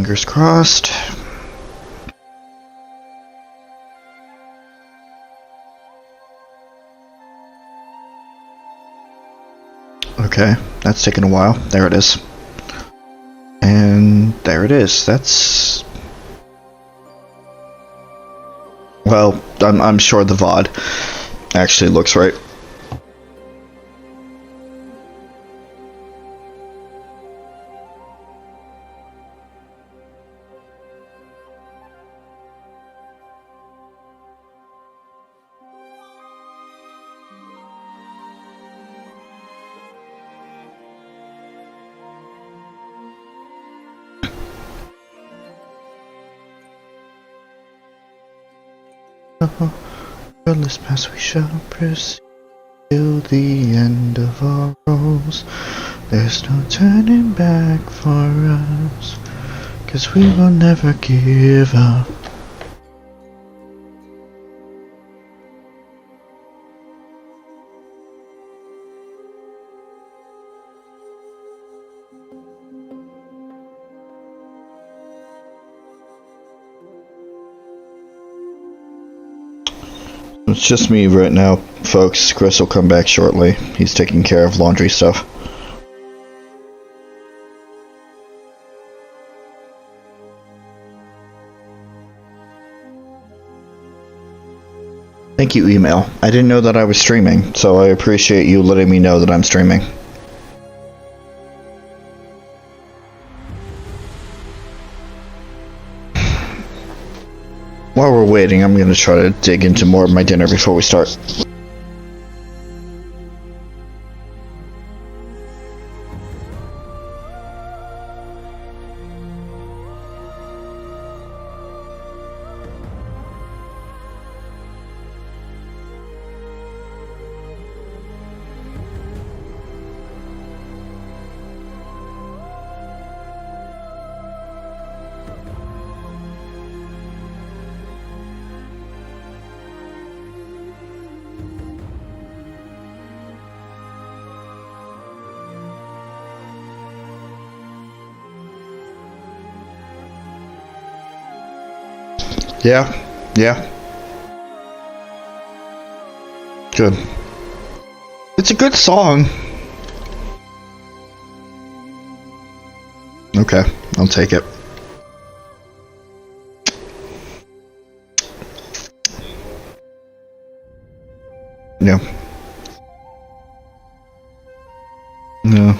Fingers crossed. Okay, that's taken a while. There it is. And there it is. That's... Well, I'm sure the VOD actually looks right. From this past we shall proceed till the end of our roles. There's no turning back for us, 'cause we will never give up. It's just me right now, folks. Chris will come back shortly. He's taking care of laundry stuff. Thank you, email. I didn't know that I was streaming, so I appreciate you letting me know that I'm streaming. While we're waiting, I'm gonna try to dig into more of my dinner before we start. Yeah. Good. It's a good song. Okay, I'll take it. Yeah. No.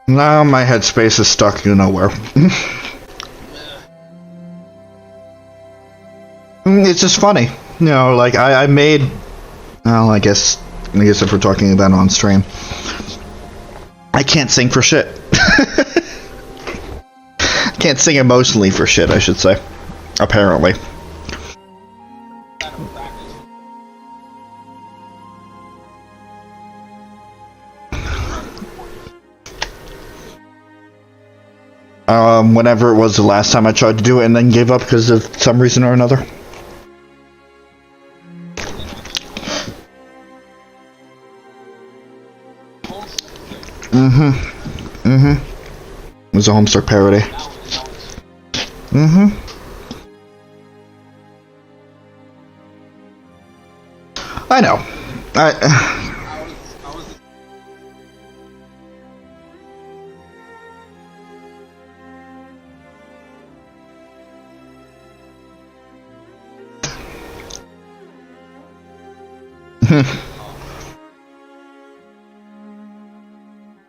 Now my headspace is stuck in nowhere. It's just funny, you know. Like I made. Well, I guess if we're talking about on stream, I can't sing for shit. Can't sing emotionally for shit, I should say. Apparently. Whenever it was the last time I tried to do it and then gave up because of some reason or another. It was a Homestuck parody. I know.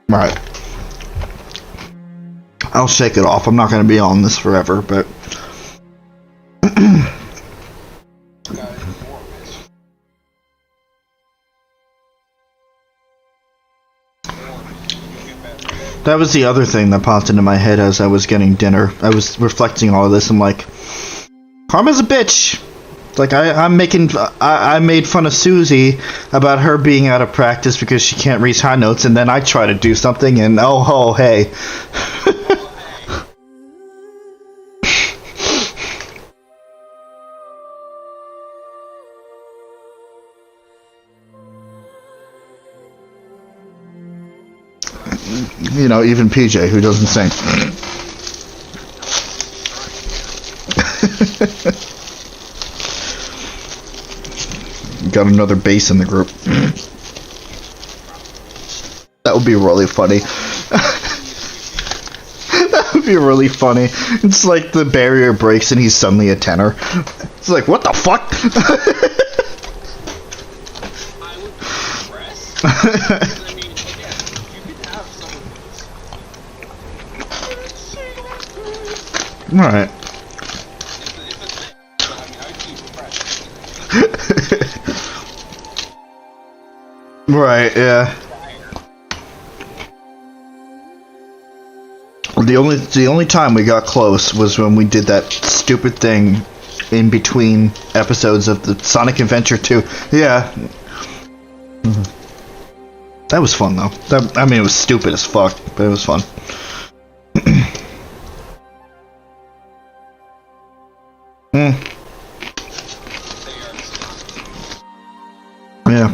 Right. I'll shake it off. I'm not going to be on this forever, but... That was the other thing that popped into my head as I was getting dinner. I was reflecting all of this. I'm like, Karma's a bitch. Like I made fun of Suzie about her being out of practice because she can't reach high notes, and then I try to do something, and oh hey. You know, even PJ, who doesn't sing. Got another bass in the group. That would be really funny. That would be really funny. It's like the barrier breaks and he's suddenly a tenor. It's like, what the fuck? I would be impressed. I mean, again, you could have some. Right. Right, yeah. The only time we got close was when we did that stupid thing in between episodes of the Sonic Adventure 2. Yeah. That was fun though. I mean, it was stupid as fuck, but it was fun. Yeah.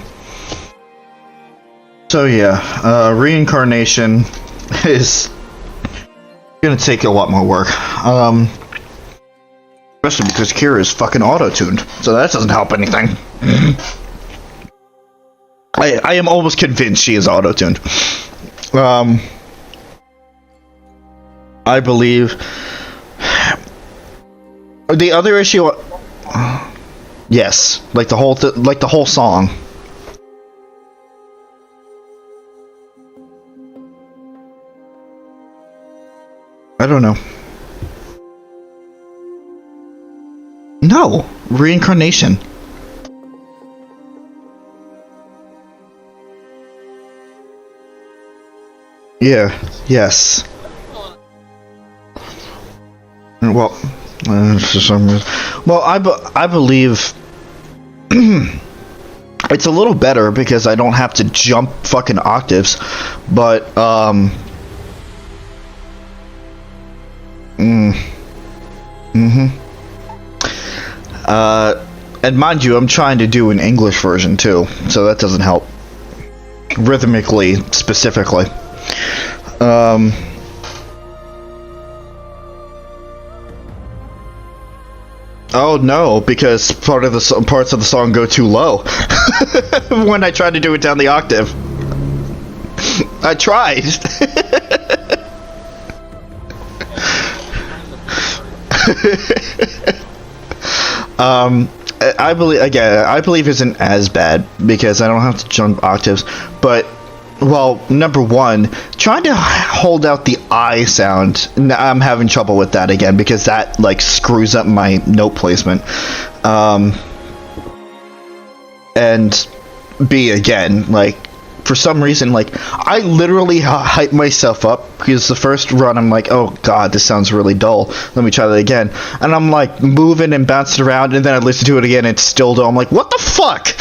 So yeah, reincarnation is gonna take a lot more work. Especially because Kira is fucking auto-tuned, so that doesn't help anything. I am almost convinced she is auto-tuned. I believe the other issue. Yes, like the whole song. I don't know. No, reincarnation. Yeah. Yes. Well, for some reason. Well, I believe it's a little better because I don't have to jump fucking octaves, but and mind you, I'm trying to do an English version too, so that doesn't help. Rhythmically, specifically. Oh no, because parts of the song go too low when I try to do it down the octave. I tried. I believe isn't as bad because I don't have to jump octaves, but well, number one, trying to hold out the I sound, I'm having trouble with that again because that like screws up my note placement. And B, again, like for some reason, like I literally hype myself up because the first run I'm like, oh god, this sounds really dull, let me try that again, and I'm like moving and bouncing around, and then I listen to it again and it's still dull. I'm like, what the fuck?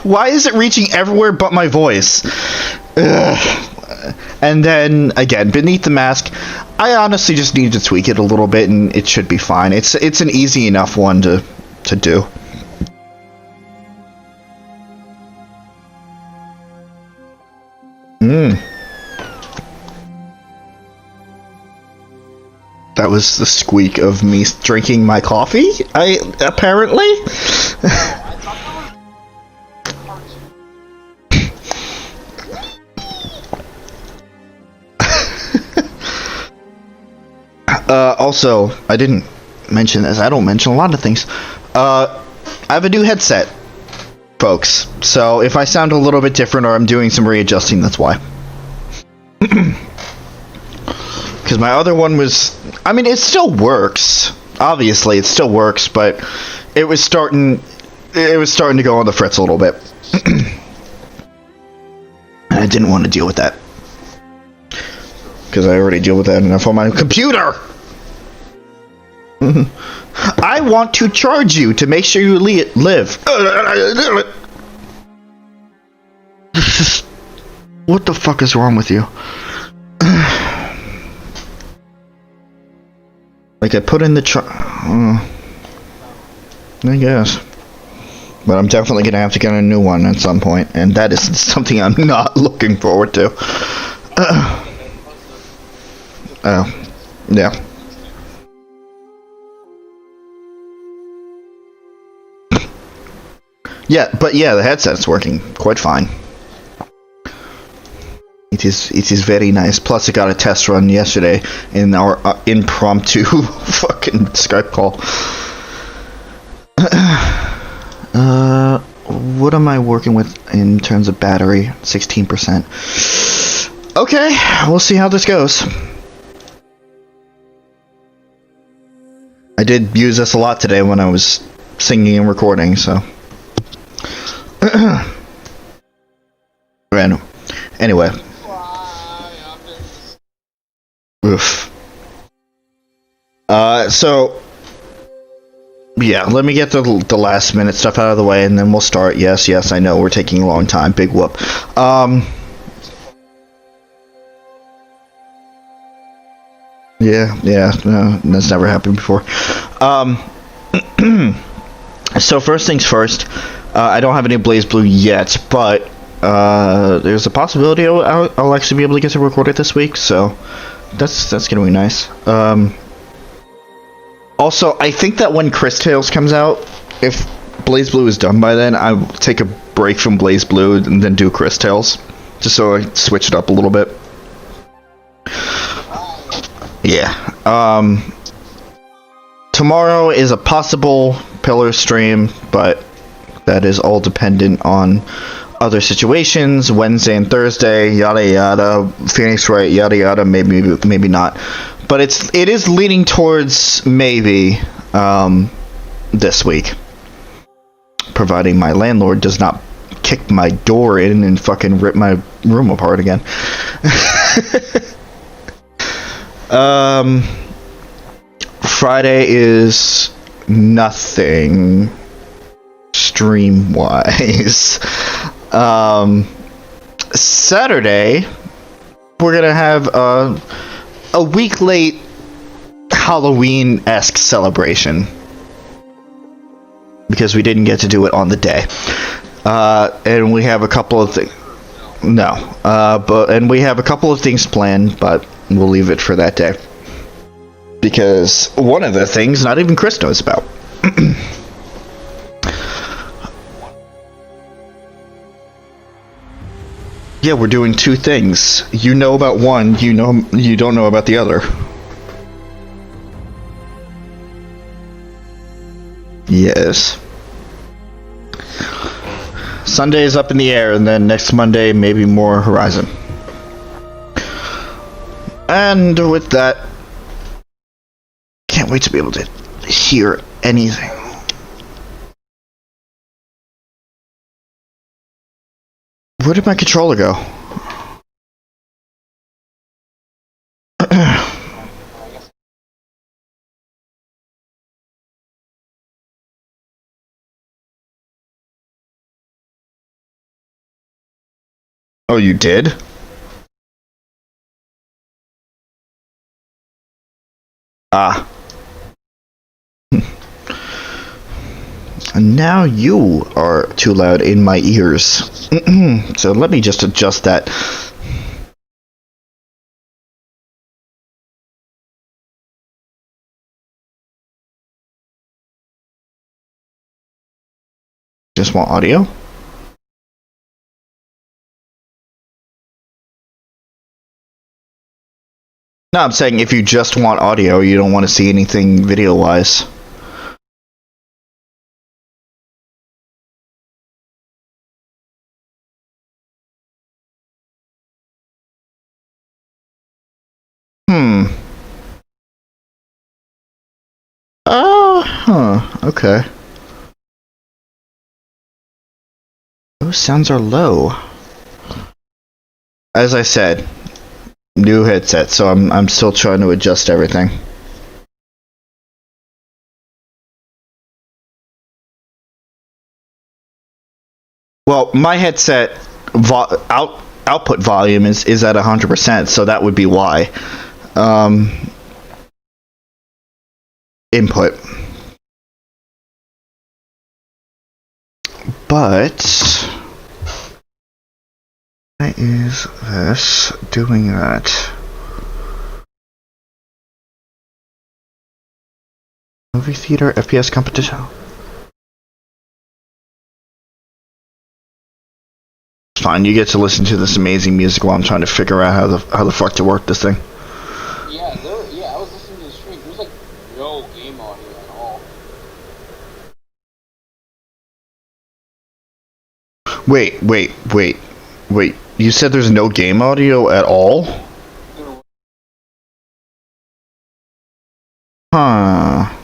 Why is it reaching everywhere but my voice? Ugh. And then again, beneath the mask, I honestly just need to tweak it a little bit and it should be fine. It's an easy enough one to do. That was the squeak of me drinking my coffee, apparently. Also, I didn't mention this. I don't mention a lot of things. I have a new headset, folks. So if I sound a little bit different or I'm doing some readjusting, that's why. Because my other one was... I mean, it still works. Obviously, it still works, but it was starting to go on the fritz a little bit. And I didn't want to deal with that. Because I already deal with that enough on my computer! I want to charge you to make sure you live. What the fuck is wrong with you? Like I put in the I guess. But I'm definitely gonna have to get a new one at some point, and that is something I'm not looking forward to. Yeah. Yeah, but yeah, the headset's working quite fine. It is very nice. Plus, I got a test run yesterday in our impromptu fucking Skype call. What am I working with in terms of battery? 16%. Okay, we'll see how this goes. I did use this a lot today when I was singing and recording, so. Random. Anyway. Oof. So. Yeah, let me get the last minute stuff out of the way and then we'll start. Yes, I know we're taking a long time. Big whoop. Yeah, no, that's never happened before. So first things first, I don't have any Blaze Blue yet, but there's a possibility I'll actually be able to get to record it this week, so that's gonna be nice. Also, I think that when Chris Tales comes out, if Blaze Blue is done by then, I will take a break from Blaze Blue and then do Chris Tales, just so I switch it up a little bit. Yeah. Tomorrow is a possible Pillar stream, but that is all dependent on other situations. Wednesday and Thursday, yada yada. Phoenix Wright, yada yada. Maybe not. But it is leaning towards maybe this week, providing my landlord does not kick my door in and fucking rip my room apart again. Friday is nothing stream wise. Saturday we're gonna have a week late Halloween-esque celebration because we didn't get to do it on the day, and we have a couple of things. And we have a couple of things planned, but we'll leave it for that day because one of the things not even Chris knows about. Yeah, we're doing two things. You know about one, you don't know about the other. Yes. Sunday is up in the air, and then next Monday, maybe more Horizon. And with that, can't wait to be able to hear anything. Where did my controller go? Oh, you did? Ah. And now you are too loud in my ears. So let me just adjust that. Just want audio? No, I'm saying if you just want audio, you don't want to see anything video-wise. Okay. Those sounds are low. As I said, new headset, so I'm still trying to adjust everything. Well, my headset output volume is at 100%, so that would be why. Input. But why is this doing that? Movie theater FPS competition. It's fine. You get to listen to this amazing music while I'm trying to figure out how the fuck to work this thing. Yeah, I was listening to the stream. There's like no game audio at all. Wait. You said there's no game audio at all? Huh.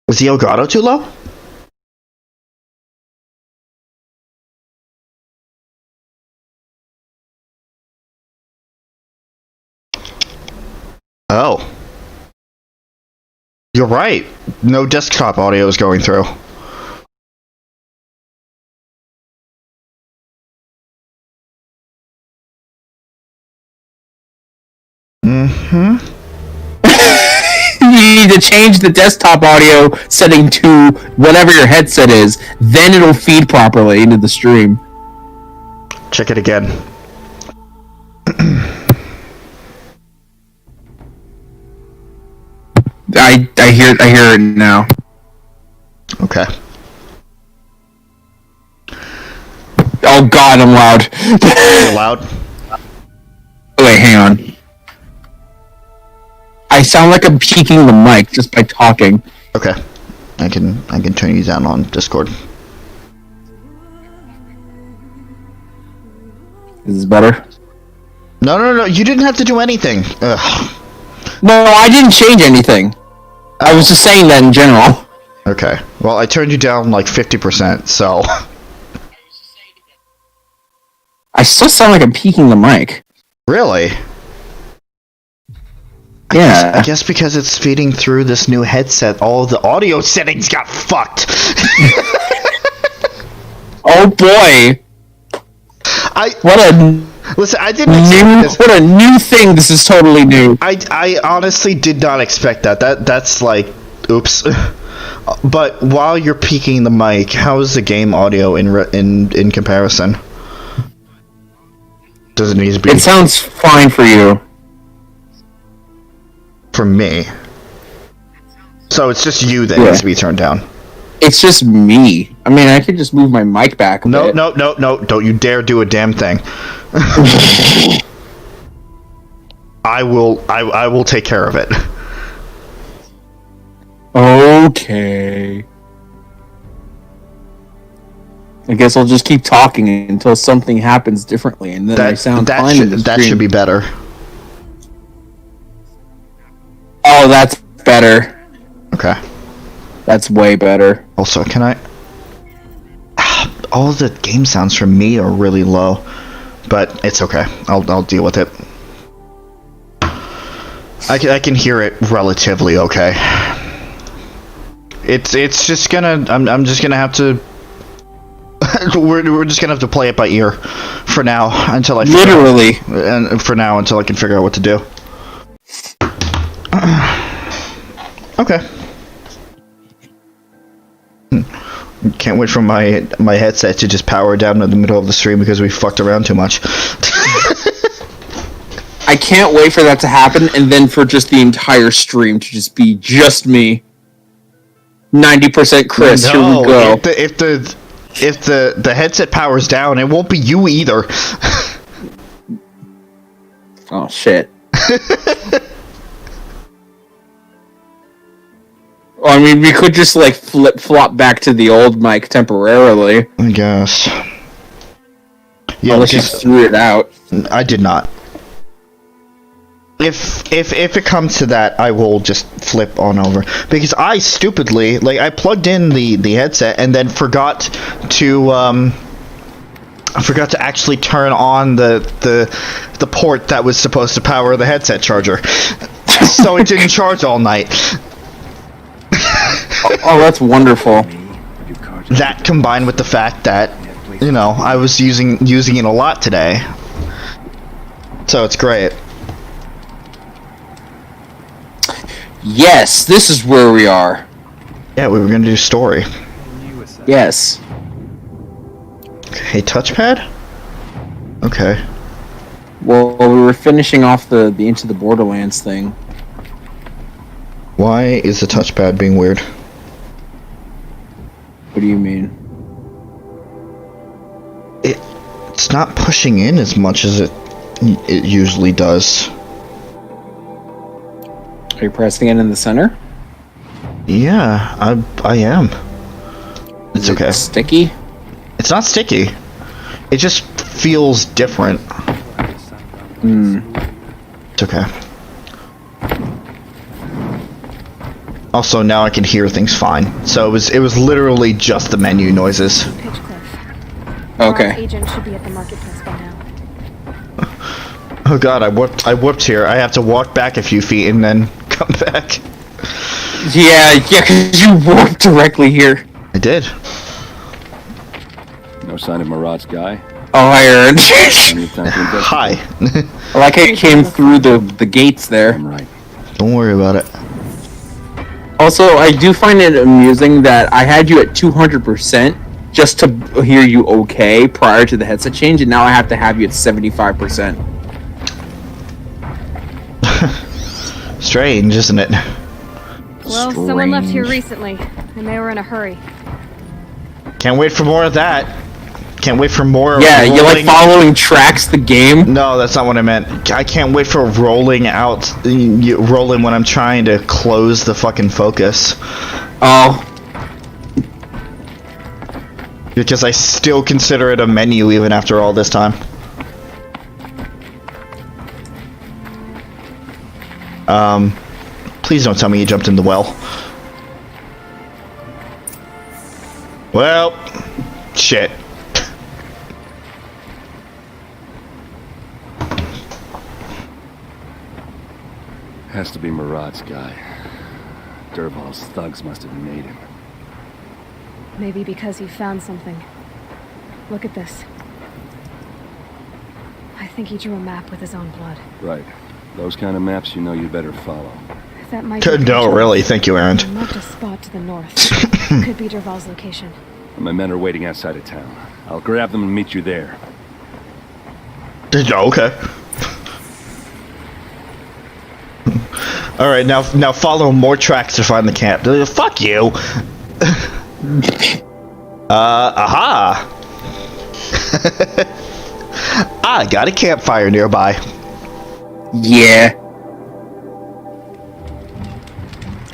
Is the Elgato too low? Oh. You're right. No desktop audio is going through. Mm-hmm. You need to change the desktop audio setting to whatever your headset is, then it'll feed properly into the stream. Check it again. I hear it now. Okay. Oh god, I'm loud. You're loud? Wait, hang on. I sound like I'm peeking the mic just by talking. Okay. I can turn you down on Discord. Is this better? No. You didn't have to do anything. Ugh. No, I didn't change anything. I was just saying that in general. Okay. Well, I turned you down like 50%, so... I still sound like I'm peeking the mic. Really? Yeah. I guess because it's feeding through this new headset, all the audio settings got fucked. Oh boy. Listen, I didn't expect this. What a new thing. This is totally new. I honestly did not expect that. That's like, oops. But while you're peeking the mic, how is the game audio in comparison? Does it need to be? It sounds fine for you. For me. So it's just you that needs to be turned down. It's just me. I mean, I could just move my mic back a bit. No. Don't you dare do a damn thing. I will take care of it. Okay. I guess I'll just keep talking until something happens differently, and then I sound fine in the that stream. should be better. Oh, that's better. Okay. That's way better. Also, can I... All the game sounds from me are really low, but it's okay. I'll deal with it. I can hear it relatively okay. It's just gonna... I'm just gonna have to... we're just gonna have to play it by ear for now until I can figure out what to do. Okay. Can't wait for my headset to just power down in the middle of the stream because we fucked around too much. I can't wait for that to happen, and then for just the entire stream to just be just me. 90% Chris. No, here we go. If the headset powers down, it won't be you either. Oh shit. Well, I mean, we could just like flip-flop back to the old mic temporarily. I guess. Yeah, unless you threw it out. I did not. If it comes to that, I will just flip on over because I stupidly I plugged in the headset and then forgot to actually turn on the port that was supposed to power the headset charger, so it didn't charge all night. Oh, that's wonderful. That combined with the fact that I was using it a lot today. So it's great. Yes, this is where we are. Yeah, we were gonna do story. Yes. Hey, touchpad? Okay. Well, we were finishing off the Into the Borderlands thing. Why is the touchpad being weird? What do you mean? It's not pushing in as much as it usually does. Are you pressing it in the center? Yeah, I am. It's Is it okay. sticky? It's not sticky. It just feels different. It's okay. Also, now I can hear things fine. So it was literally just the menu noises. Pitchcliff. Okay. Our agent should be at the marketplace by now. Oh god, I whooped here. I have to walk back a few feet and then come back. Yeah, because you warped directly here. I did. No sign of Murad's guy. Oh, I earned. Plenty of time to investigate. Hi. I like how it came through the gates there. I'm right. Don't worry about it. Also, I do find it amusing that I had you at 200% just to hear you okay prior to the headset change, and now I have to have you at 75%. Strange, isn't it? Well, someone left here recently, and they were in a hurry. Can't wait for more of that. Can't wait for more. Yeah, you like rolling- following tracks the game? No, that's not what I meant. I can't wait for rolling out, rolling when I'm trying to close the fucking focus. Oh, Because I still consider it a menu even after all this time. Please don't tell me you jumped in the well. Well, shit. Has to be Murad's guy. Dervahl's thugs must have made him. Maybe because he found something. Look at this. I think he drew a map with his own blood. Right. Those kind of maps you know you better follow. That might be No, really. Thank you, Aaron. I marked a spot to the north. Could be Dervahl's location. My men are waiting outside of town. I'll grab them and meet you there. Okay. All right, now follow more tracks to find the camp. Fuck you. Aha. I got a campfire nearby. yeah.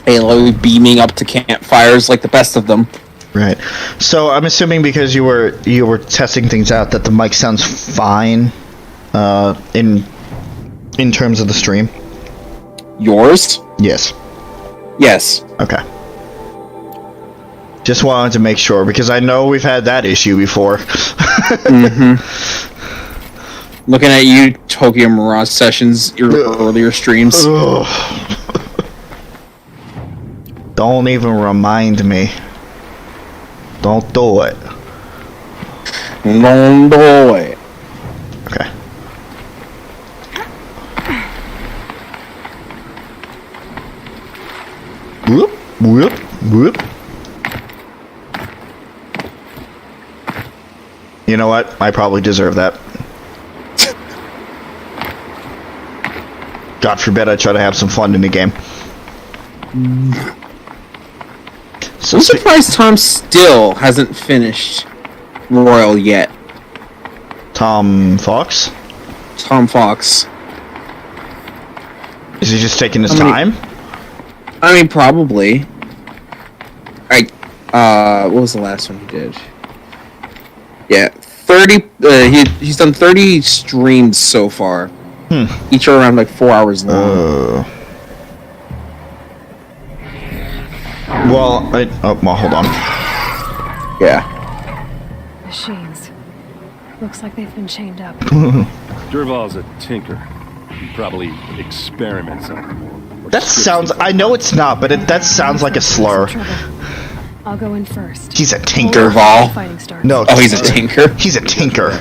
Halo beaming up to campfires like the best of them. Right. So I'm assuming because you were testing things out that the mic sounds fine, in terms of the stream. Yours? Yes. Yes. Okay. Just wanted to make sure because I know we've had that issue before. Looking at you, Tokyo Mirage Sessions, your earlier streams. Don't even remind me. Don't do it. Don't do it. Okay. Whoop, whoop, whoop. You know what? I probably deserve that. God forbid I try to have some fun in the game. So I'm surprised Tom still hasn't finished Royal yet. Tom Fox? Tom Fox. Is he just taking his How many- time? I mean, probably. What was the last one he did? Yeah, 30. He's done 30 streams so far. Each are around like 4 hours long. Well, hold on. Yeah. Machines. Looks like they've been chained up. Dervahl's a tinker. He probably experiments on them. That sounds. I know it's not, but that sounds like a slur. Trouble. I'll go in first. He's a tinker. Dervahl? Fighting starts. No. Oh, he's a tinker. He's a tinker.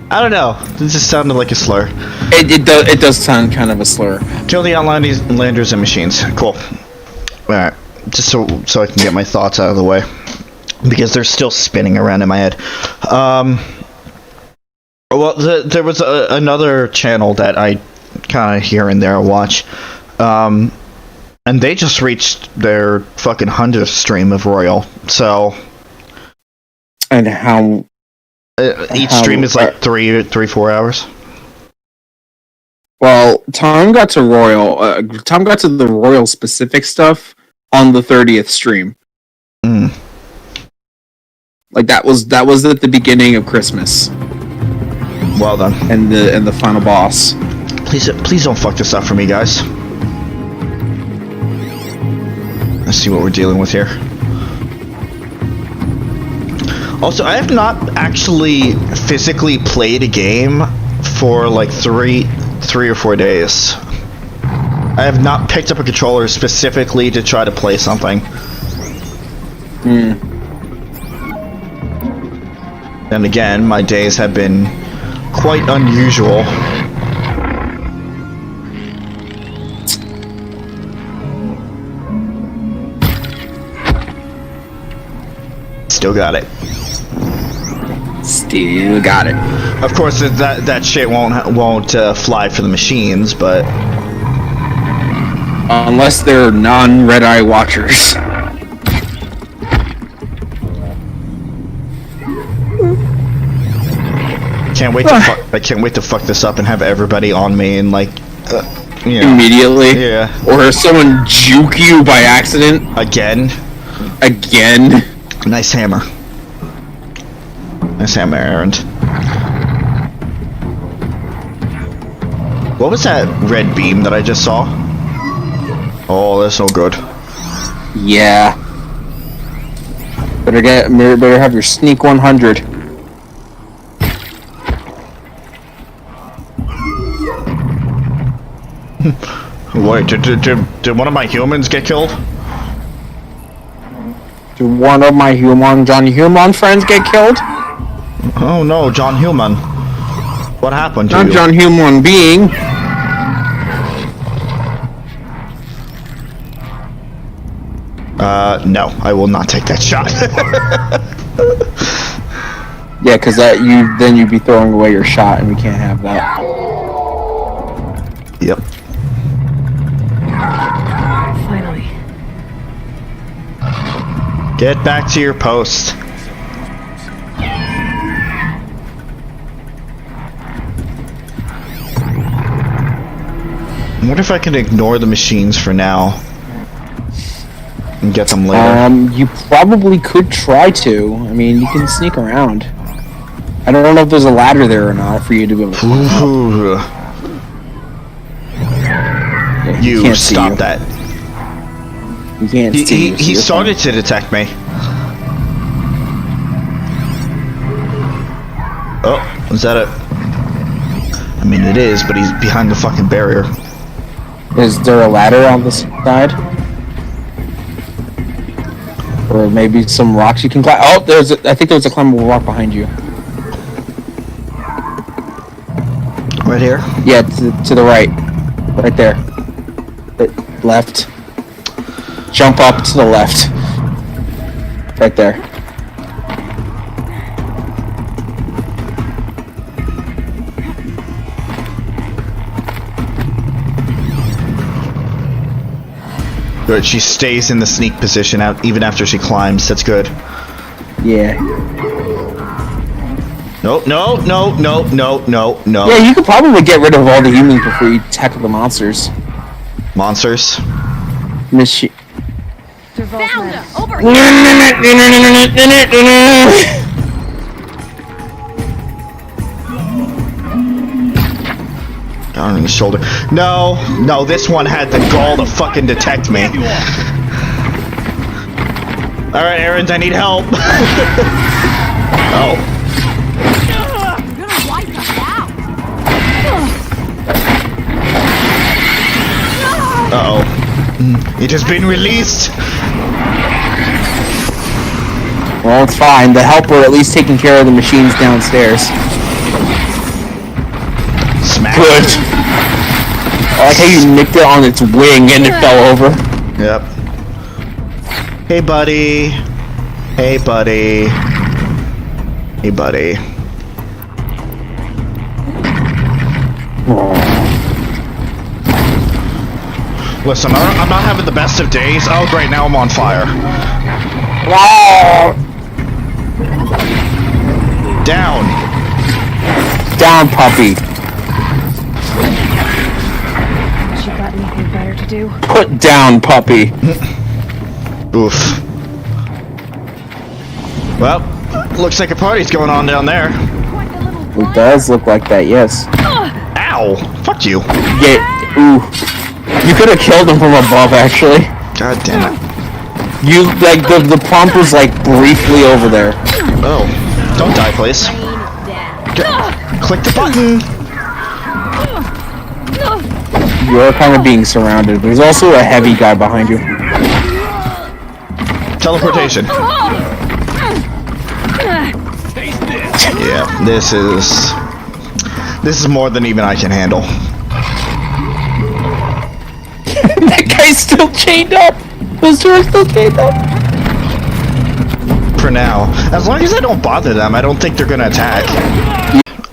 I don't know. This just sounded like a slur. It does sound kind of a slur. Kill the outlanders and machines. Cool. Alright. Just so I can get my thoughts out of the way. Because they're still spinning around in my head. Well, there was another channel that I kind of here and there watch. And they just reached their fucking 100th stream of Royal. So... And how... each stream is like 4 hours. Well, Tom got to the Royal specific stuff on the 30th stream. Like that was at the beginning of Christmas. Well done. And the final boss. Please don't fuck this up for me, guys. Let's see what we're dealing with here. Also, I have not actually physically played a game for like three or 4 days. I have not picked up a controller specifically to try to play something. And again, my days have been quite unusual. Still got it. Still got it. Of course, that shit won't fly for the machines, but unless they're non-red eye watchers. I can't wait to fuck this up and have everybody on me and like, immediately. Yeah. Or someone juke you by accident again. Nice hammer. Nice hammer, Aaron. What was that red beam that I just saw? Oh, that's no good. Yeah. Better have your sneak 100. Wait, did one of my humans get killed? Did one of my Johnny Human friends get killed? Oh no, John Human. What happened to you? Not John Human being. No, I will not take that shot. Yeah, because then you'd be throwing away your shot, and we can't have that. Yep. Finally. Get back to your post. What if I can ignore the machines for now and get them later? You probably could try to. I mean, you can sneak around. I don't know if there's a ladder there or not for you to be able to. Yeah, you stop that. You can't see. He started to detect me. Oh, is that it? I mean, it is, but he's behind the fucking barrier. Is there a ladder on the side? Or maybe some rocks you can climb? Oh, I think there's a climbable rock behind you. Right here? Yeah, to the right. Right there. Left. Jump up to the left. Right there. Good, she stays in the sneak position out even after she climbs. That's good. Yeah. No. Yeah, you could probably get rid of all the humans before you tackle the monsters. Monsters? Found her! Over Down in the shoulder. No, this one had the gall to fucking detect me. Alright, Aaron, I need help. Oh. I'm gonna wipe us out! Uh-oh. It has been released. Well, it's fine. The helper at least taking care of the machines downstairs. Good. I like how you nicked it on its wing and it fell over. Yep. Hey, buddy. Hey, buddy. Hey, buddy. Listen, I'm not having the best of days. Oh, great, now I'm on fire. Down. Down, puppy. Has she got anything better to do? Put down, puppy. Oof. Well, looks like a party's going on down there. It does look like that, yes. Ow! Fuck you. Yeah, ooh. You could have killed him from above, actually. God damn it. You, like, the pump was, like, briefly over there. Oh. Don't die, please. Click the button. You're kind of being surrounded. There's also a heavy guy behind you. Teleportation. Yeah, this is more than even I can handle. That guy's still chained up. Those two are still chained up. For now. As long as I don't bother them, I don't think they're gonna attack.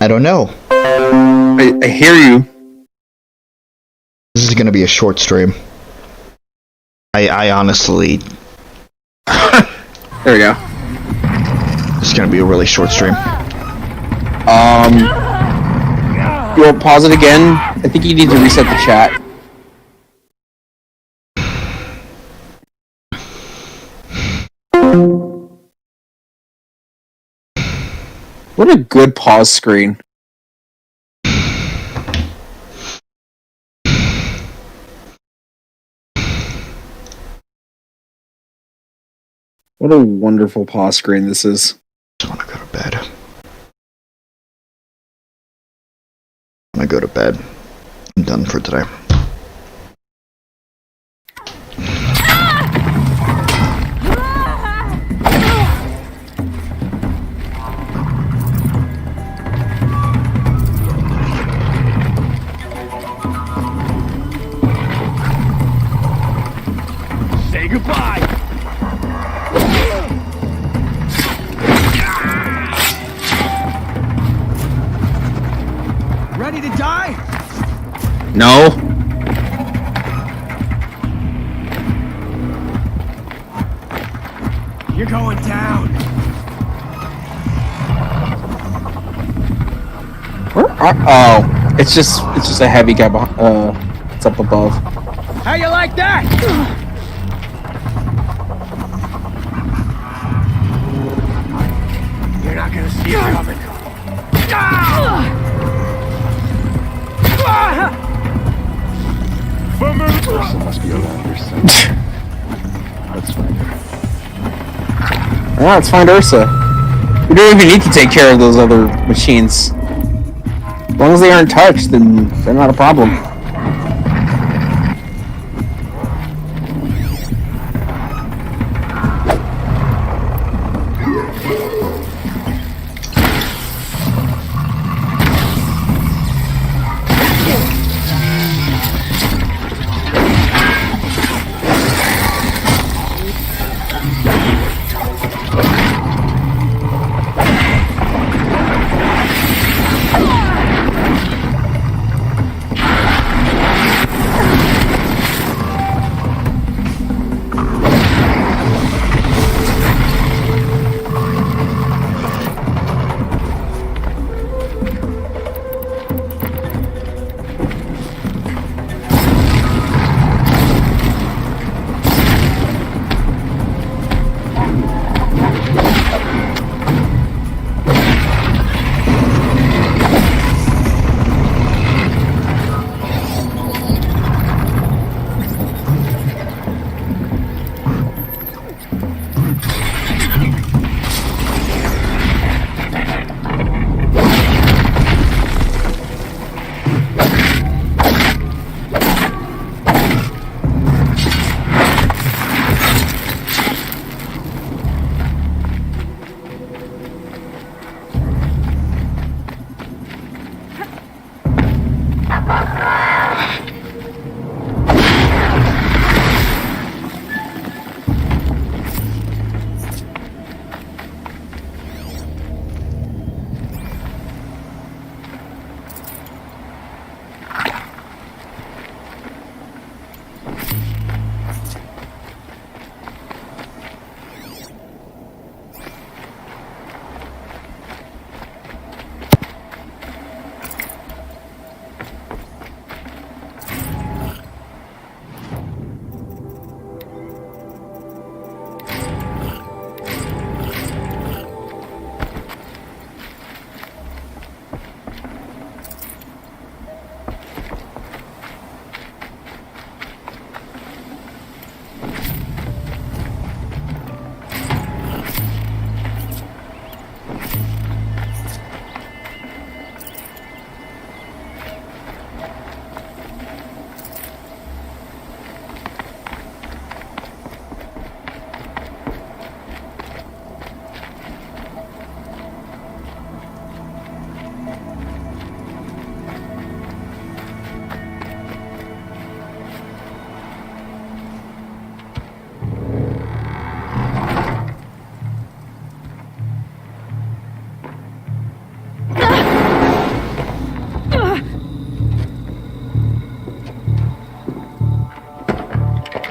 I don't know. I hear you. This is gonna be a short stream. I honestly... There we go. This is gonna be a really short stream. You'll pause it again. I think you need to reset the chat. What a good pause screen. What a wonderful pause screen this is. I want to go to bed. I go to bed. I'm done for today. Say goodbye. Ready to die? No. You're going down. Where are, oh, it's just a heavy guy behind, it's up above. How you like that? You're not gonna see it coming. Ursa must be around here somewhere. Let's find her. Yeah, let's find Ursa. We don't even need to take care of those other machines. As long as they aren't touched, then they're not a problem.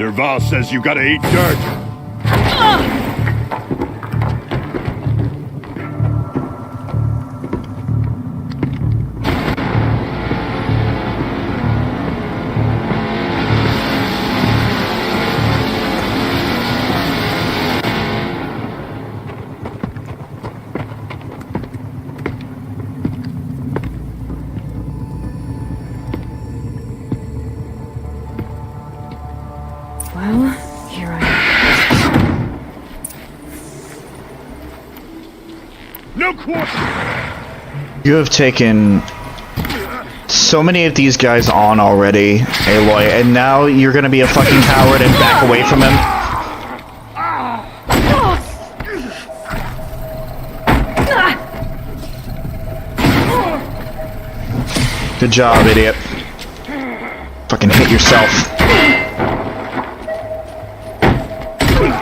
Derval says you gotta eat dirt. Well, here I am. No question. You have taken so many of these guys on already, Aloy, and now you're gonna be a fucking coward and back away from him? Good job, idiot. Fucking hit yourself.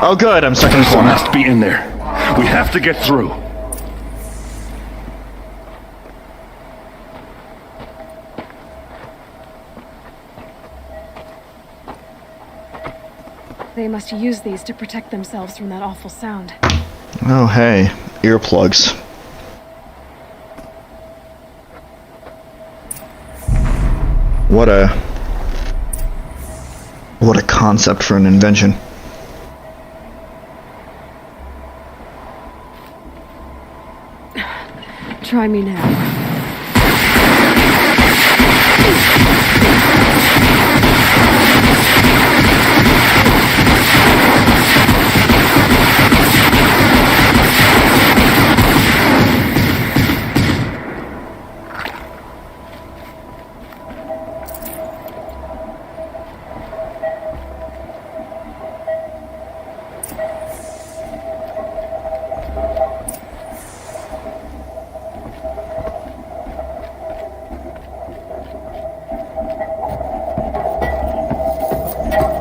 Oh good, I'm stuck in the Someone corner. has to be in there. We have to get through. They must use these to protect themselves from that awful sound. Oh hey, earplugs. What a concept for an invention. Try me now.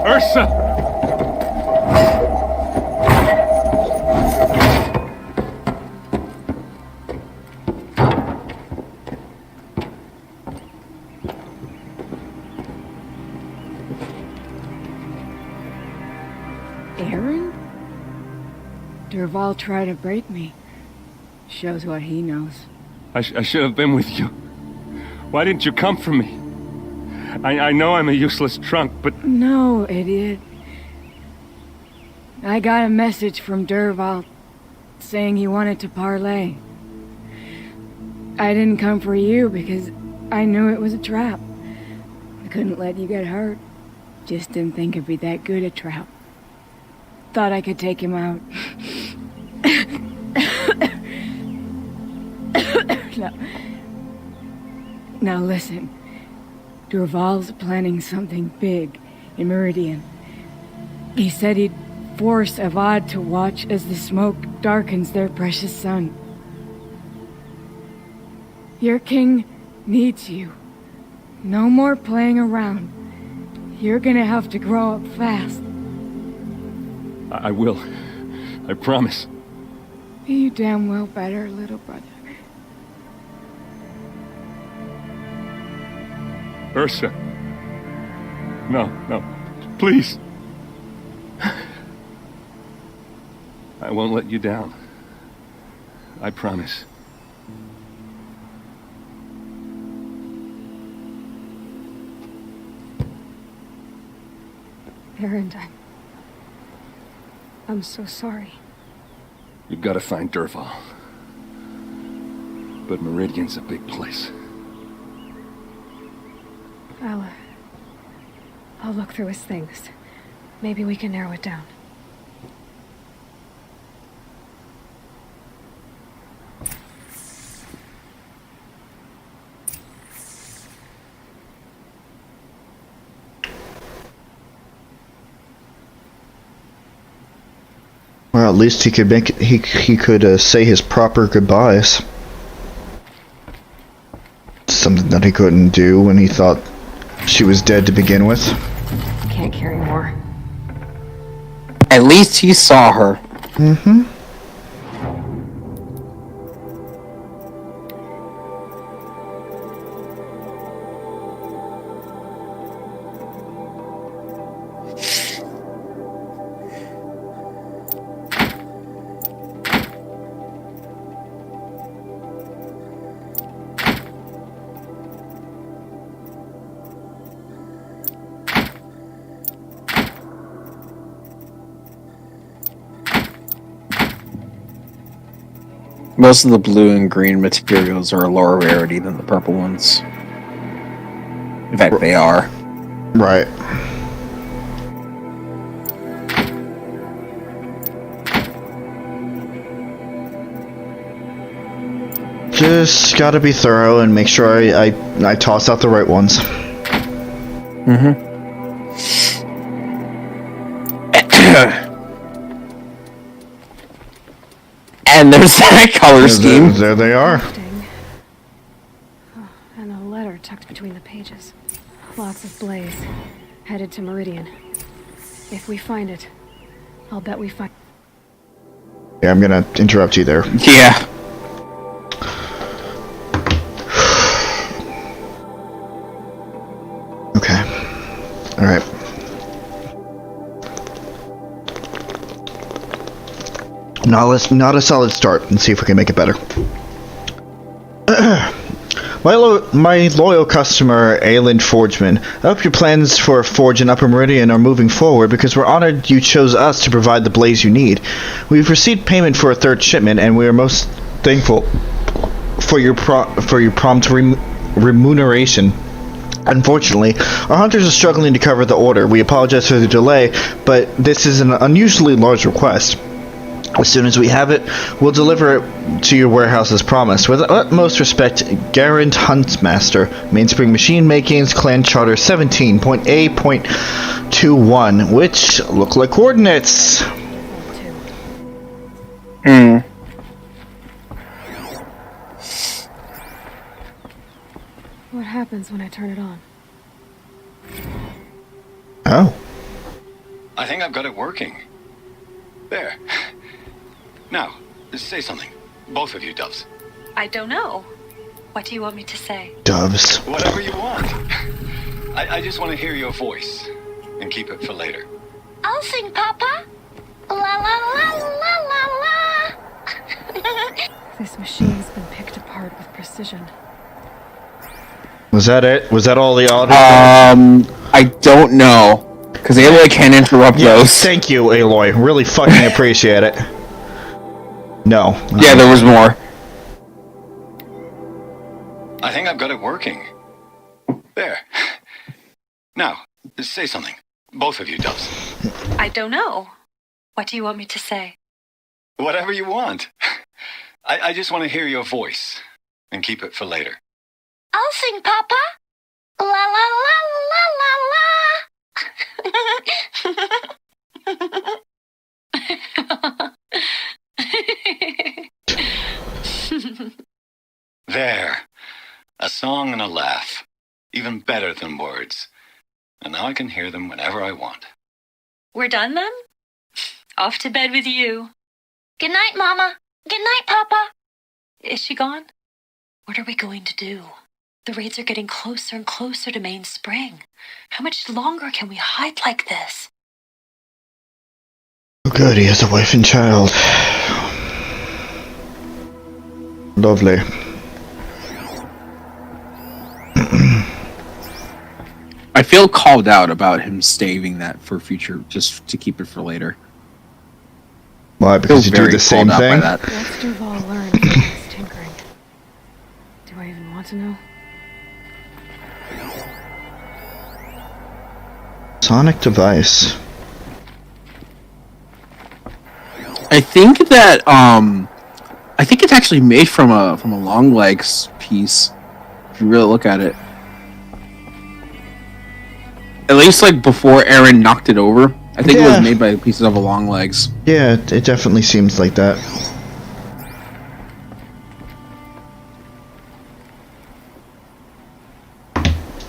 Ursa! Aaron? Derval tried to break me. Shows what he knows. I should have been with you. Why didn't you come for me? I know I'm a useless drunk, but No, idiot. I got a message from Derval saying he wanted to parlay. I didn't come for you because I knew it was a trap. I couldn't let you get hurt. Just didn't think it'd be that good a trap. Thought I could take him out. Now listen. Derval's planning something big in Meridian. He said he'd force Avad to watch as the smoke darkens their precious sun. Your king needs you. No more playing around. You're gonna have to grow up fast. I will. I promise. You damn well better, little brother. Ursa. No, please. I won't let you down. I promise. Aaron, I'm so sorry. You've got to find Derval. But Meridian's a big place. I'll look through his things. Maybe we can narrow it down. Well, at least he could make he could say his proper goodbyes. Something that he couldn't do when he thought she was dead to begin with. Can't carry more. At least he saw her. Mm-hmm. Most of the blue and green materials are a lower rarity than the purple ones. In fact, they are. Right. Just gotta be thorough and make sure I toss out the right ones. Mm-hmm. And there's that color scheme. There they are. Drifting. Oh, and a letter tucked between the pages. Lots of blaze. Headed to Meridian. If we find it, I'll bet we find... Yeah, I'm gonna interrupt you there. Yeah. Okay. Alright. Not a solid start. Let's see if we can make it better. My loyal customer, Ayland Forgeman, I hope your plans for a forge in Upper Meridian are moving forward because we're honored you chose us to provide the blaze you need. We've received payment for a third shipment, and we are most thankful for your prompt remuneration. Unfortunately, our hunters are struggling to cover the order. We apologize for the delay, but this is an unusually large request. As soon as we have it, we'll deliver it to your warehouse as promised. With utmost respect, Garand Huntsmaster, Mainspring Machine Makings, Clan Charter 17.A.21, which look like coordinates. What happens when I turn it on? Oh. I think I've got it working. There. Now, say something. Both of you, doves. I don't know. What do you want me to say? Doves. Whatever you want. I just want to hear your voice. And keep it for later. I'll sing, Papa. La la la la la la. This machine's been picked apart with precision. Was that it? Was that all the audio? I don't know. Because Aloy can interrupt those. Thank you, Aloy. Really fucking appreciate it. No. Yeah, there was more. I think I've got it working. There. Now, say something. Both of you, doves. I don't know. What do you want me to say? Whatever you want. I just want to hear your voice. And keep it for later. I'll sing, Papa. La la la la la la. There. A song and a laugh. Even better than words. And now I can hear them whenever I want. We're done then? Off to bed with you. Good night, Mama. Good night, Papa. Is she gone? What are we going to do? The raids are getting closer and closer to Main Spring. How much longer can we hide like this? Oh good, he has a wife and child. Lovely. I feel called out about him saving that for future, just to keep it for later. Why? Because you do Very the same called out by thing? that. What's Duval learned from this tinkering? Do I even want to know? Sonic device. I think that I think it's actually made from a long legs piece. If you really look at it, at least like before Aaron knocked it over, I think it was made by pieces of a long legs. Yeah, it definitely seems like that.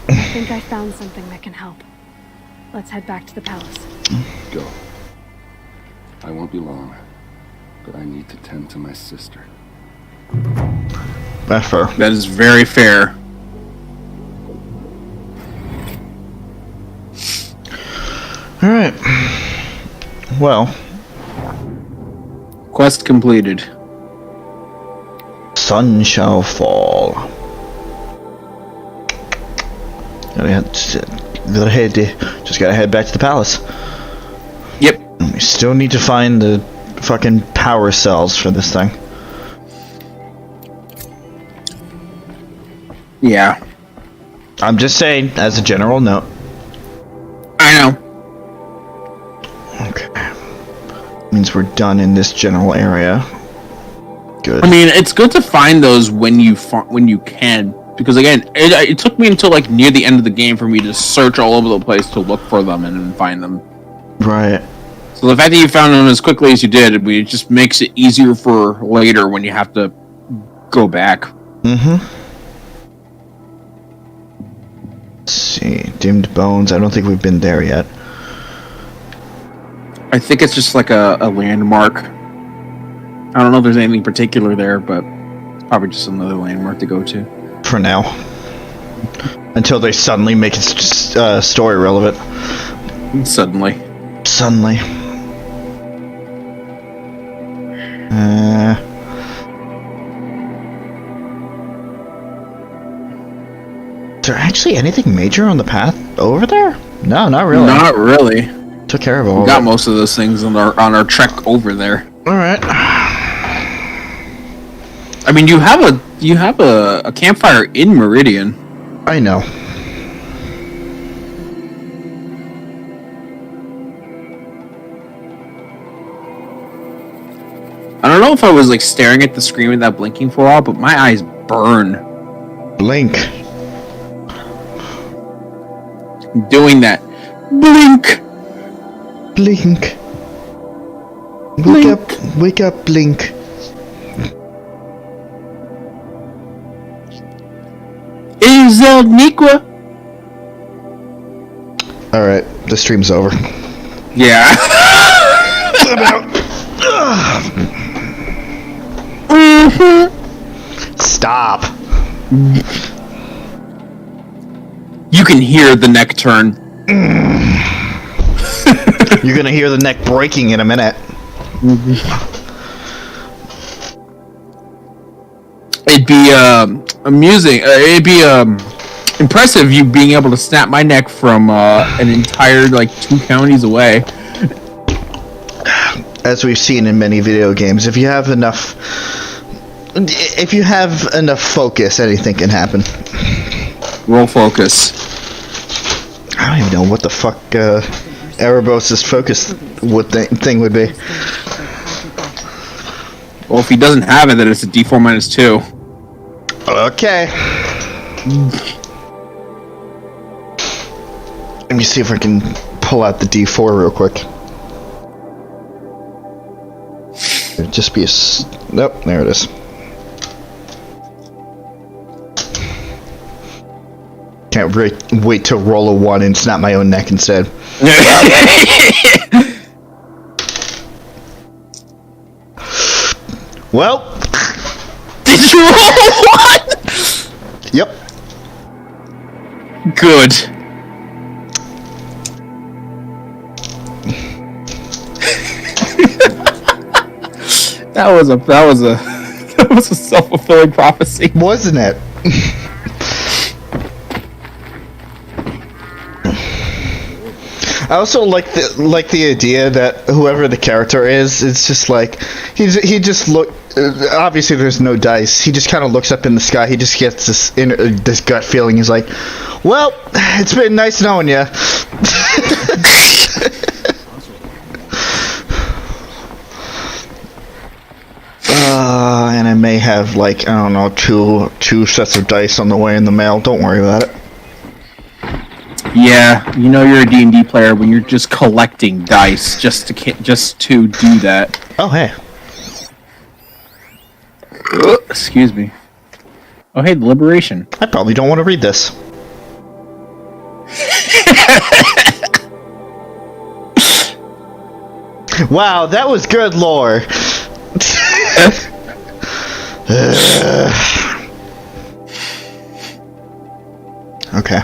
I think I found something that can help. Let's head back to the palace. Go. I won't be long, but I need to tend to my sister. That's fair. That is very fair. Alright. Well. Quest completed. Sun shall fall. Just gotta head back to the palace. Yep. We still need to find the fucking power cells for this thing. Yeah. I'm just saying, as a general note. I know. Okay. Means we're done in this general area. Good. I mean, it's good to find those when you can, because again, it took me until like near the end of the game for me to search all over the place to look for them and then find them. Right. So the fact that you found them as quickly as you did, it just makes it easier for later when you have to go back. Mm-hmm. Let's see. Dimmed Bones. I don't think we've been there yet. I think it's just like a landmark. I don't know if there's anything particular there, but it's probably just another landmark to go to. For now. Until they suddenly make it story relevant. Suddenly. Is there actually anything major on the path over there? No, not really. Not really. Took care of all. We got most of those things on our trek over there. All right. I mean, you have a campfire in Meridian. I know. I don't know if I was like staring at the screen without blinking for a while, but my eyes burn. Blink. I'm doing that. Blink. Blink. Wake up, Blink. Is El Niqua? Alright, the stream's over. Yeah. I'm out. Stop. You can hear the neck turn. You're gonna hear the neck breaking in a minute. It'd be amusing. It'd be impressive you being able to snap my neck from an entire like 2 counties away. As we've seen in many video games, if you have enough focus, anything can happen. Roll focus. I don't even know what the fuck Erebos' focus thing would be. Well, if he doesn't have it, then it's a D4 minus 2. Okay. Let me see if I can pull out the D4 real quick. It'd just be a... Nope, there it is. Can't wait to roll a 1 and snap my own neck instead. Well... Did you roll 1? Yep. Good. That was a self-fulfilling prophecy, wasn't it? I also like the idea that whoever the character is, it's just like he just look. Obviously, there's no dice. He just kind of looks up in the sky. He just gets this gut feeling. He's like, "Well, it's been nice knowing you." And I may have like, I don't know, two sets of dice on the way in the mail. Don't worry about it. Yeah, you know you're a D&D player when you're just collecting dice just to do that. Oh hey. Excuse me. Oh hey, the Liberation. I probably don't want to read this. Wow, that was good lore. Okay.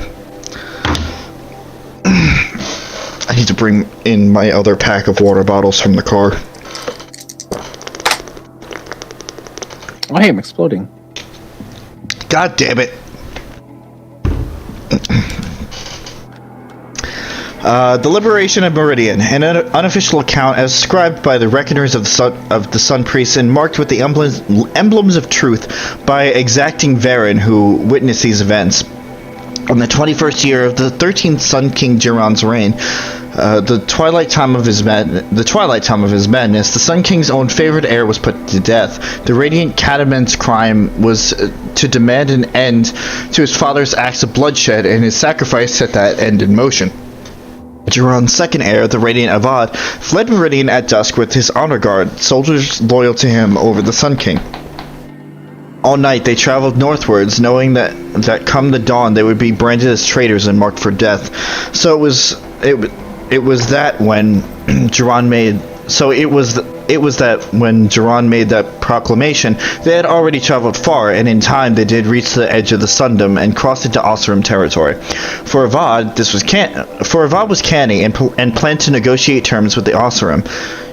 I need to bring in my other pack of water bottles from the car. Oh hey, I'm exploding. God damn it. The liberation of Meridian, an unofficial account as described by the reckoners of the Sun Priests and marked with the emblems of truth by exacting Varen who witnessed these events. On the 21st year of the 13th Sun King Jiran's reign, the twilight time of his madness, the Sun King's own favorite heir was put to death. The Radiant Cataman's crime was to demand an end to his father's acts of bloodshed, and his sacrifice set that end in motion. Jiran's second heir, the Radiant Avad, fled Meridian at dusk with his honor guard, soldiers loyal to him over the Sun King. All night they traveled northwards, knowing that come the dawn they would be branded as traitors and marked for death. So it was that when Jiran made that proclamation, they had already traveled far, and in time they did reach the edge of the Sundom and crossed into Oseram territory. For Avad was canny and planned to negotiate terms with the Oseram.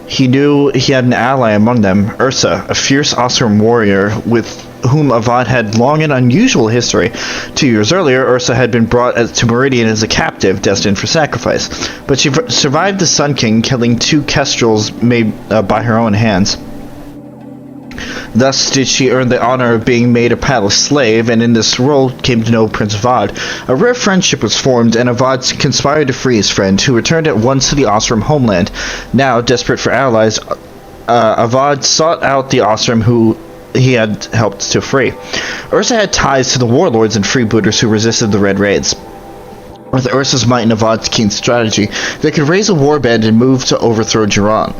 He knew he had an ally among them, Ursa, a fierce Oseram warrior with whom Avad had long and unusual history. 2 years earlier, Ursa had been brought to Meridian as a captive, destined for sacrifice. But she survived the Sun King, killing 2 kestrels made by her own hands. Thus did she earn the honor of being made a palace slave, and in this role came to know Prince Avad. A rare friendship was formed, and Avad conspired to free his friend, who returned at once to the Oseram homeland. Now, desperate for allies, Avad sought out the Oseram who he had helped to free. Ursa had ties to the warlords and freebooters who resisted the Red Raids. With Ursa's might and Avad's keen strategy, they could raise a warband and move to overthrow Jiran.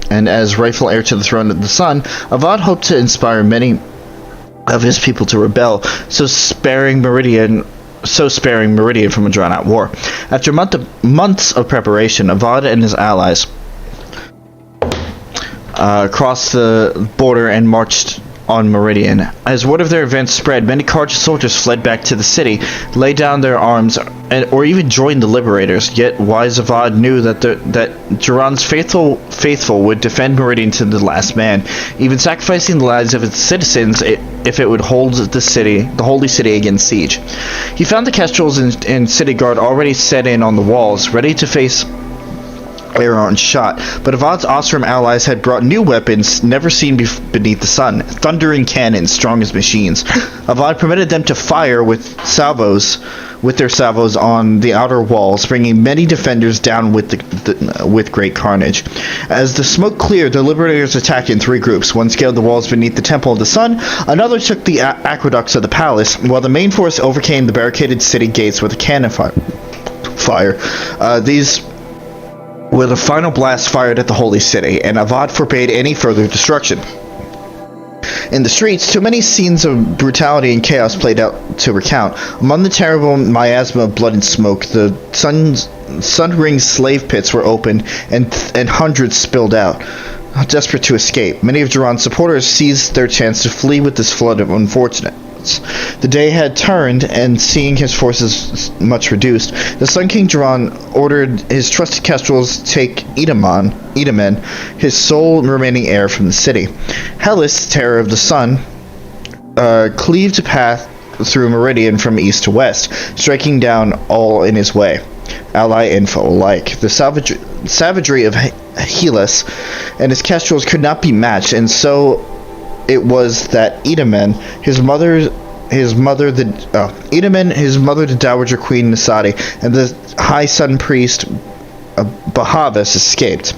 And as rightful heir to the throne of the Sun, Avad hoped to inspire many of his people to rebel, so sparing Meridian from a drawn-out war. After months of preparation, Avad and his allies crossed the border and marched on Meridian. As word of their events spread, many Carja soldiers fled back to the city, laid down their arms, or even joined the liberators. Yet wise Avad knew that Jiran's faithful would defend Meridian to the last man, even sacrificing the lives of its citizens if it would hold the holy city against siege. He found the kestrels and city guard already set in on the walls, ready to face arrow and shot, but Avad's Oseram allies had brought new weapons never seen beneath the sun, thundering cannons strong as machines. Avad permitted them to fire with their salvos on the outer walls, bringing many defenders down with great carnage. As the smoke cleared, the liberators attacked in 3 groups. One scaled the walls beneath the Temple of the Sun, another took the aqueducts of the palace, while the main force overcame the barricaded city gates with a cannon fire. These were the final blast fired at the holy city, and Avad forbade any further destruction. In the streets, too many scenes of brutality and chaos played out to recount. Among the terrible miasma of blood and smoke, the sun-ringed slave pits were opened, and hundreds spilled out, desperate to escape. Many of Jiran's supporters seized their chance to flee with this flood of unfortunates. The day had turned, and seeing his forces much reduced, the Sun King Jiran ordered his trusted kestrels take Itamen, his sole remaining heir, from the city. Hellas, terror of the sun, cleaved a path through Meridian from east to west, striking down all in his way, ally and foe alike. The savagery of Hellas and his kestrels could not be matched, and so it was that Itamen, his mother, the Dowager Queen Nasadi, and the High Sun Priest Bahavas escaped.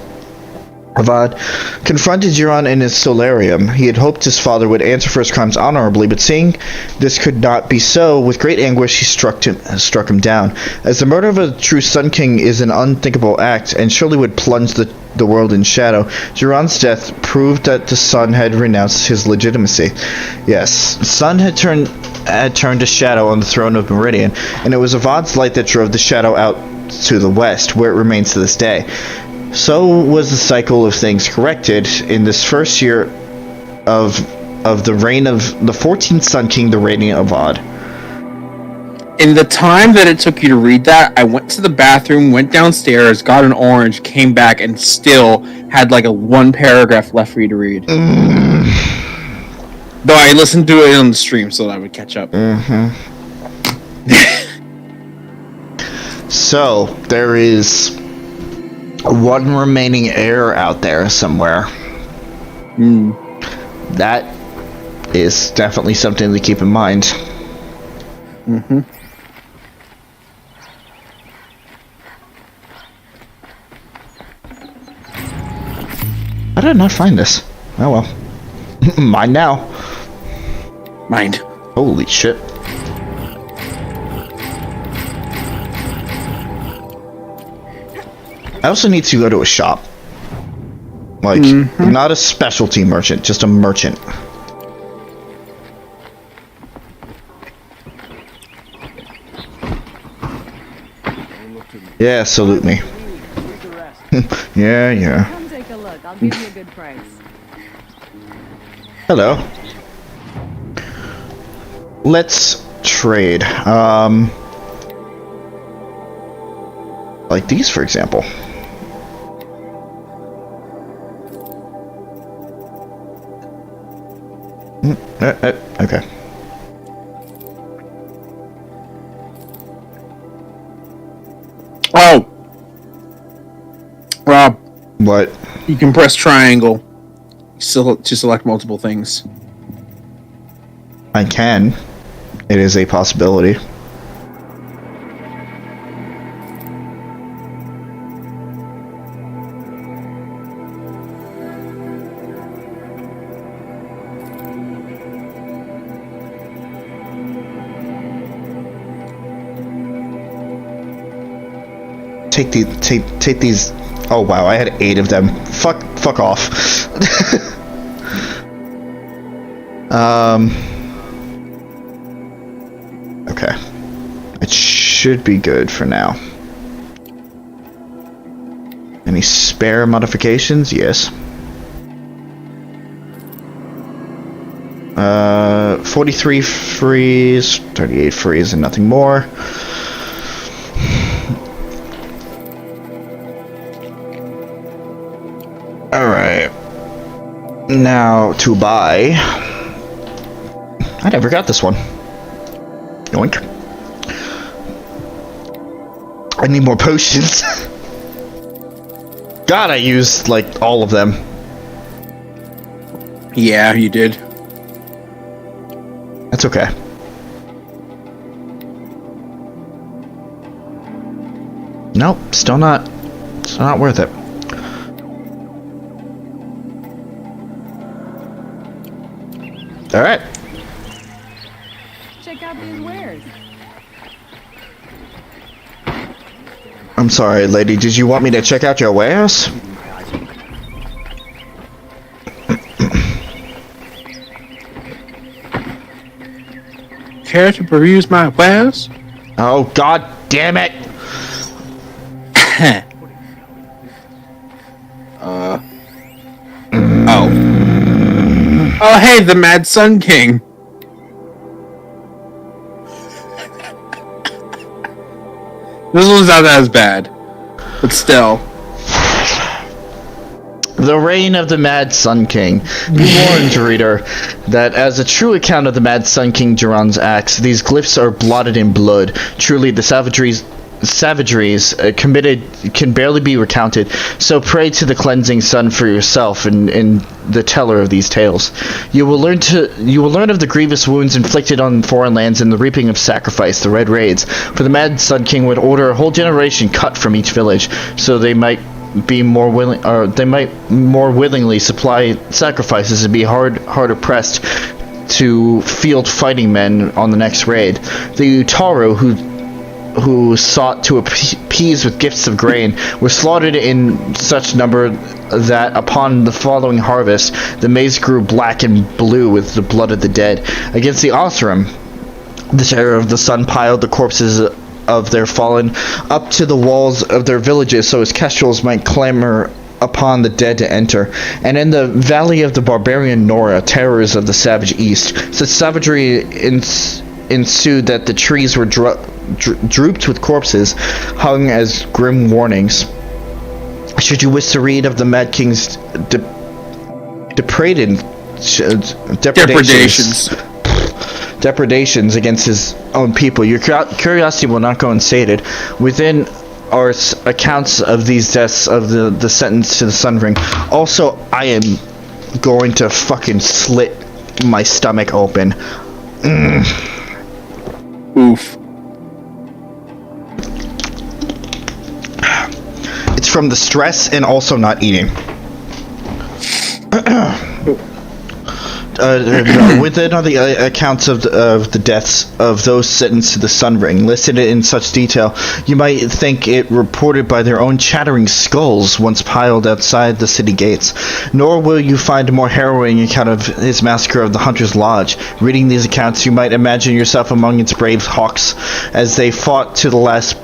Avad confronted Jiran in his solarium. He had hoped his father would answer for his crimes honorably, but seeing this could not be so, with great anguish he struck him down. As the murder of a true Sun King is an unthinkable act, and surely would plunge the world in shadow, Jiran's death proved that the sun had renounced his legitimacy. Yes, the sun had turned to shadow on the throne of Meridian, and it was Avad's light that drove the shadow out to the west, where it remains to this day. So was the cycle of things corrected in this first year of the reign of the 14th Sun King, the Radiant Avad. In the time that it took you to read that, I went to the bathroom, went downstairs, got an orange, came back, and still had like a 1 paragraph left for you to read. Though I listened to it on the stream so that I would catch up. So, there is one remaining heir out there somewhere. That is definitely something to keep in mind. Mm-hmm. How did I not find this? Oh well. Mine now. Mind. Holy shit. I also need to go to a shop. Like, not a specialty merchant, just a merchant. Yeah, salute me. Yeah. Come take a look. I'll give you a good price. Hello. Let's trade. Like these, for example. Okay. Oh! Rob. What? You can press triangle to select multiple things. I can. It is a possibility. Take these. Oh wow, I had 8 of them. Fuck off. Okay. It should be good for now. Any spare modifications? Yes. 43 freeze, 38 freeze, and nothing more. Alright. Now, to buy... I never got this one. Yoink. I need more potions. God, I used, like, all of them. Yeah, you did. That's okay. Nope, still not worth it. Alright. Check out these wares. I'm sorry, lady, did you want me to check out your wares? Care to peruse my wares? Oh, god damn it! Oh, hey, the Mad Sun King. This one's not as bad, but still. The reign of the Mad Sun King. Be warned, reader, that as a true account of the Mad Sun King Duran's acts, these glyphs are blotted in blood. Truly, the savageries committed can barely be recounted. So pray to the cleansing sun for yourself and the teller of these tales. You will learn of the grievous wounds inflicted on foreign lands and the reaping of sacrifice, the Red Raids. For the Mad Sun King would order a whole generation cut from each village, so they might be more willing, or they might more willingly supply sacrifices and be harder pressed to field fighting men on the next raid. The Utaro, who sought to appease with gifts of grain, were slaughtered in such number that upon the following harvest, the maize grew black and blue with the blood of the dead. Against the Oseram, the terror of the sun piled the corpses of their fallen up to the walls of their villages so as kestrels might clamor upon the dead to enter. And in the valley of the barbarian Nora, terrors of the savage east, such savagery ensued that the trees were drooped with corpses, hung as grim warnings. Should you wish to read of the Mad King's depredations, depredations against his own people, your curiosity will not go unsated. Within are accounts of these deaths of the sentence to the Sun Ring. Also, I am going to fucking slit my stomach open. Oof. It's from the stress and also not eating. Within are the accounts of the deaths of those sentenced to the Sun Ring, listed in such detail you might think it reported by their own chattering skulls once piled outside the city gates. Nor will you find a more harrowing account of his massacre of the Hunter's Lodge. Reading these accounts, you might imagine yourself among its brave hawks as they fought to the last,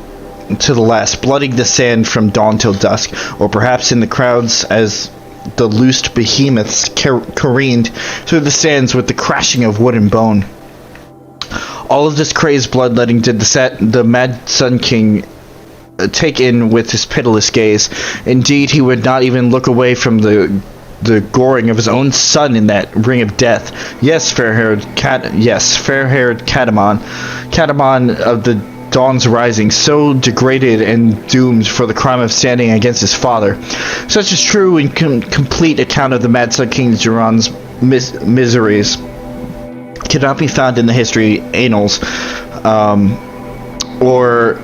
blooding the sand from dawn till dusk, or perhaps in the crowds as the loosed behemoths careened through the sands with the crashing of wood and bone. All of this crazed bloodletting did the Mad Sun King take in with his pitiless gaze. Indeed, he would not even look away from the goring of his own son in that ring of death. Yes, fair-haired Catamon of the Dawn's Rising, so degraded and doomed for the crime of standing against his father. Such a true and complete account of the Mad Sun King Jiran's miseries cannot be found in the history annals, or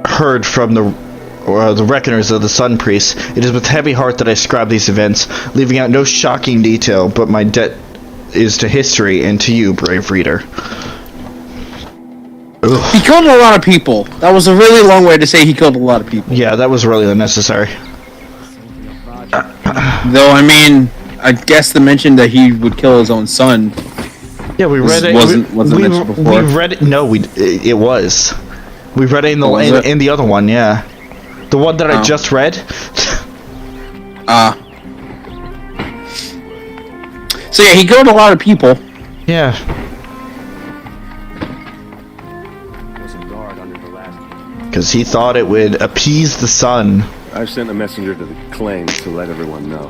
heard from the reckoners of the Sun Priests. It is with heavy heart that I scribe these events, leaving out no shocking detail, but my debt is to history and to you, brave reader. Ugh. He killed a lot of people. That was a really long way to say he killed a lot of people. Yeah, that was really unnecessary. Though, I mean, I guess the mention that he would kill his own son. Yeah, we read it. Wasn't mentioned before. We read it. No, it was. We read it in the other one. Yeah, the one that I just read. So yeah, he killed a lot of people. Yeah. Because he thought it would appease the sun. I've sent a messenger to the claim to let everyone know.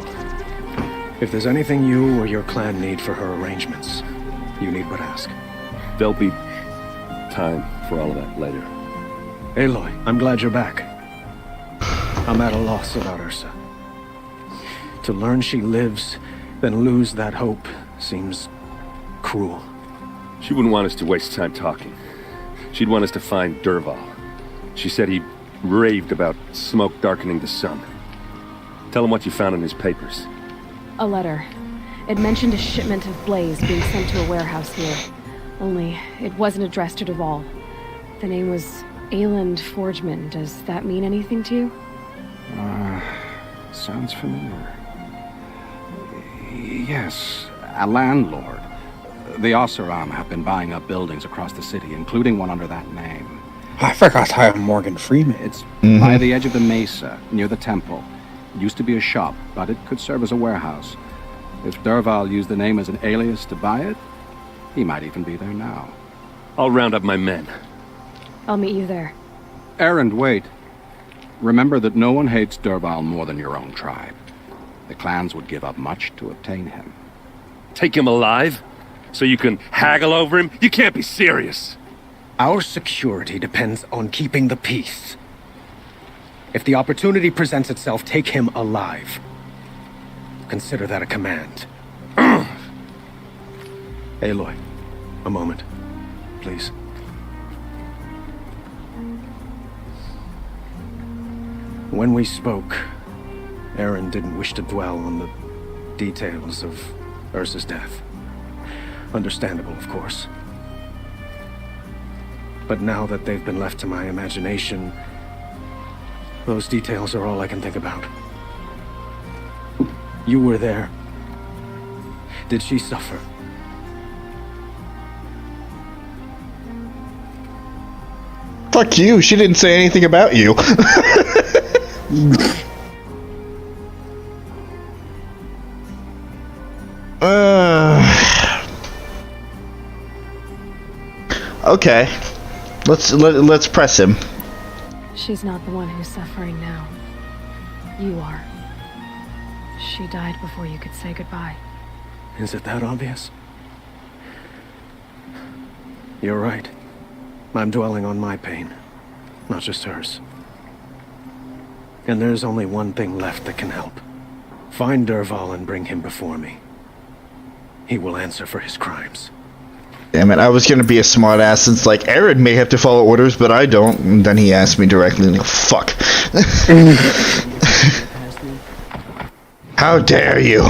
If there's anything you or your clan need for her arrangements, you need but ask. There'll be time for all of that later. Aloy, I'm glad you're back. I'm at a loss about Ursa. To learn she lives, then lose that hope seems cruel. She wouldn't want us to waste time talking. She'd want us to find Dervahl. She said he raved about smoke darkening the sun. Tell him what you found in his papers. A letter. It mentioned a shipment of blaze being sent to a warehouse here. Only, it wasn't addressed to Dervahl. The name was Ayland Forgeman. Does that mean anything to you? Sounds familiar. Yes, a landlord. The Oseram have been buying up buildings across the city, including one under that name. I forgot to have Morgan Freeman. It's by the edge of the mesa, near the temple. It used to be a shop, but it could serve as a warehouse. If Dervahl used the name as an alias to buy it, he might even be there now. I'll round up my men. I'll meet you there. Erend, wait. Remember that no one hates Dervahl more than your own tribe. The clans would give up much to obtain him. Take him alive? So you can haggle over him? You can't be serious. Our security depends on keeping the peace. If the opportunity presents itself, take him alive. Consider that a command. Aloy, a moment, please. When we spoke, Erend didn't wish to dwell on the details of Ursa's death. Understandable, of course. But now that they've been left to my imagination, those details are all I can think about. You were there. Did she suffer? Fuck you, she didn't say anything about you. Okay. Let's press him. She's not the one who's suffering now. You are. She died before you could say goodbye. Is it that obvious? You're right. I'm dwelling on my pain, not just hers. And there's only one thing left that can help. Find Dervahl and bring him before me. He will answer for his crimes. Damn it, I was gonna be a smartass since, like, Aaron may have to follow orders, but I don't. And then he asked me directly, and fuck. How dare you?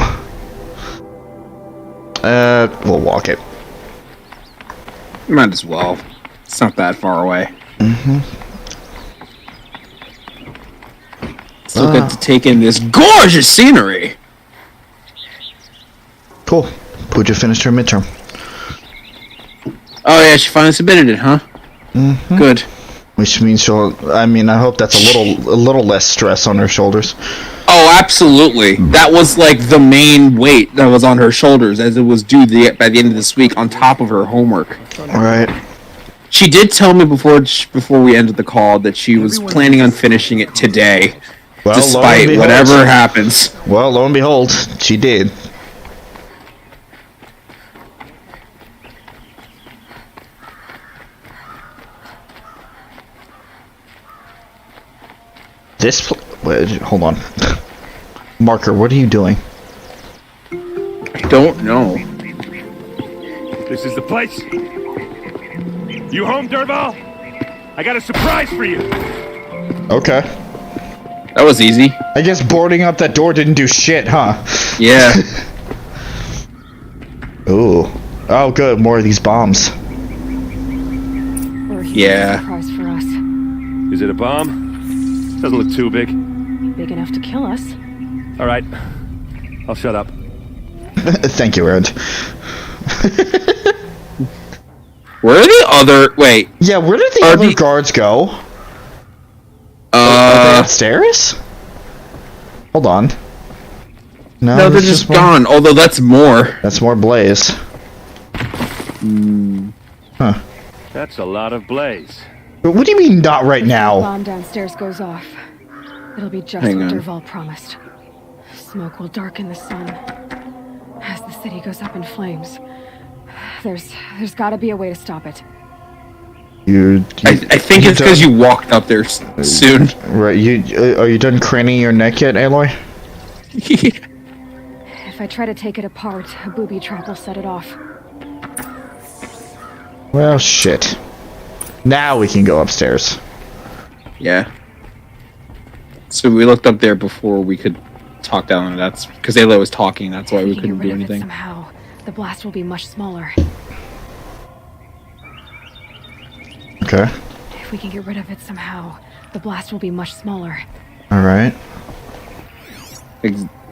We'll walk it. Might as well. It's not that far away. Still get to take in this gorgeous scenery! Cool. Pooja finished her midterm. Oh yeah, she finally submitted it, huh? Good. Which means she'll. I mean, I hope that's a little less stress on her shoulders. Oh, absolutely. That was like the main weight that was on her shoulders, as it was due by the end of this week, on top of her homework. All right. She did tell me before we ended the call that she was planning on finishing it today, Well, despite whatever happens. Well, lo and behold, she did. Wait, hold on. Marker, what are you doing? I don't know. This is the place. You home, Dervahl? I got a surprise for you. Okay. That was easy. I guess boarding up that door didn't do shit, huh? Yeah. Ooh. Oh, good. More of these bombs. Yeah. Surprise for us. Is it a bomb? Doesn't look too big. Big enough to kill us. All right. I'll shut up. Thank you, Aaron. Where are the other... Wait. Yeah, where did the other guards go? Are they upstairs? Hold on. No, they're just gone. Although that's more. That's more blaze. Huh. That's a lot of blaze. But what do you mean not right The now? bomb downstairs goes off. It'll be just Hang what on. Dervahl promised. Smoke will darken the sun as the city goes up in flames. There's got to be a way to stop it. I think it's because you walked up there soon. Right. Are you done craning your neck yet, Aloy? If I try to take it apart, a booby trap will set it off. Well, shit. Now we can go upstairs. Yeah. So we looked up there before we could talk down, and that's because Ayla was talking. That's why we couldn't do anything. Somehow, the blast will be much smaller. Okay. If we can get rid of it somehow, the blast will be much smaller. All right.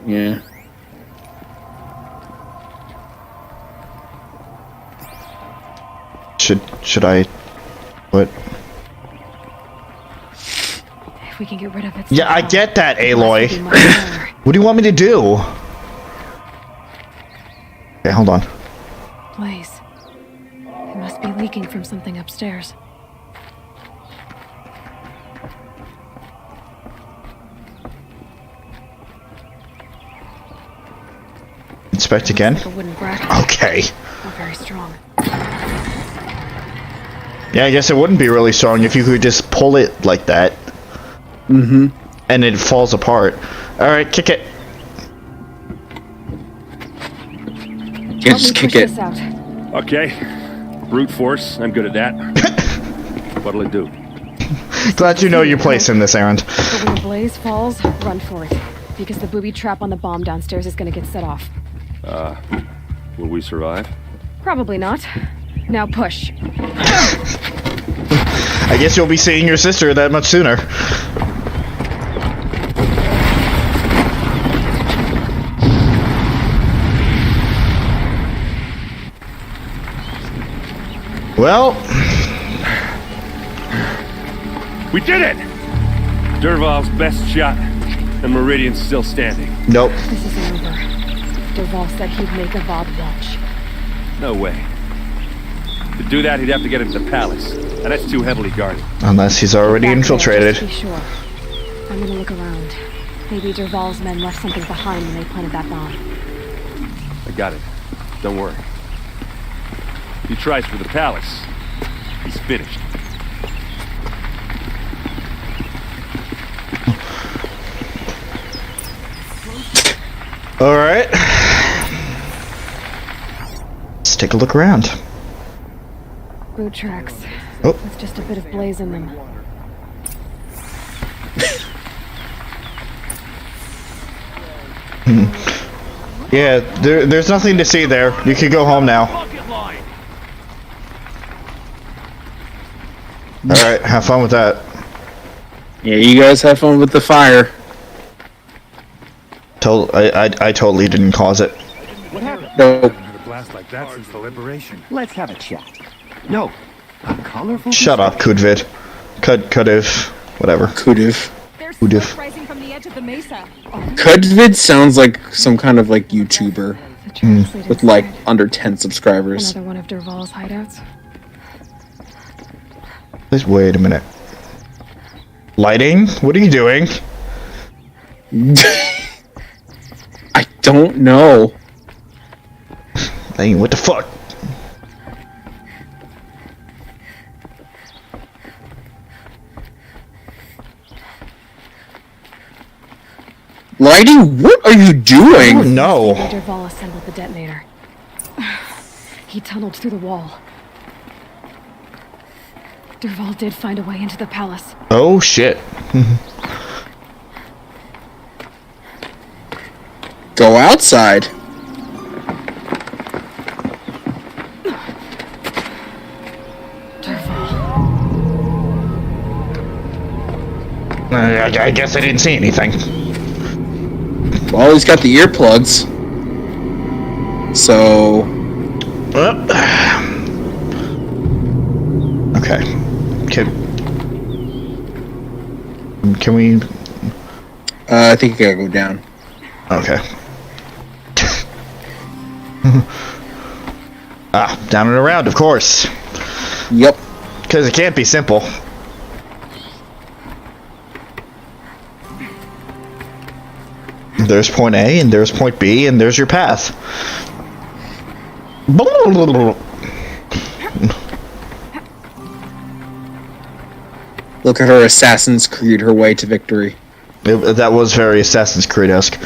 Yeah. Should I? What? If we can get rid of it. Yeah, I somehow, get that, the blast will Aloy. be much smaller. What do you want me to do? Okay, hold on. Blaze. It must be leaking from something upstairs. Inspect again. Like a wooden bracket. Okay. Not very strong. Yeah, I guess it wouldn't be really strong if you could just pull it like that. Mm-hmm. And it falls apart. Alright, kick it. Yeah, just kick it. Okay. Brute force. I'm good at that. What'll it do? Glad you know your place in this, Aaron. But when the blaze falls, run for it. Because the booby trap on the bomb downstairs is gonna get set off. Will we survive? Probably not. Now push. I guess you'll be seeing your sister that much sooner. Well, we did it! Dervahl's best shot, and Meridian's still standing. Nope. This isn't over. Dervahl said he'd make a Vod watch. No way. To do that, he'd have to get into the palace, and that's too heavily guarded. Unless he's already Back there, infiltrated. just to be sure. I'm gonna look around. Maybe Dervahl's men left something behind when they planted that bomb. I got it. Don't worry. If he tries for the palace, he's finished. Alright. Let's take a look around. Boot tracks. Oh. With just a bit of blaze in them. Yeah, there's nothing to see there. You can go home now. Alright, have fun with that. Yeah, you guys have fun with the fire. I totally didn't cause it. What happened? No. A blast like that since the liberation. Let's have a chat. No, a colorful. Shut up, Kudvid. Could've. Whatever. Could've. There's Could've. smoke rising from the edge of the mesa. Kudvid sounds like some kind of like YouTuber The translated with like side. under 10 subscribers. Another one of Derval's hideouts. Just wait a minute. Lighting? What are you doing? I don't know. Hey, what the fuck? Lighting? What are you doing? Oh no. Derval assembled the detonator. He tunneled through the wall. Derval did find a way into the palace. Oh shit. Go outside. I guess I didn't see anything. Well, he's got the earplugs. So. Okay. Can we? I think you gotta go down. Okay. Down and around, of course. Yep. Because it can't be simple. There's point A, and there's point B, and there's your path. Look at her Assassin's Creed her way to victory. That was very Assassin's Creed-esque.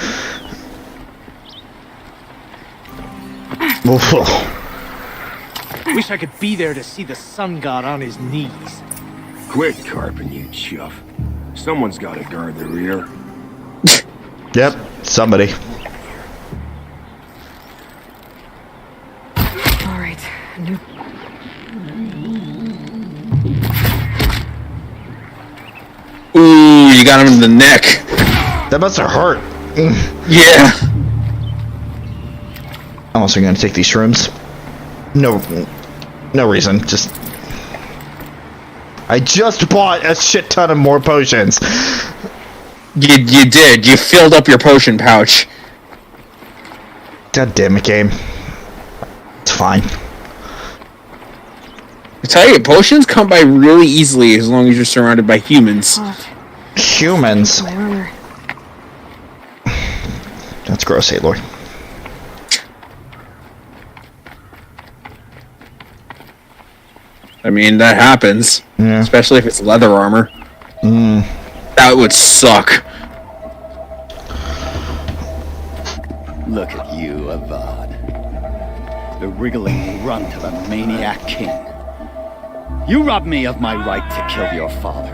Wish I could be there to see the sun god on his knees. Quit carping, you chuff. Someone's got to guard the rear. Yep, somebody. Alright, new. Ooh, you got him in the neck. That must have hurt. Yeah. I'm also gonna take these shrooms. No reason. Just. I just bought a shit ton of more potions. You did. You filled up your potion pouch. God damn it, game. It's fine. I tell you, potions come by really easily as long as you're surrounded by humans. Humans? My armor. That's gross, Aloy. I mean, that happens. Yeah. Especially if it's leather armor. That would suck. Look at you, Avad. The wriggling runt of a maniac king. You robbed me of my right to kill your father,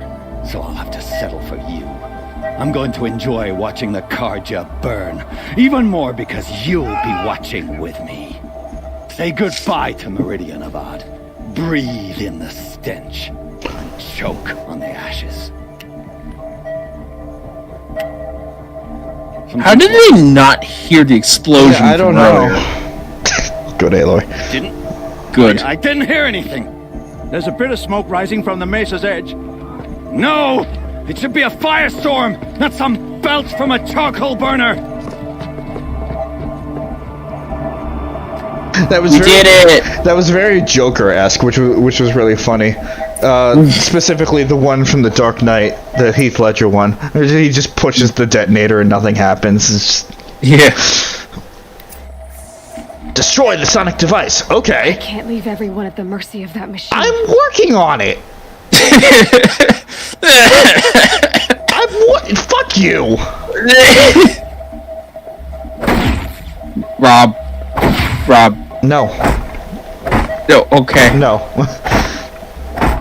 so I'll have to settle for you. I'm going to enjoy watching the Karja burn, even more because you'll be watching with me. Say goodbye to Meridian, Avad. Breathe in the stench, and choke on the ashes. How did they not hear the explosion? Yeah, I don't from know. earlier? Good, Aloy. Good. I didn't hear anything. There's a bit of smoke rising from the mesa's edge. No! It should be a firestorm, not some belch from a charcoal burner! That was did it! That was very Joker-esque, which was really funny. Specifically the one from The Dark Knight, the Heath Ledger one. He just pushes the detonator and nothing happens. It's just... Yeah. Destroy the sonic device. Okay. I can't leave everyone at the mercy of that machine. I'm working on it. Fuck you. Rob. No. No. Okay. No.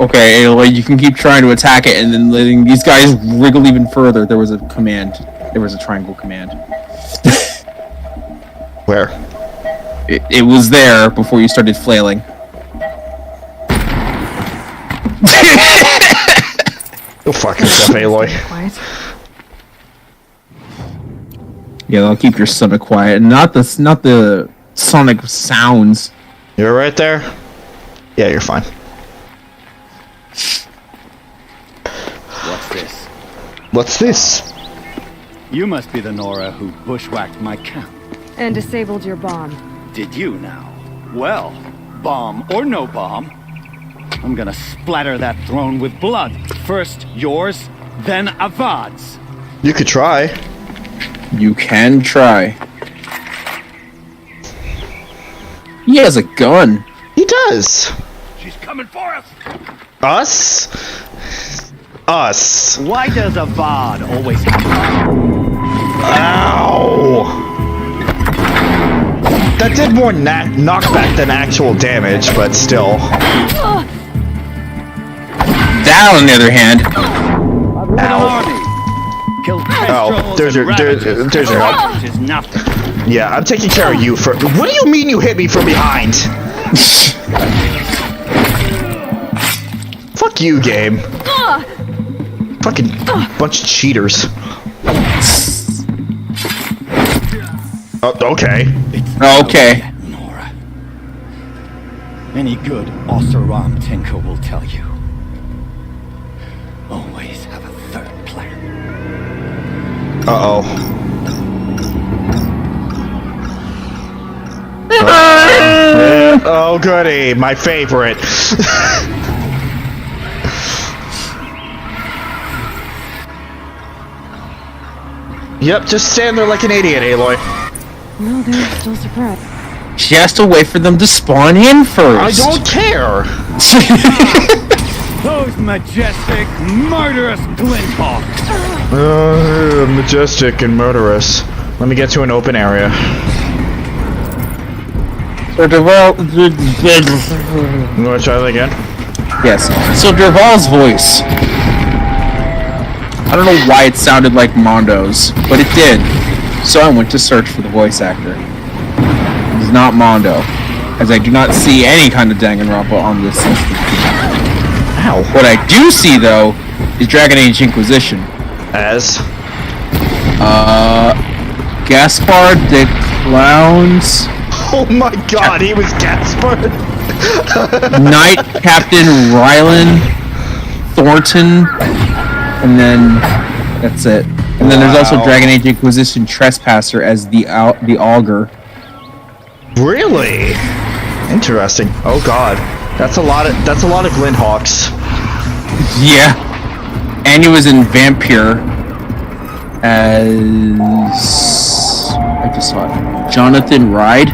Okay, Aloy, you can keep trying to attack it, and then letting these guys wriggle even further. There was a command. There was a triangle command. Where? It was there before you started flailing. Go fuck yourself, Aloy. Quiet. Yeah, I'll keep your stomach quiet, not the sonic sounds. You're right there? Yeah, you're fine. What's this? What's this? You must be the Nora who bushwhacked my camp. And disabled your bomb. Did you now? Well, bomb or no bomb, I'm gonna splatter that throne with blood. First yours, then Avad's. You could try. You can try. He has a gun. He does. She's coming for us! Us? Us. Why does Avad always have... Ow! That did more knockback than actual damage, but still. That, on the other hand. Ow. Oh, there's your help. Is nothing. Yeah, I'm taking care of you for. What do you mean you hit me from behind? Fuck you, game. Fucking bunch of cheaters. Oh, okay. Okay. Nora. Any good Oseram Tinker will tell you. Always have a third plan. Uh-oh. Oh, goody. My favorite. Yep, just stand there like an idiot, Aloy. No, they're still surprised. She has to wait for them to spawn in first. I don't care. Those majestic, murderous glinthawks. Majestic and murderous. Let me get to an open area. So Derval... You want to try that again? Yes. So Derval's voice. I don't know why it sounded like Mondo's, but it did. So I went to search for the voice actor. It is not Mondo, as I do not see any kind of Danganronpa on this system. Ow. What I do see, though, is Dragon Age Inquisition. As? Gaspard the Clowns. Oh my god, he was Gaspard! Knight Captain Rylan Thornton. And then that's it. And then there's also Dragon Age Inquisition Trespasser as the Augur. Really? Interesting. Oh god. That's a lot of Glinthawks. Yeah. And he was in Vampire as I just saw it. Jonathan Ride.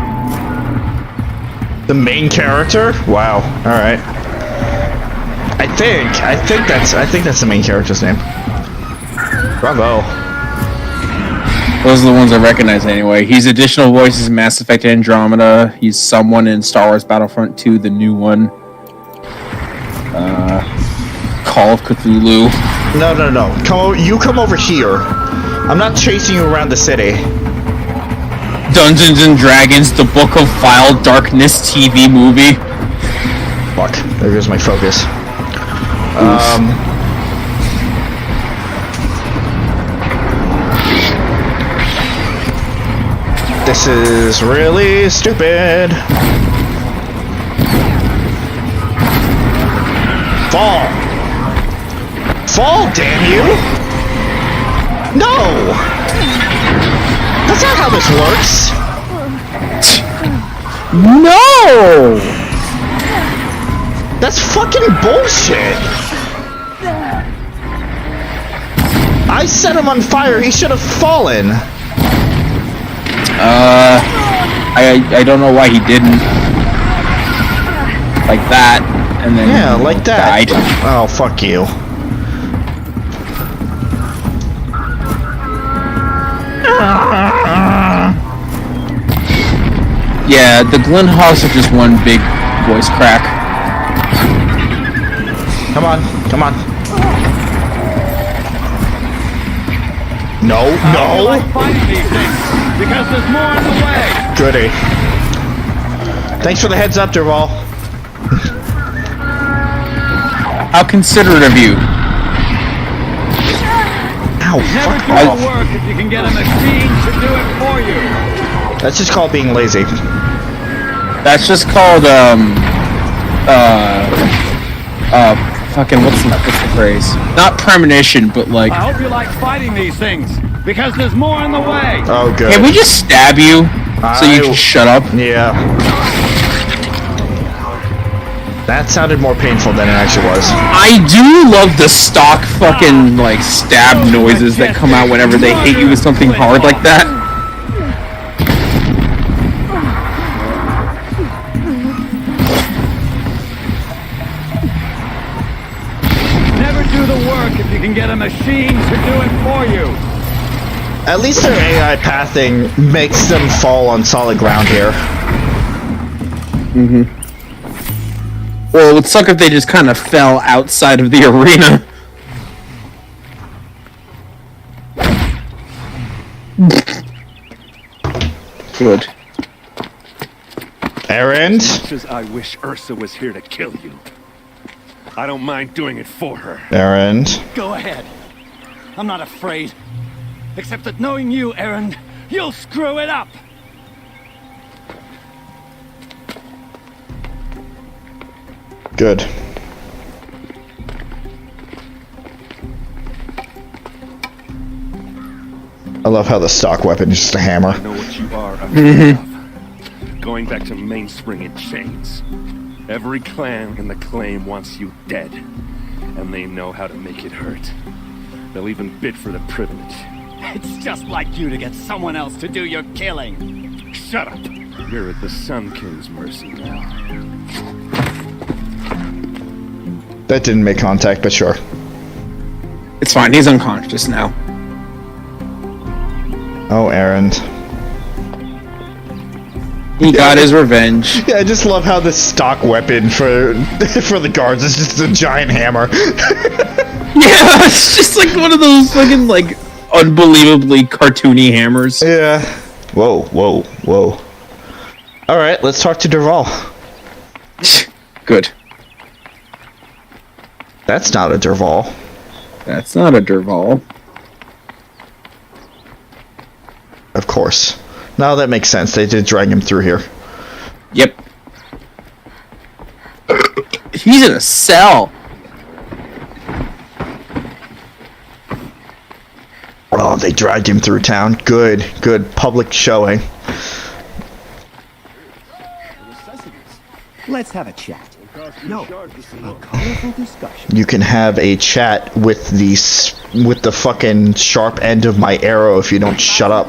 The main character? Wow. Alright. I think that's the main character's name. Bravo. Those are the ones I recognize anyway. He's additional voices in Mass Effect Andromeda. He's someone in Star Wars Battlefront 2, the new one. Call of Cthulhu. No. You come over here. I'm not chasing you around the city. Dungeons and Dragons, the Book of Vile Darkness TV movie. Fuck. There goes my focus. This is really stupid. Fall! Fall, damn you! No! That's not how this works! No! That's fucking bullshit! I set him on fire, he should have fallen! I don't know why he didn't. Like that, and then yeah, like that. died. Oh, fuck you. Yeah, the Glen Hawks are just one big voice crack. Come on, come on. No, no. Because there's more in the way. Goody. Thanks for the heads up, Derval. How considerate of you. Ow, Never fuck do off. the work if you can get a machine to do it for you. That's just called being lazy. That's just called, fucking, what's the phrase? Not premonition, but like... I hope you like fighting these things, because there's more in the way. Oh, good. Can we just stab you, so you can shut up? Yeah. That sounded more painful than it actually was. I do love the stock fucking, like, stab noises that come out whenever they hit you with something hard like that. Never do the work if you can get a machine to do it for you. At least their AI pathing makes them fall on solid ground here. Mm-hmm. Well, it would suck if they just kind of fell outside of the arena. Good. Errand? As much as I wish Ursa was here to kill you, I don't mind doing it for her. Errand. Go ahead. I'm not afraid. Except that knowing you, Aaron, you'll screw it up. Good. I love how the stock weapon is just a hammer. I know what you are afraid of. Going back to Mainspring in chains. Every clan in the claim wants you dead. And they know how to make it hurt. They'll even bid for the privilege. It's just like you to get someone else to do your killing. Shut up! You're at the Sun King's mercy now. That didn't make contact, but sure. It's fine, he's unconscious now. Oh, Errand. He got his revenge. Yeah, I just love how the stock weapon for the guards is just a giant hammer. Yeah, it's just like one of those fucking, like, unbelievably cartoony hammers. Yeah. Whoa, whoa, whoa. Alright, let's talk to Derval. Good. That's not a Derval. That's not a Derval. Of course. No, that makes sense. They did drag him through here. Yep. He's in a cell. Oh, they dragged him through town. Good, good public showing. Let's have a chat. No, a colorful discussion. You can have a chat with the fucking sharp end of my arrow if you don't shut up.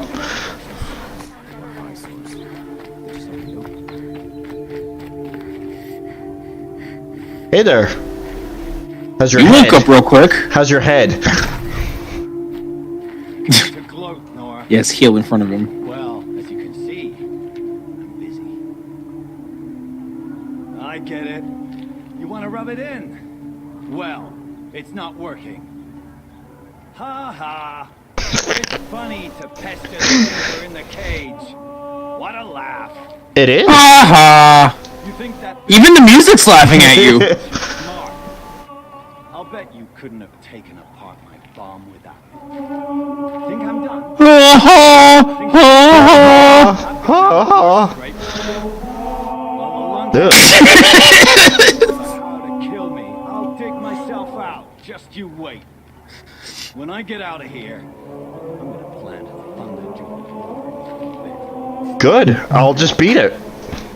Hey there. How's your You head? look up real quick. How's your head? Yes, heal in front of him. Well, as you can see, I'm busy. I get it. You want to rub it in? Well, it's not working. Ha ha. It's funny to pester the finger in the cage. What a laugh. It is. Ha ha. You think that Even the music's laughing at you. smart? I'll bet you couldn't have taken apart my bomb without me. Think I'm done? Ha ha. Ha ha. To kill me, I'll dig myself out. Just you wait. When I get out of here, I'm gonna plant a thunder joint. Good. I'll just beat it.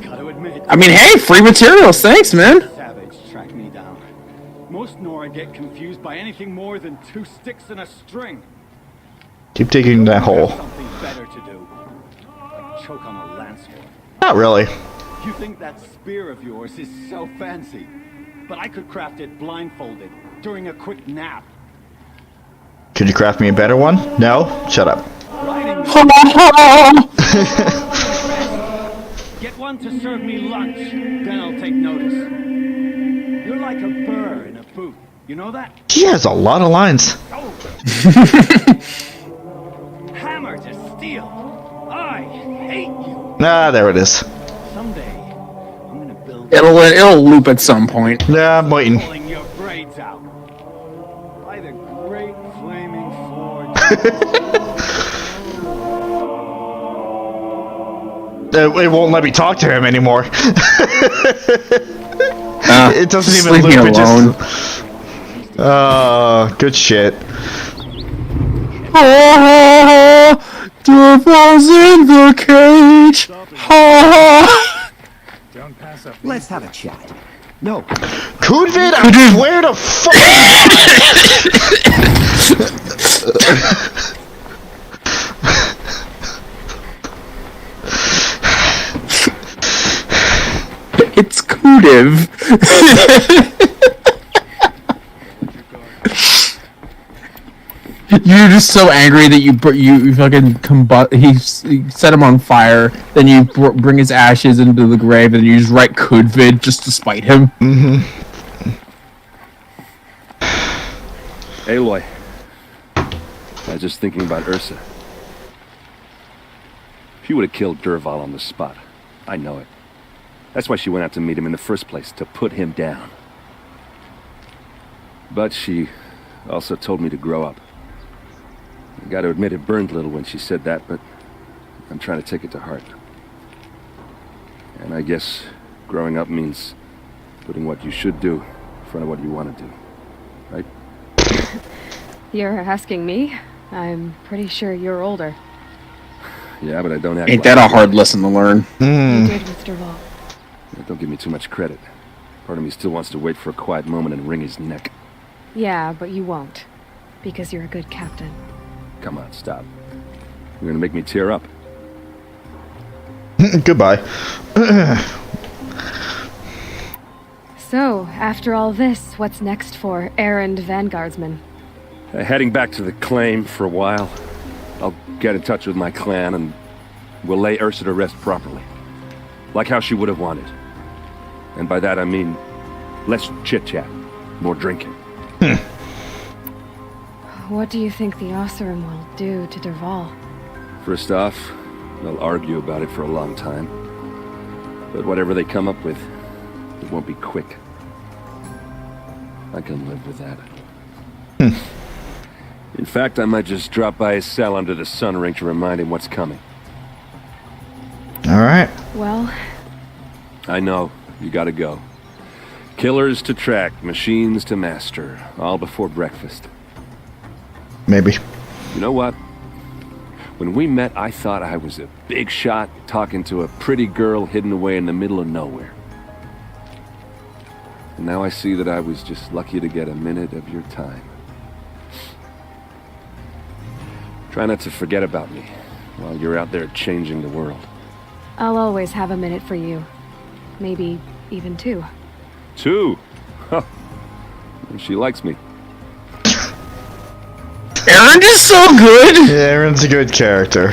Gotta admit. I mean, hey, free materials. Thanks, man. Savage tracked me down. Most Nora get confused by anything more than two sticks and a string. Keep digging that hole. Something better to do. Like choke on a lance sword. Not really. You think that spear of yours is so fancy, but I could craft it blindfolded during a quick nap. Could you craft me a better one? No? Shut up. Get one to serve me lunch, then I'll take notice. You're like a burr in a boot. You know that? He has a lot of lines. Hammer to steel. I hate you. Ah, there it is. Someday, I'm gonna build. It'll loop at some point. Yeah, I'm waiting. Pulling your braids out. By the great flaming forge. It won't let me talk to him anymore. It doesn't even leave me loop. It alone. just. Good shit. Derval's in the cage. Don't pass up. Let's have a chat. No. Kudvid, I swear to fuck. It's Kudiv. You're just so angry that you fucking you set him on fire, then you bring his ashes into the grave, and you just write Kudvid just to spite him. Mm-hmm. Aloy. I was just thinking about Ursa. She would have killed Derval on the spot. I know it. That's why she went out to meet him in the first place, to put him down. But she also told me to grow up. I gotta admit it burned a little when she said that, but I'm trying to take it to heart. And I guess growing up means putting what you should do in front of what you want to do. Right? You're asking me? I'm pretty sure you're older. Yeah, but I don't act Ain't like that a hard lesson to learn? You did, Mr. Vol. Don't give me too much credit. Part of me still wants to wait for a quiet moment and wring his neck. Yeah, but you won't. Because you're a good captain. Come on, stop. You're gonna make me tear up. Goodbye. So, after all this, what's next for errand vanguardsman? Heading back to the claim for a while. I'll get in touch with my clan and we'll lay Ursa to rest properly. Like how she would have wanted. And by that I mean less chit-chat, more drinking. What do you think the Ossurum will do to Derval? First off, they'll argue about it for a long time. But whatever they come up with, it won't be quick. I can live with that. In fact, I might just drop by his cell under the sun ring to remind him what's coming. Alright. Well... I know. You gotta go. Killers to track, machines to master. All before breakfast. Maybe. You know what? When we met, I thought I was a big shot talking to a pretty girl hidden away in the middle of nowhere. And now I see that I was just lucky to get a minute of your time. Try not to forget about me while you're out there changing the world. I'll always have a minute for you. Maybe even 2. 2? Huh. She likes me. Aaron is so good! Yeah, Aaron's a good character.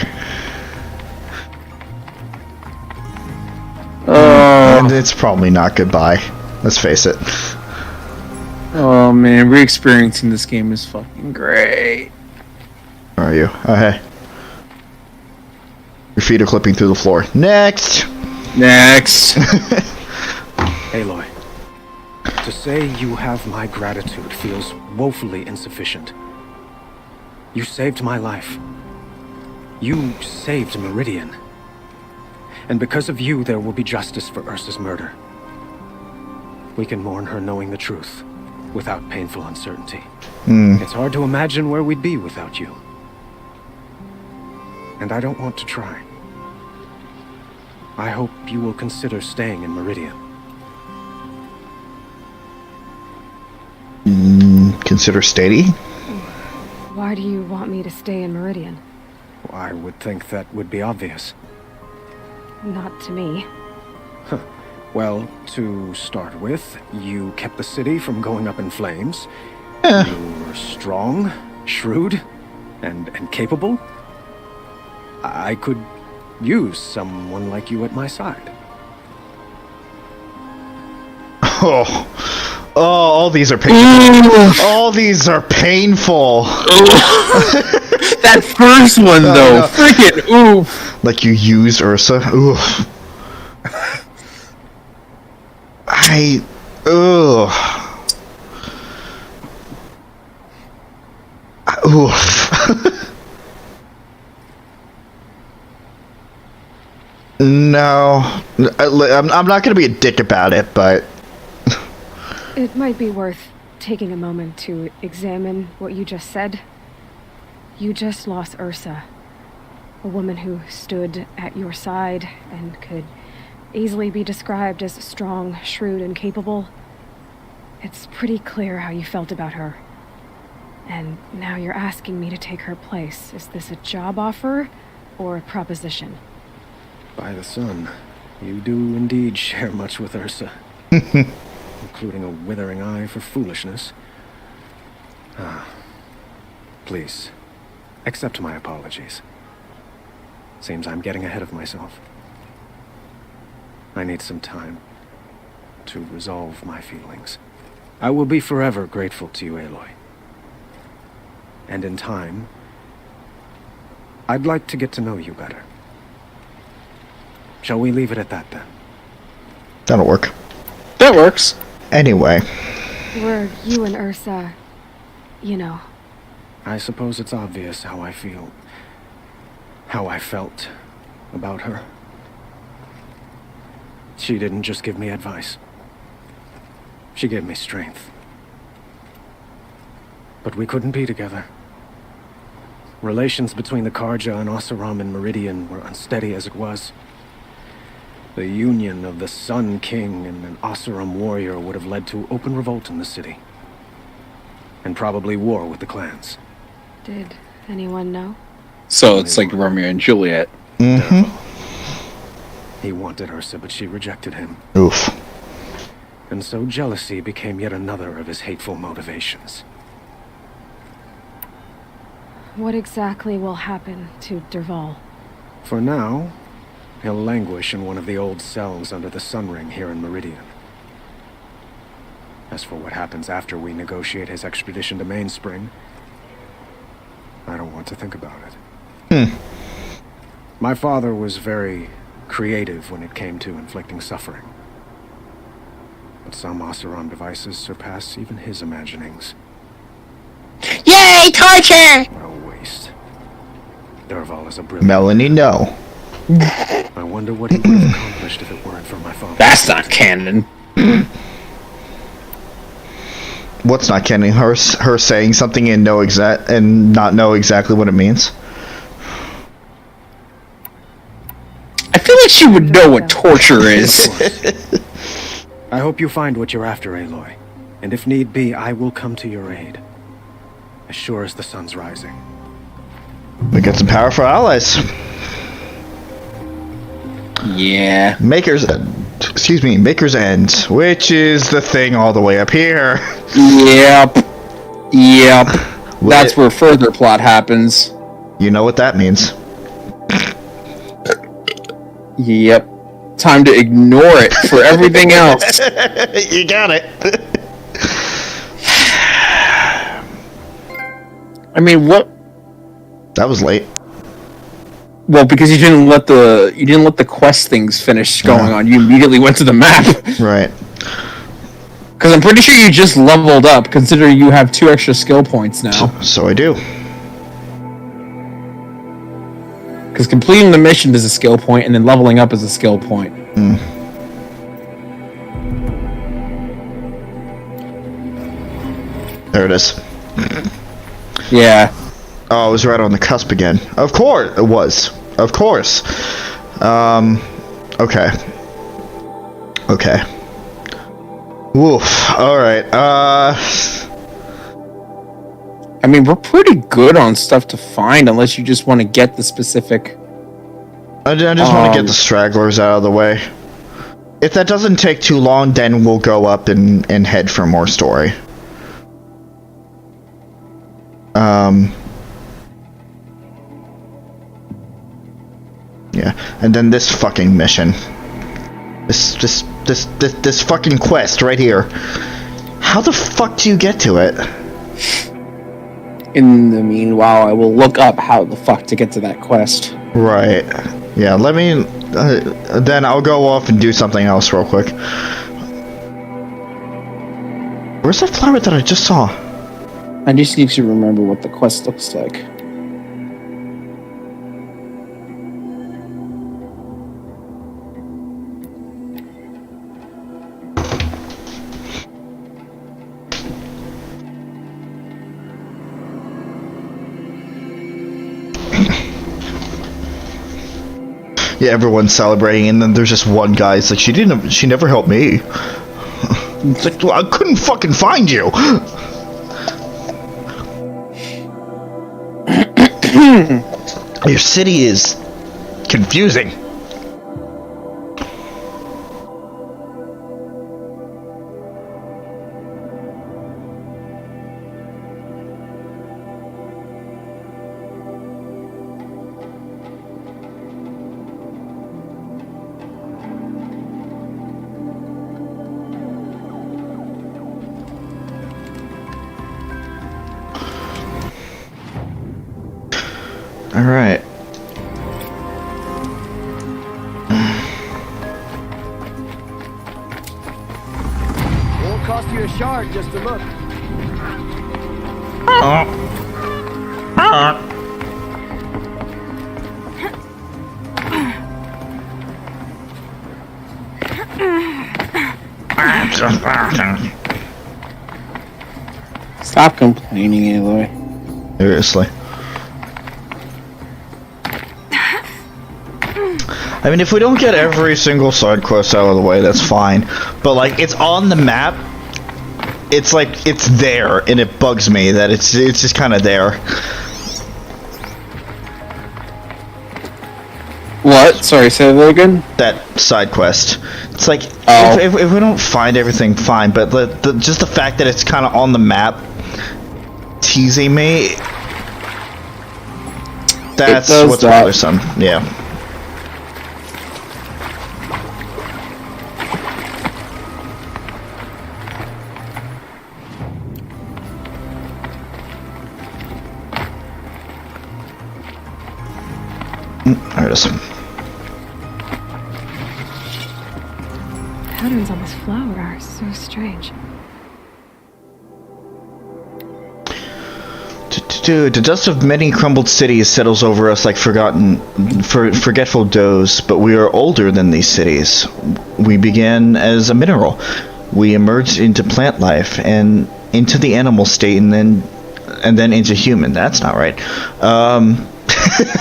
And it's probably not goodbye. Let's face it. Oh man, re-experiencing this game is fucking great. Where are you? Oh, hey. Your feet are clipping through the floor. Next! Next! Aloy, to say you have my gratitude feels woefully insufficient. You saved my life. You saved Meridian. And because of you, there will be justice for Ursa's murder. We can mourn her knowing the truth, without painful uncertainty. It's hard to imagine where we'd be without you. And I don't want to try. I hope you will consider staying in Meridian. Consider Stady? Why do you want me to stay in Meridian? I would think that would be obvious. Not to me. Well, to start with, you kept the city from going up in flames. Eh. You were strong, shrewd, and capable. I could use someone like you at my side. Oh, all these are painful. All these are painful. That first one, though, freaking oof. Like you used Ursa. Oof. Oof. No, I'm not gonna be a dick about it, but It might be worth taking a moment to examine what you just said. You just lost Ursa, a woman who stood at your side and could easily be described as strong, shrewd, and capable. It's pretty clear how you felt about her. And now you're asking me to take her place. Is this a job offer or a proposition? By the sun, you do indeed share much with Ursa. Including a withering eye for foolishness. Please, accept my apologies. Seems I'm getting ahead of myself. I need some time to resolve my feelings. I will be forever grateful to you, Aloy. And in time, I'd like to get to know you better. Shall we leave it at that, then? that'll work. That works. Anyway. Were you and Ursa, you know... I suppose it's obvious how I feel. How I felt about her. She didn't just give me advice. She gave me strength. But we couldn't be together. Relations between the Karja and Oseram and Meridian were unsteady as it was. The union of the Sun King and an Oseram warrior would have led to open revolt in the city. And probably war with the clans. Did anyone know? So it's like Romeo and Juliet. Mm-hmm. He wanted Ursa, but she rejected him. Oof. And so jealousy became yet another of his hateful motivations. What exactly will happen to Dervahl? For now, he'll languish in one of the old cells under the Sun Ring here in Meridian. As for what happens after we negotiate his extradition to Mainspring, I don't want to think about it. My father was very creative when it came to inflicting suffering. But some Oseram devices surpass even his imaginings. Yay, torture! What a waste. Dervahl is a brilliant... Melanie, no. I wonder what he would have accomplished if it weren't for my father. That's not canon. What's not canon? Her saying something and not know exactly what it means. I feel like she would know what torture is. I hope you find what you're after, Aloy. And if need be, I will come to your aid. As sure as the sun's rising. We got some powerful allies. Yeah. Maker's End, which is the thing all the way up here. Yep. That's where further plot happens. You know what that means. Yep. Time to ignore it for everything else. You got it. I mean, what? That was late. Well, because you didn't let the quest things finish going on. You immediately went to the map. Right. Because I'm pretty sure you just leveled up, considering you have 2 extra skill points now. So I do. Because completing the mission is a skill point, and then leveling up is a skill point. There it is. Yeah. Oh, I was right on the cusp again. Of course, it was. Of course. Okay. Okay. Woof. Alright, I mean, we're pretty good on stuff to find, unless you just want to get the specific I just want to get the stragglers out of the way. If that doesn't take too long, then we'll go up and head for more story. Yeah, and then this fucking mission. This fucking quest right here. How the fuck do you get to it? In the meanwhile, I will look up how the fuck to get to that quest. Right. Yeah, let me... then I'll go off and do something else real quick. Where's that flower that I just saw? I just need to remember what the quest looks like. Yeah, everyone's celebrating, and then there's just one guy. It's like, she never helped me. It's like, well, I couldn't fucking find you. Your city is confusing. All right. Won't cost you a shard just to look. Stop complaining, Aloy. Seriously. I mean, if we don't get every single side quest out of the way, that's fine. But, like, it's on the map. It's like, it's there, and it bugs me that it's just kind of there. What? Sorry, say that again? That side quest. It's like, oh. if we don't find everything, fine. But just the fact that it's kind of on the map, teasing me, that's what's bothersome. Yeah. There it is. Patterns on this flower are so strange. Dude, the dust of many crumbled cities settles over us like forgetful does, but we are older than these cities. We began as a mineral. We emerged into plant life and into the animal state, and then into human. That's not right.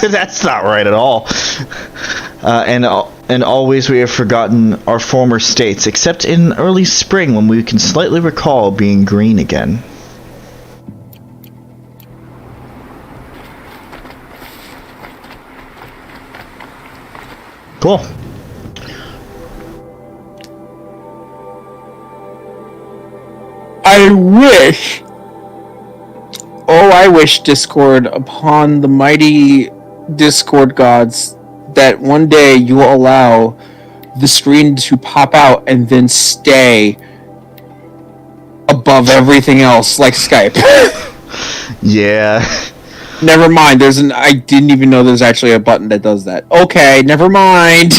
That's not right at all. And always we have forgotten our former states, except in early spring when we can slightly recall being green again. Cool. I wish. Oh, I wish, Discord, upon the mighty Discord gods, that one day you will allow the screen to pop out and then stay above everything else, like Skype. Yeah. Never mind, I didn't even know there's actually a button that does that. Okay, never mind.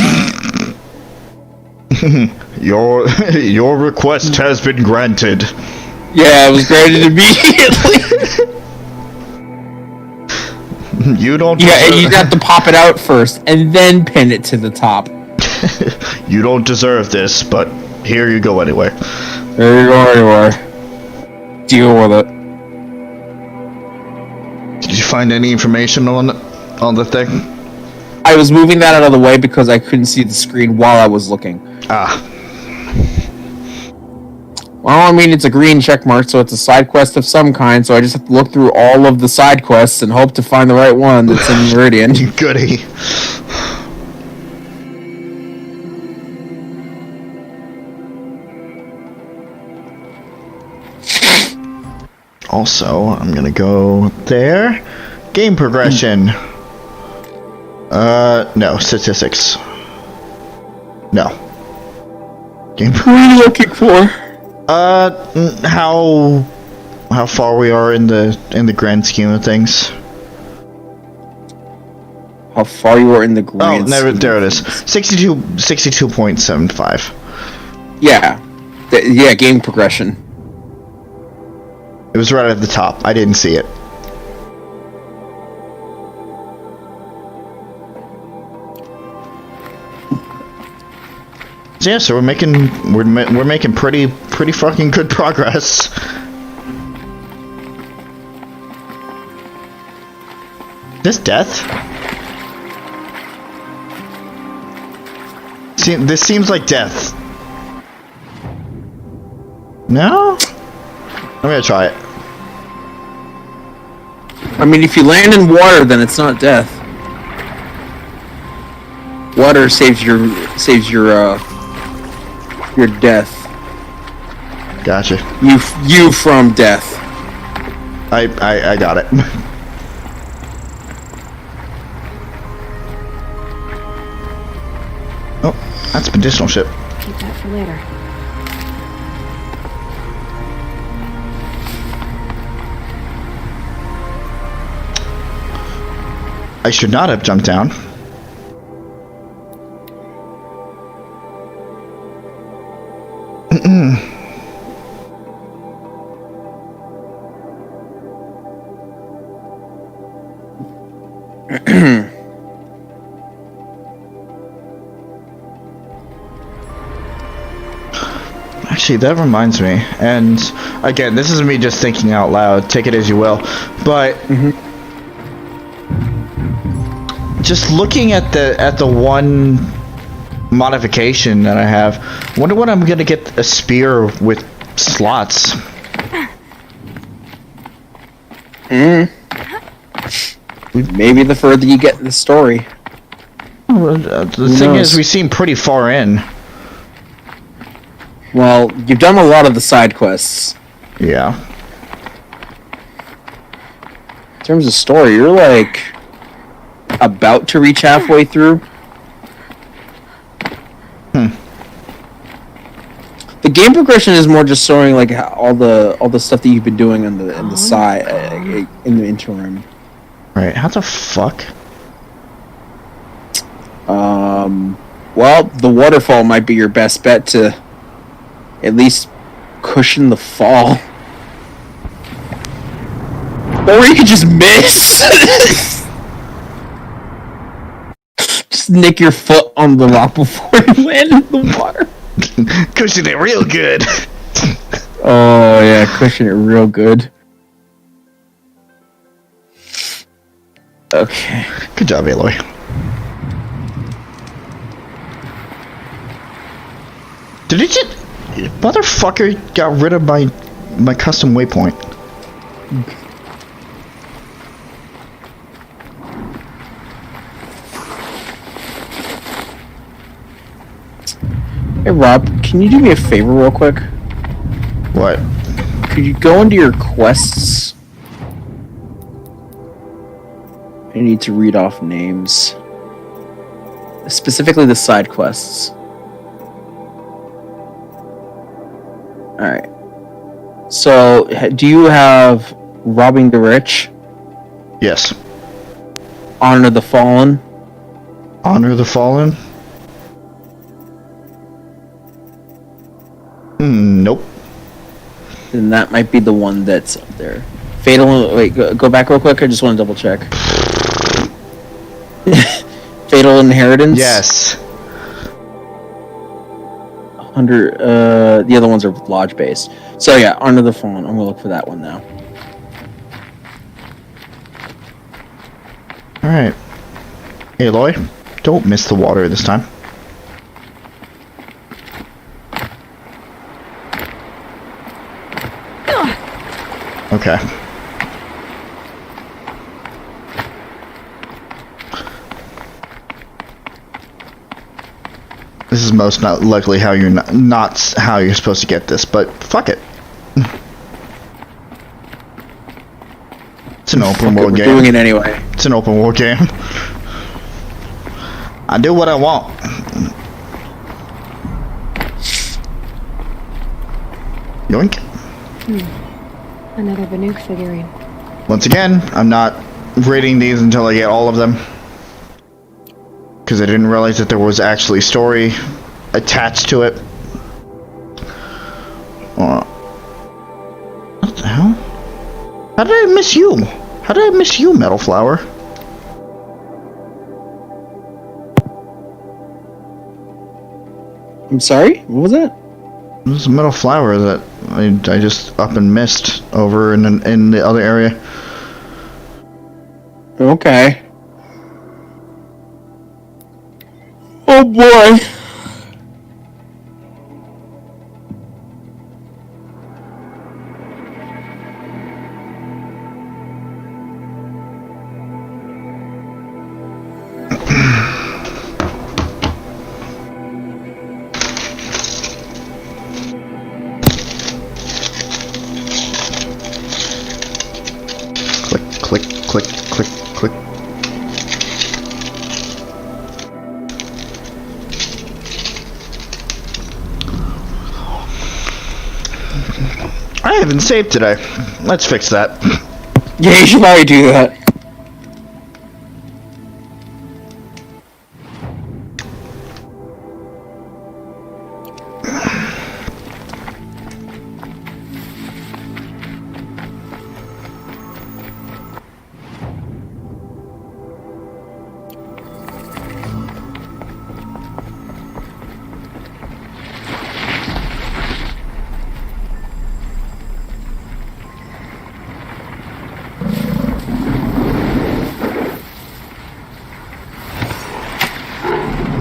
Your request has been granted. Yeah, it was granted immediately. You don't. Yeah, and you have to pop it out first, and then pin it to the top. You don't deserve this, but here you go anyway. There you go anyway. Deal with it. Did you find any information on the thing? I was moving that out of the way because I couldn't see the screen while I was looking. Ah. Well, I mean, it's a green check mark, so it's a side quest of some kind, so I just have to look through all of the side quests and hope to find the right one that's in Meridian. Goody. Also, I'm gonna go there. Game progression. No. Statistics. No. Game. What are you looking for? How far we are in the grand scheme of things. How far you are in the grand scheme? There it is. 62.75. Yeah. Yeah, game progression. It was right at the top. I didn't see it. So yeah, so we're making pretty fucking good progress. This death? This seems like death. No? I'm gonna try it. I mean, if you land in water, then it's not death. Water saves your death. Gotcha. You from death. I got it. Oh, that's a medicinal ship. Keep that for later. I should not have jumped down. Actually, that reminds me, and again, this is me just thinking out loud, take it as you will, but just looking at the one modification that I have, wonder when I'm gonna get a spear with slots. Maybe the further you get in the story. Well, the thing is, we seem pretty far in. Well, you've done a lot of the side quests. Yeah. In terms of story, you're like about to reach halfway through. The game progression is more just showing like all the stuff that you've been doing on the side in the interim. Right? How the fuck? Well, the waterfall might be your best bet to at least cushion the fall. Or you could just miss. Just nick your foot on the rock before you land in the water. Cushion it real good. Oh yeah, cushion it real good. Okay. Good job, Aloy. Did it just... Motherfucker got rid of my custom waypoint. Hey Rob, can you do me a favor real quick? What? Could you go into your quests? I need to read off names. Specifically the side quests. Alright. So, do you have Robbing the Rich? Yes. Honor the Fallen? Honor the Fallen? Nope. Then that might be the one that's up there. Fatal... Wait, go back real quick. I just want to double check. Fatal Inheritance? Yes. The other ones are lodge based. So yeah, Honor the Fallen. I'm gonna look for that one now. Alright. Hey, Aloy, don't miss the water this time. Okay. This is most not likely how you're not how you're supposed to get this, but fuck it. It's an open Fuck it, world we're game. doing it anyway. It's an open world game. I do what I want. Yoink. Another Banuk figurine. Once again, I'm not rating these until I get all of them. Because I didn't realize that there was actually story attached to it. What the hell? How did I miss you? How did I miss you, Metal Flower? I'm sorry? What was that? This is a Metal Flower that I just up and missed over in the other area. Okay. Oh boy. Click, click, click, click. I haven't saved today. Let's fix that. Yeah, you should probably do that.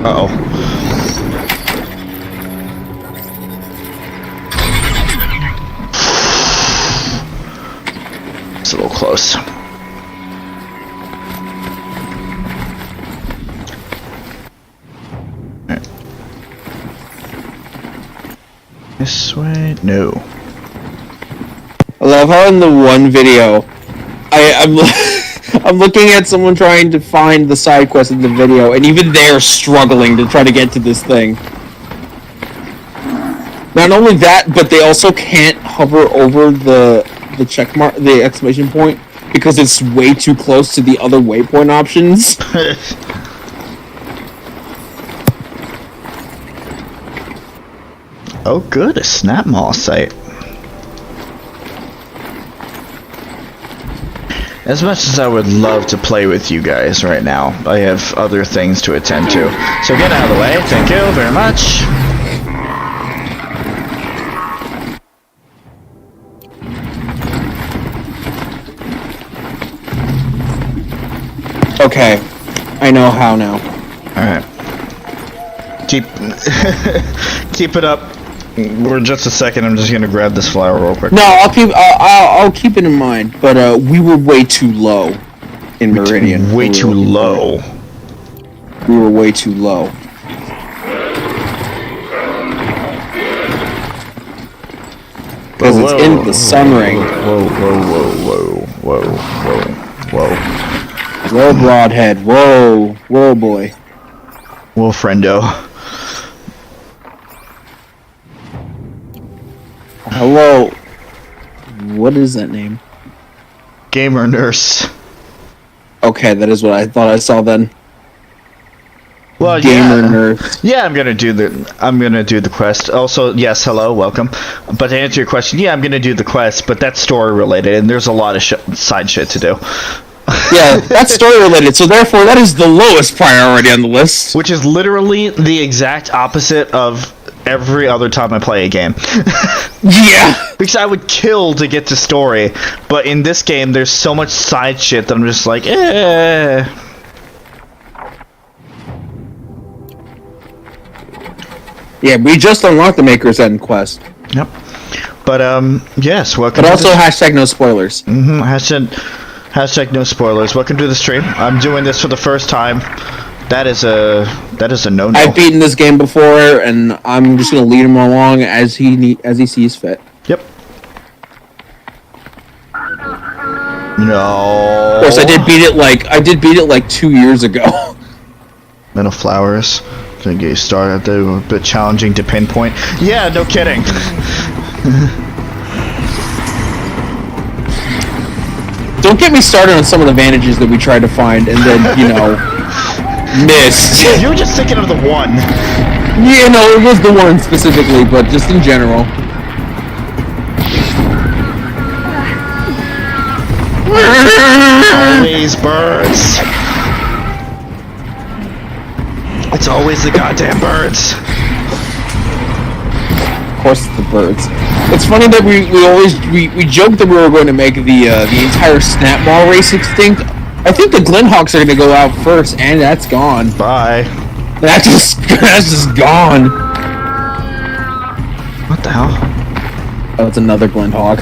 Uh-oh. It's a little close. Right. This way? No. I love how in the one video, I'm I'm looking at someone trying to find the side quest in the video, and even they're struggling to try to get to this thing. Not only that, but they also can't hover over the check mark, the exclamation point, because it's way too close to the other waypoint options. Oh, good, a snap mall site. As much as I would love to play with you guys right now, I have other things to attend to. So get out of the way. Thank you very much. Okay, I know how now. Alright. Keep it up. For just a second, I'm just gonna grab this flower real quick. No, I'll keep it in mind. But we were way too low in Meridian. Way too low. We were way too low. Because it's in the sun ring. Whoa, whoa, whoa, whoa, whoa, whoa, whoa. Whoa, broadhead. Whoa, whoa, boy. Whoa, friendo. Hello. What is that name? Gamer nurse. Okay, that is what I thought I saw then. Well, Gamer nurse. Yeah, I'm gonna do the quest. Also, yes, hello, welcome. But to answer your question, yeah, I'm gonna do the quest, but that's story related, and there's a lot of side shit to do. Yeah, that's story related, so therefore that is the lowest priority on the list. Which is literally the exact opposite of every other time I play a game. Yeah. Because I would kill to get to story, but in this game there's so much side shit that I'm just like, eh. Yeah, we just unlocked the Maker's End quest. Yep. But yes, welcome. But also hashtag no spoilers. Mm-hmm. Hashtag no spoilers. Welcome to the stream. I'm doing this for the first time. That is a no-no. I've beaten this game before, and I'm just gonna lead him along as he sees fit. Yep. No. Of course, I did beat it like 2 years ago. Men of Flowers. Gonna get you started. They were a bit challenging to pinpoint. Yeah, no kidding. Don't get me started on some of the vantages that we tried to find and then, missed. You were just thinking of the one. Yeah, no, it was the one specifically, but just in general. Always birds. It's always the goddamn birds. Of course, it's the birds. It's funny that we joked that we were going to make the entire snap ball race extinct. I think the Glenhawks are going to go out first, and that's gone. Bye. That's just gone. What the hell? Oh, it's another Glenhawk.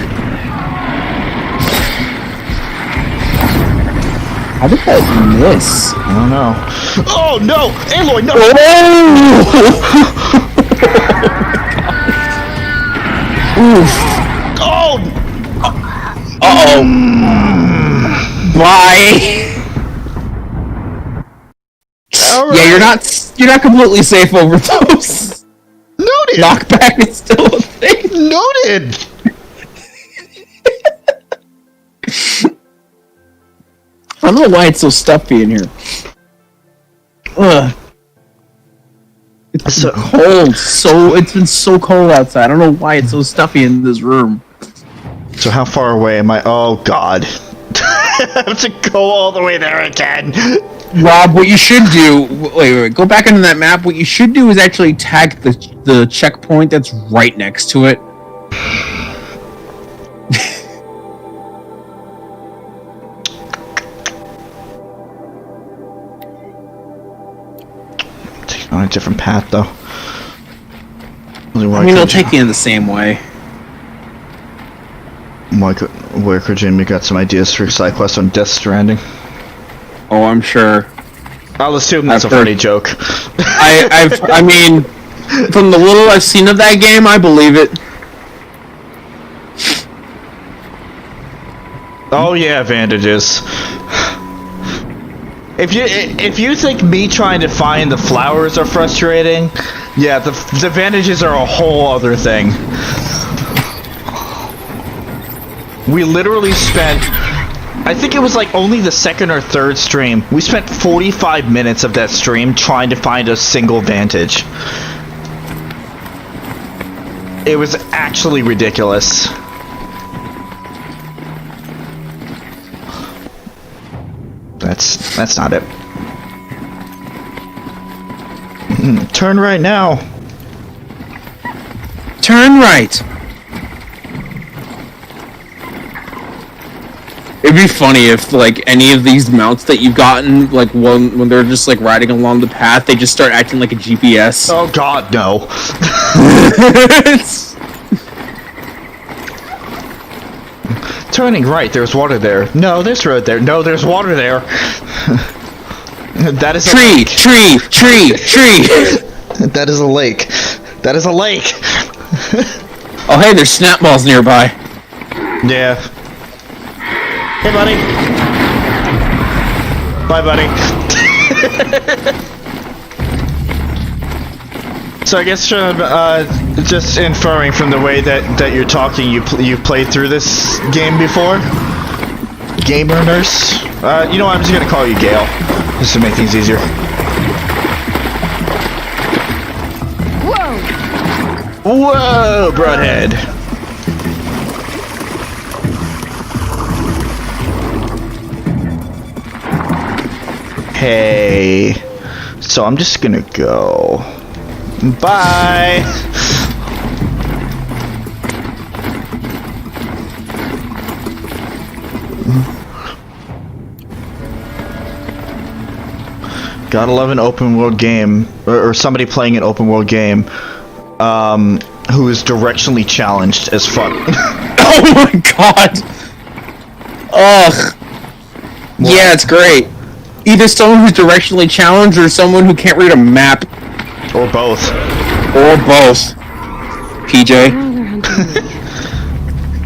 How did that miss? I don't know. Oh no! Aloy, no! Oof. Oh! Uh-oh. Bye. Right. Yeah, you're not completely safe over those. Noted. Knockback is still a thing. Noted. I don't know why it's so stuffy in here. Ugh. It's so cold. It's been so cold outside. I don't know why it's so stuffy in this room. So how far away am I? Oh god. I have to go all the way there again. Rob, what you should do... Wait. Go back into that map. What you should do is actually tag the checkpoint that's right next to it. On a different path, though. I mean, it'll take you in the same way. Where could Jimmy got some ideas for side quests on Death Stranding? Oh, I'm sure. I'll assume that's a funny joke. I mean, from the little I've seen of that game, I believe it. Oh yeah, bandages. If you think me trying to find the flowers are frustrating, yeah, the bandages are a whole other thing. We literally spent, I think it was like only the second or third stream, we spent 45 minutes of that stream trying to find a single vantage. It was actually ridiculous. That's not it. Turn right now. Turn right. It'd be funny if, like, any of these mounts that you've gotten, like, when they're just, like, riding along the path, they just start acting like a GPS. Oh god, no. Turning right, there's water there. No, there's road there. No, there's water there. That is a lake. Tree. That is a lake. That is a lake. Oh, hey, there's snap balls nearby. Yeah. Hey, buddy. Bye, buddy. So I guess just inferring from the way that you're talking, you've played through this game before? Gamer nurse? You know what, I'm just gonna call you Gale, just to make things easier. Whoa! Whoa, broadhead. Hey. So I'm just gonna go. Bye! Gotta love an open world game, or somebody playing an open world game, who is directionally challenged as fuck. Oh my god! Ugh. What? Yeah, it's great. Either someone who's directionally challenged or someone who can't read a map. Or both. Or both. PJ.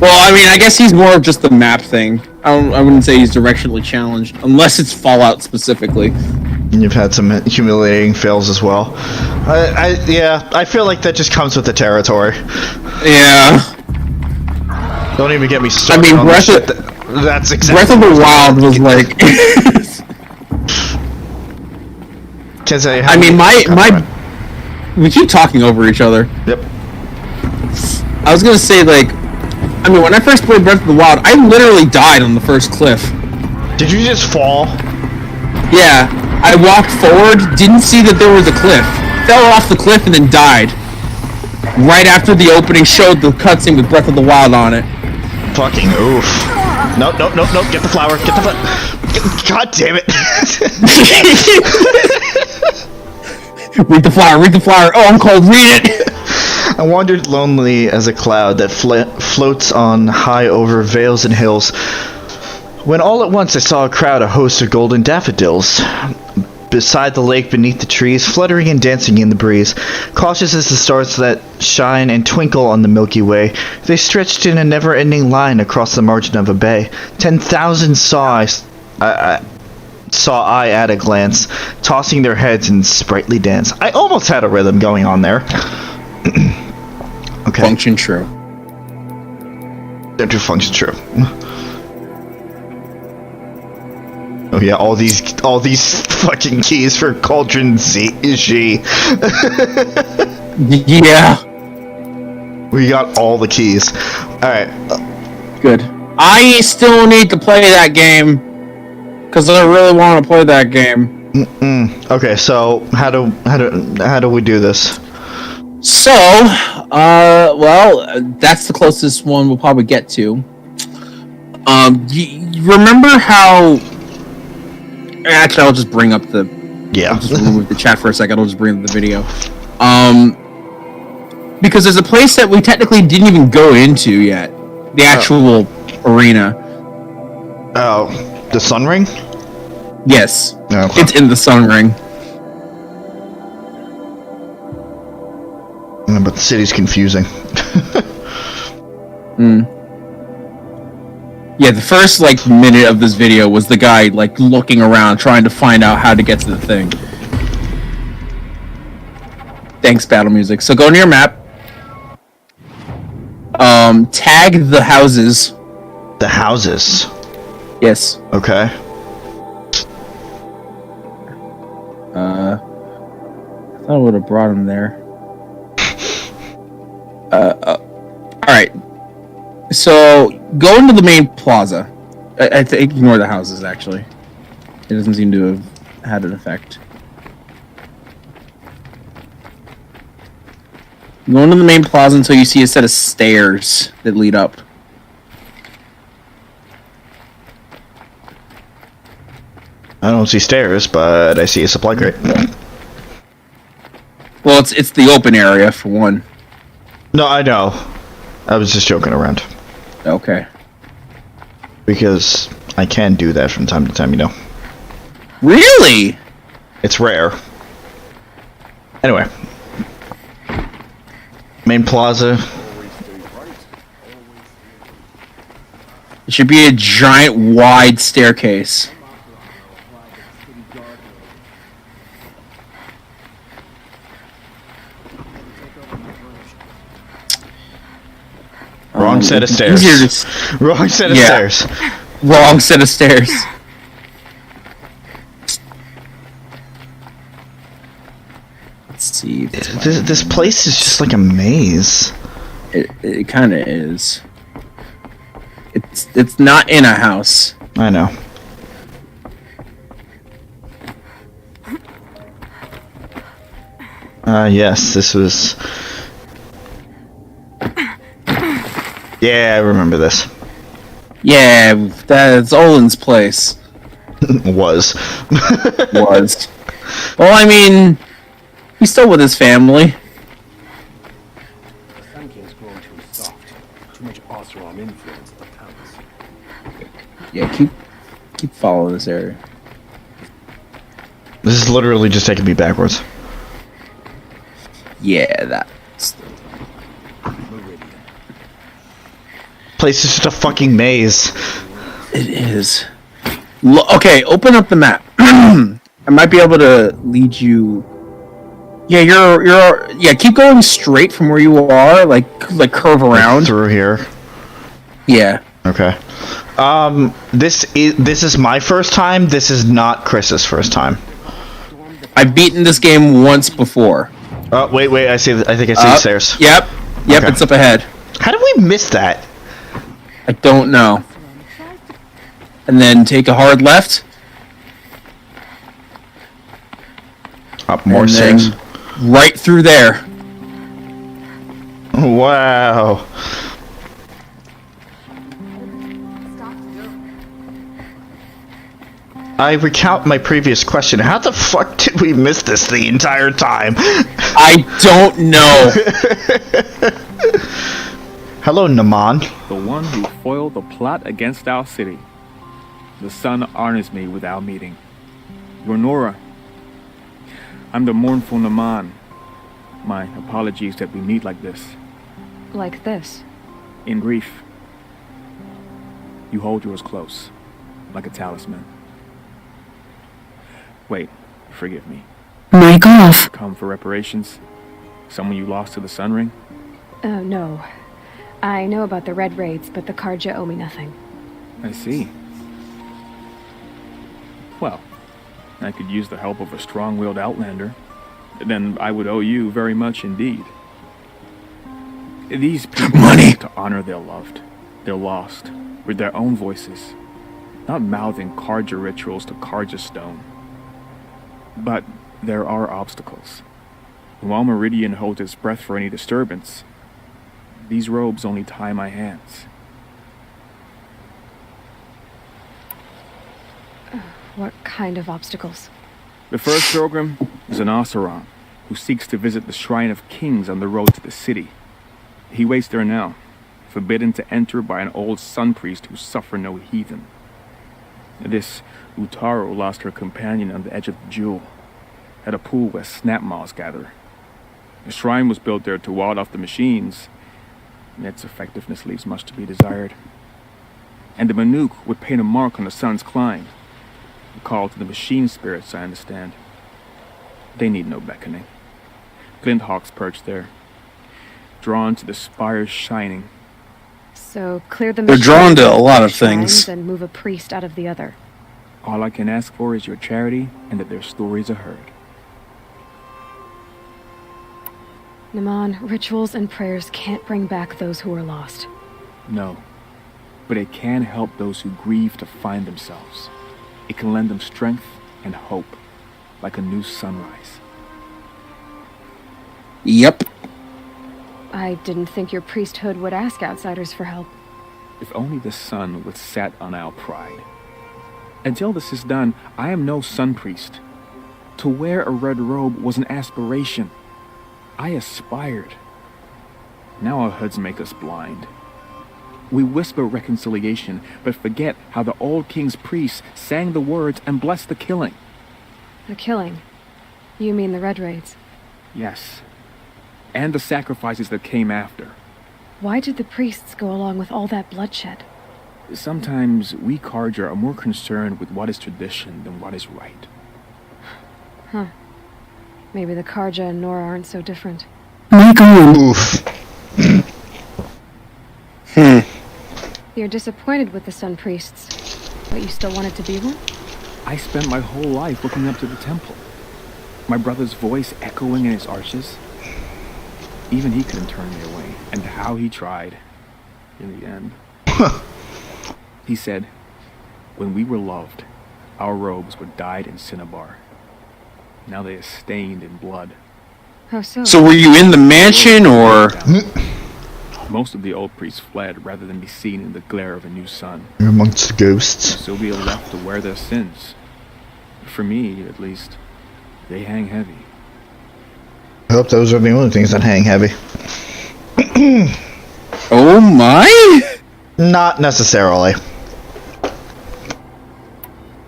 Well, I mean, I guess he's more of just the map thing. I wouldn't say he's directionally challenged, unless it's Fallout specifically. You've had some humiliating fails as well. Yeah, I feel like that just comes with the territory. Yeah. Don't even get me started. I mean, that's exactly. Breath of the Wild was like. Can't say. I mean, my. We keep talking over each other. Yep. I was gonna say, like, I mean, when I first played Breath of the Wild, I literally died on the first cliff. Did you just fall? Yeah. I walked forward, didn't see that there was a cliff, fell off the cliff, and then died. Right after the opening showed the cutscene with Breath of the Wild on it. Fucking oof. Nope. Get the flower. Get the flower. God damn it. Read the flower. Oh, I'm cold. Read it. I wandered lonely as a cloud that floats on high over vales and hills, when all at once I saw a crowd, a host of golden daffodils. Beside the lake, beneath the trees, fluttering and dancing in the breeze, cautious as the stars that shine and twinkle on the Milky Way, they stretched in a never-ending line across the margin of a bay. 10,000 saw I at a glance, tossing their heads in sprightly dance. I almost had a rhythm going on there. Okay. Function true. Don't do function true. Oh yeah, all these fucking keys for Cauldron G. Yeah. We got all the keys. Alright. Good. I still need to play that game, because I really want to play that game. Okay, so how do we do this? So, well, that's the closest one we'll probably get to. You remember how... Actually, I'll just bring up the... Yeah. I'll just remove the chat for a second. I'll just bring up the video. Because there's a place that we technically didn't even go into yet. The actual arena. Oh, the Sun Ring? Yes. Okay. It's in the Sun Ring. But the city's confusing. Yeah, the first, like, minute of this video was the guy, like, looking around, trying to find out how to get to the thing. Thanks, battle music. So go to your map. Tag the houses. The houses? Yes. Okay. I thought I would have brought him there. Alright. So, go into the main plaza. I think ignore the houses, actually. It doesn't seem to have had an effect. Go into the main plaza until you see a set of stairs that lead up. I don't see stairs, but I see a supply crate. Well, it's the open area, for one. No, I know. I was just joking around. Okay. Because I can do that from time to time, you know. Really? It's rare. Anyway. Main plaza. It should be a giant, wide staircase. Wrong set of stairs. Wrong set of stairs. Wrong set of stairs. Let's see. This place is just like a maze. It kind of is. It's not in a house. I know. Yes, this was... Yeah, I remember this. Yeah, that's Olin's place. Was. Was. Well, I mean, he's still with his family. The Sun King's growing too soft. Too much Oseram influence at the palace. Yeah, keep following this area. This is literally just taking me backwards. Yeah, that's... Meridian. Place is just a fucking maze. It is. Okay, open up the map. I might be able to lead you. Yeah, yeah. Keep going straight from where you are, like curve around through here. Yeah. Okay. This is my first time. This is not Chris's first time. I've beaten this game once before. Oh wait! I see. I think I see the stairs. Yep. Okay. It's up ahead. How did we miss that? I don't know. And then take a hard left. Up more stairs. Right through there. Wow. I recount my previous question. How the fuck did we miss this the entire time? I don't know. Hello, Naman. The one who foiled the plot against our city. The sun honors me with our meeting. You're Nora. I'm the mournful Naman. My apologies that we meet like this. Like this? In grief. You hold yours close, like a talisman. Wait, forgive me. Mic off. Come for reparations? Someone you lost to the Sun Ring? No. I know about the Red Raids, but the Karja owe me nothing. I see. Well, I could use the help of a strong-willed outlander. Then I would owe you very much indeed. These people need to honor their loved, their lost, with their own voices, not mouthing Karja rituals to Karja stone. But there are obstacles. While Meridian holds its breath for any disturbance, these robes only tie my hands. What kind of obstacles? The first pilgrim is an Oseram who seeks to visit the Shrine of Kings on the road to the city. He waits there now, forbidden to enter by an old sun priest who suffer no heathen. This Utaro lost her companion on the edge of the jewel, at a pool where snap moths gather. The shrine was built there to ward off the machines, and its effectiveness leaves much to be desired. And the Manuk would paint a mark on the sun's climb, a call to the machine spirits, I understand. They need no beckoning. Glint hawks perch there, drawn to the spire's shining. So clear the They're machine drawn to a lot of shrines things. and move a priest out of the other. All I can ask for is your charity and that their stories are heard. Naman, rituals and prayers can't bring back those who are lost. No, but it can help those who grieve to find themselves. It can lend them strength and hope, like a new sunrise. Yep. I didn't think your priesthood would ask outsiders for help. If only the sun would set on our pride. Until this is done, I am no sun priest. To wear a red robe was an aspiration. I aspired. Now our hoods make us blind. We whisper reconciliation, but forget how the old king's priests sang the words and blessed the killing. The killing? You mean the Red Raids? Yes. And the sacrifices that came after. Why did the priests go along with all that bloodshed? Sometimes we Karja are more concerned with what is tradition than what is right. Huh. Maybe the Karja and Nora aren't so different. Oof. You're disappointed with the Sun Priests, but you still wanted to be one? I spent my whole life looking up to the temple. My brother's voice echoing in its arches. Even he couldn't turn me away, and how he tried. In the end. He said, when we were loved, our robes were dyed in cinnabar. Now they are stained in blood. How so? So were you in the mansion, or? Most of the old priests fled rather than be seen in the glare of a new sun. You're amongst the ghosts. So we are left to wear their sins. For me, at least, they hang heavy. I hope those are the only things that hang heavy. Oh my? Not necessarily.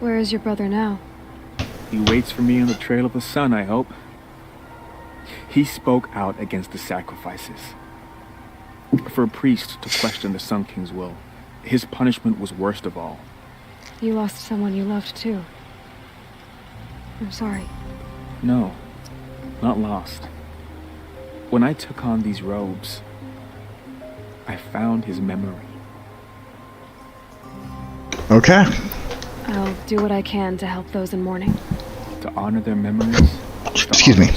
Where is your brother now? He waits for me on the trail of the sun, I hope. He spoke out against the sacrifices. For a priest to question the Sun King's will, his punishment was worst of all. You lost someone you loved too. I'm sorry. No, not lost. When I took on these robes, I found his memory. Okay. I'll do what I can to help those in mourning. To honor their memories. Excuse me.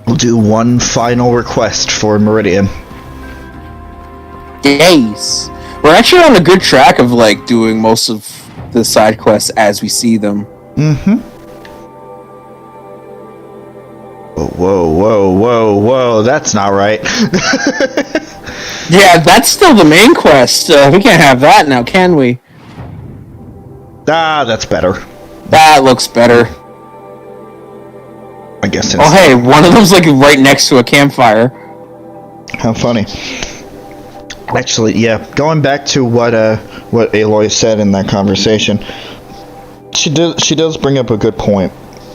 We'll do one final request for Meridian. Yes. We're actually on a good track of like doing most of the side quests as we see them. Mm-hmm. Whoa, that's not right. Yeah, that's still the main quest. We can't have that now, can we? Ah, that's better. That looks better. I guess it's... Oh, hey, one of them's like right next to a campfire. How funny. Actually, yeah, going back to what Aloy said in that conversation, she does bring up a good point.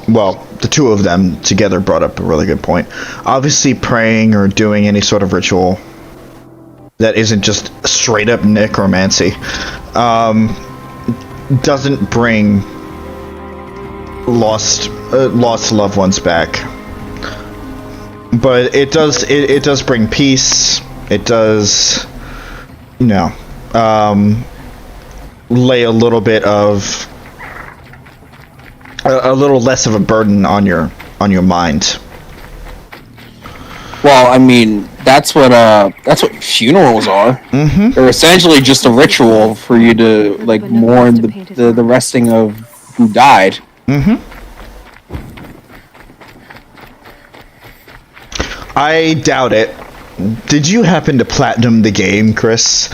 Well, the two of them together brought up a really good point. Obviously, praying or doing any sort of ritual that isn't just straight up necromancy doesn't bring lost loved ones back. But it does bring peace. It does, you know, lay a little bit of a little less of a burden on your mind. Well, I mean, that's what funerals are. Mm-hmm. They're essentially just a ritual for you to like mourn the resting of who died. Mm-hmm. I doubt it. Did you happen to platinum the game, Chris?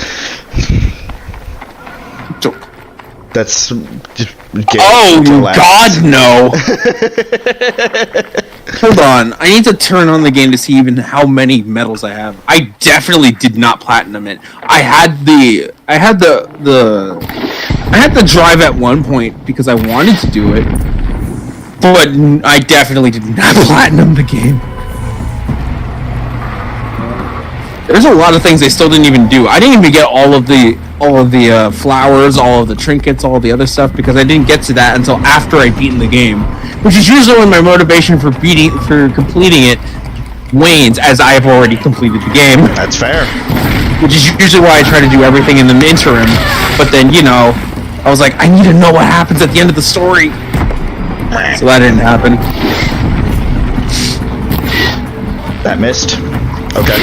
That's just... Oh God, no! Hold on, I need to turn on the game to see even how many medals I have. I definitely did not platinum it. I had the drive at one point because I wanted to do it, but I definitely did not platinum the game. There's a lot of things they still didn't even do. I didn't even get all of the flowers, all of the trinkets, all of the other stuff because I didn't get to that until after I'd beaten the game, which is usually when my motivation for completing it wanes, as I have already completed the game. That's fair. Which is usually why I try to do everything in the interim. But then, you know, I was like, I need to know what happens at the end of the story. So that didn't happen. That missed. Okay.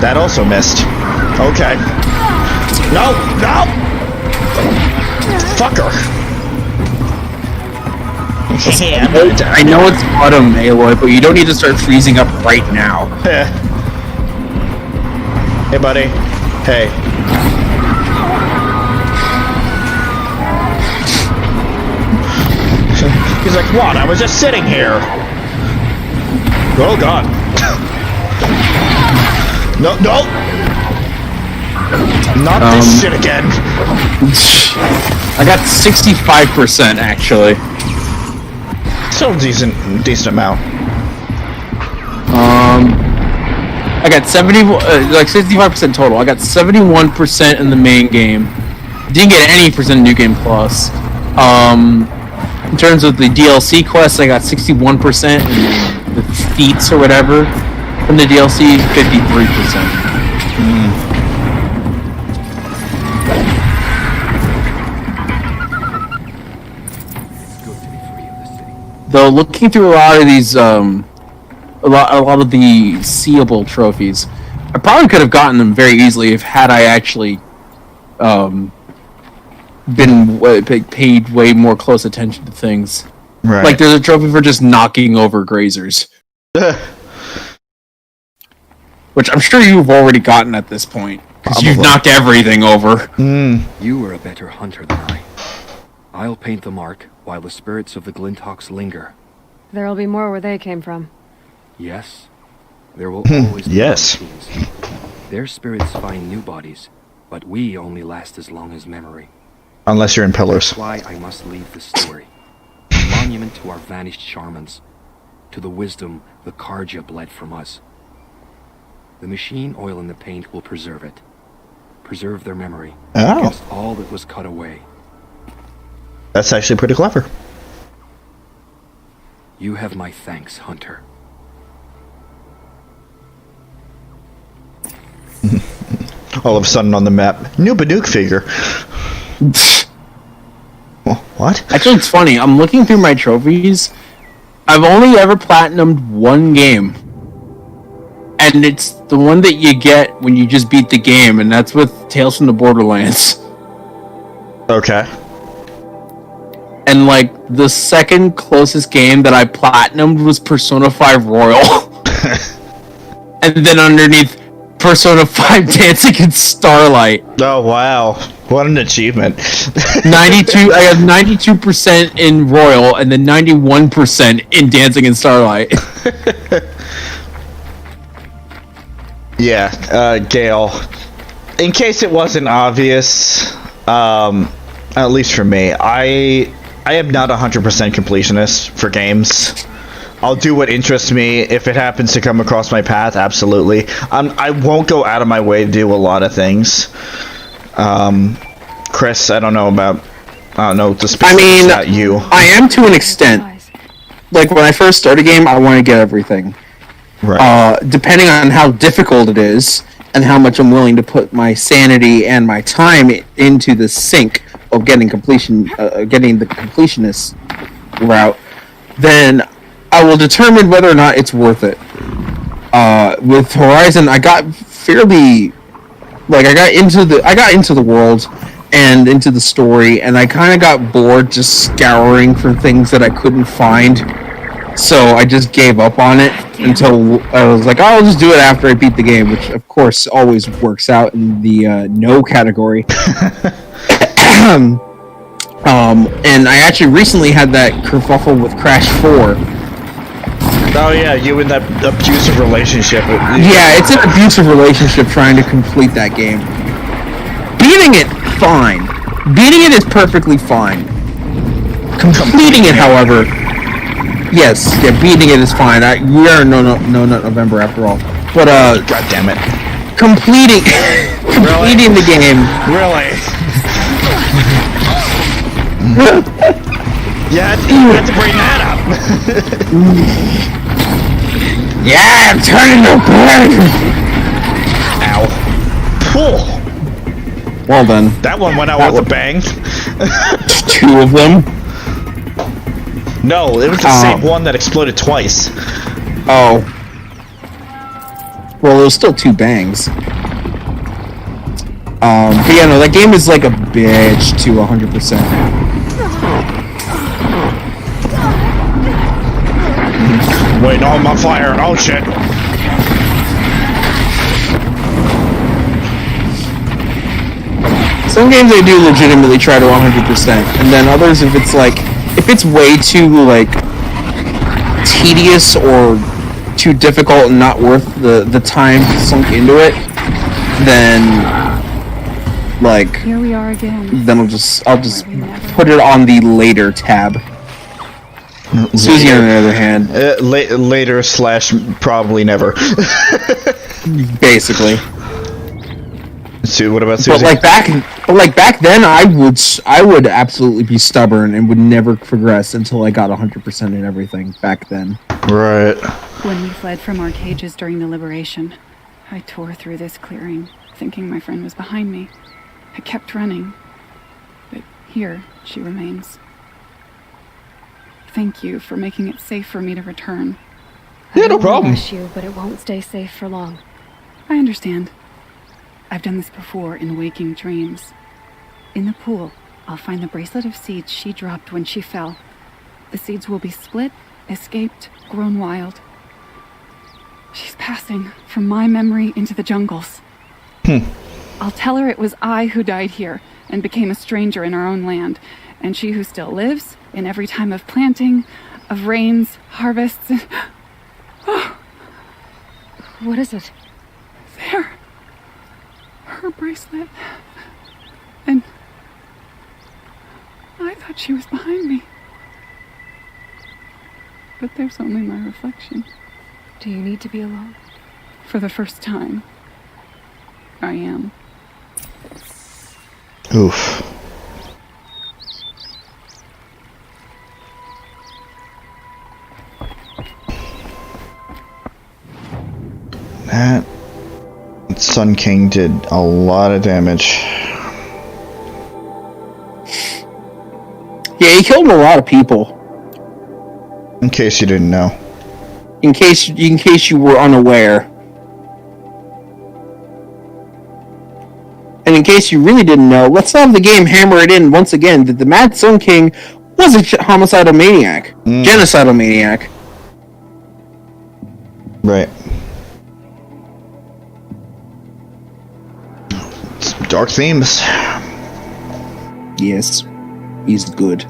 That also missed. Okay. No! Fucker! I know it's autumn, Aloy, but you don't need to start freezing up right now. Hey, buddy. Hey. He's like, what? I was just sitting here. Oh, God. No! Not this shit again. I got 65% actually. Still decent amount. I got 65% total. I got 71% in the main game. Didn't get any percent New Game Plus. In terms of the DLC quests, I got 61%, and the feats or whatever from the DLC, 53%. Though looking through a lot of these, a lot of the seeable trophies, I probably could have gotten them very easily if had I actually been paid way more close attention to things. Right. Like there's a trophy for just knocking over grazers, which I'm sure you've already gotten at this point because you've knocked everything over. You are a better hunter than I. I'll paint the mark while the spirits of the Glinthawks linger. There'll be more where they came from. Yes, there will always be yes. machines. Their spirits find new bodies, but we only last as long as memory. Unless you're in Pillars. That's why I must leave the story. A monument to our vanished shamans, to the wisdom the Karja bled from us. The machine oil in the paint will preserve it. preserve their memory Oh. against all that was cut away. That's actually pretty clever. You have my thanks, Hunter. All of a sudden on the map, new Baduk figure. What? Actually, it's funny. I'm looking through my trophies. I've only ever platinumed one game. And it's the one that you get when you just beat the game, and that's with Tales from the Borderlands. Okay. And, like, the second closest game that I platinumed was Persona 5 Royal. And then underneath, Persona 5 Dancing in Starlight. Oh, wow. What an achievement. 92. I have 92% in Royal, and then 91% in Dancing in Starlight. Yeah, Gale. In case it wasn't obvious, at least for me, I am not 100% completionist for games. I'll do what interests me. If it happens to come across my path, absolutely. I won't go out of my way to do a lot of things. Chris, I don't know the specifics about you. I am to an extent. Like, when I first start a game, I want to get everything. Right. Depending on how difficult it is, and how much I'm willing to put my sanity and my time into the sink of getting the completionist route, then I will determine whether or not it's worth it. With Horizon, I got into the world and into the story, and I kind of got bored just scouring for things that I couldn't find. So I just gave up on it until I was like, oh, I'll just do it after I beat the game, which of course always works out in the no category. And I actually recently had that kerfuffle with Crash 4. Oh yeah, you in that abusive relationship. Yeah, it's an abusive relationship trying to complete that game. Beating it, fine. Beating it is perfectly fine. Completing it, however, yes, yeah, beating it is fine. We are no November after all. But God damn it. Completing the game. Really? Yeah, you had to bring that up. Yeah, I'm turning to Ow. Cool. Well done. That one went out with a bang. 2 of them. No, it was the same one that exploded twice. Oh. Well, it was still 2 bangs. But yeah, no, that game is like a bitch to 100%. Wait, no, I'm on fire. Oh, shit. Some games I do legitimately try to 100%, and then others, if it's way too, like, tedious or too difficult and not worth the time sunk into it, then, like, Here we are again. then I'll just put it on the later tab. Suzie, on the other hand, later / probably never. Basically. So what about Suzie? But like back then, I would absolutely be stubborn and would never progress until I got 100% in everything. Back then. Right. When we fled from our cages during the liberation, I tore through this clearing, thinking my friend was behind me. I kept running, but here she remains. Thank you for making it safe for me to return. Yeah, no problem. I rush you, but it won't stay safe for long. I understand. I've done this before in waking dreams. In the pool, I'll find the bracelet of seeds she dropped when she fell. The seeds will be split, escaped, grown wild. She's passing from my memory into the jungles. I'll tell her it was I who died here and became a stranger in our own land, and she who still lives in every time of planting, of rains, harvests, and... Oh. What is it? There. Her bracelet. And I thought she was behind me. But there's only my reflection. Do you need to be alone? For the first time, I am. Oof. That Sun King did a lot of damage. Yeah, he killed a lot of people. In case you didn't know. In case you were unaware. And in case you really didn't know, let's have the game hammer it in once again that the Mad Sun King was a homicidal maniac. Genocidal maniac. Right. It's dark themes. Yes. He's good.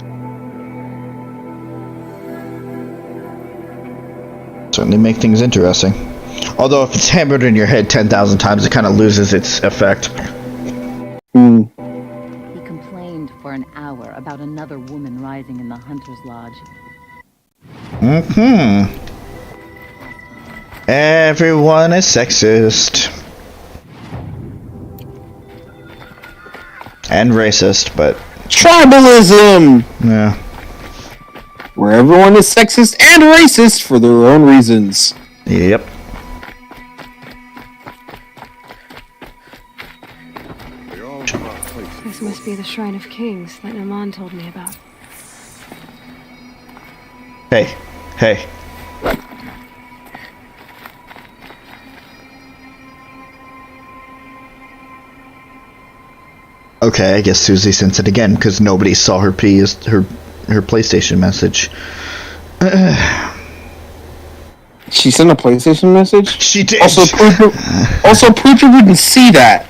Certainly make things interesting. Although if it's hammered in your head 10,000 times, it kind of loses its effect. He complained for an hour about another woman rising in the Hunter's Lodge. Everyone is sexist. And racist, but... Tribalism! Yeah. Where everyone is sexist and racist for their own reasons. Yep. This must be the Shrine of Kings that Naman told me about. Hey. Hey. Okay, I guess Suzie sent it again because nobody saw her her PlayStation message. She sent a PlayStation message? She did. Also, Poocher wouldn't see that,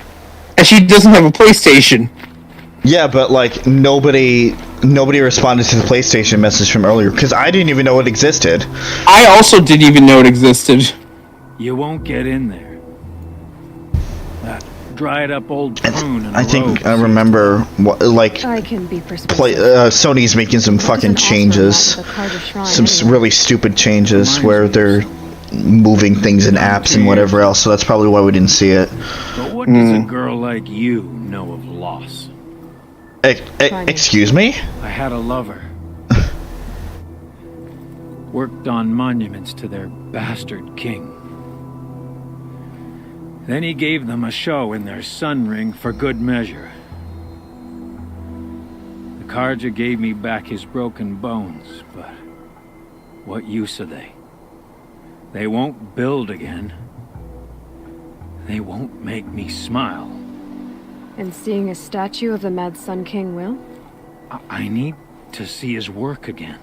and she doesn't have a PlayStation. Yeah, but like nobody responded to the PlayStation message from earlier because I didn't even know it existed. I also didn't even know it existed. You won't get in there. That dried up old prune. I think I remember what like I can be persuasive. Sony's making some fucking changes, some really stupid changes where they're moving things in apps and whatever else. So that's probably why we didn't see it. But what does a girl like you know of loss? Excuse me? I had a lover. Worked on monuments to their bastard king. Then he gave them a show in their sun ring for good measure. The Karja gave me back his broken bones, but what use are they? They won't build again. They won't make me smile. And seeing a statue of the Mad Sun King will? I need to see his work again.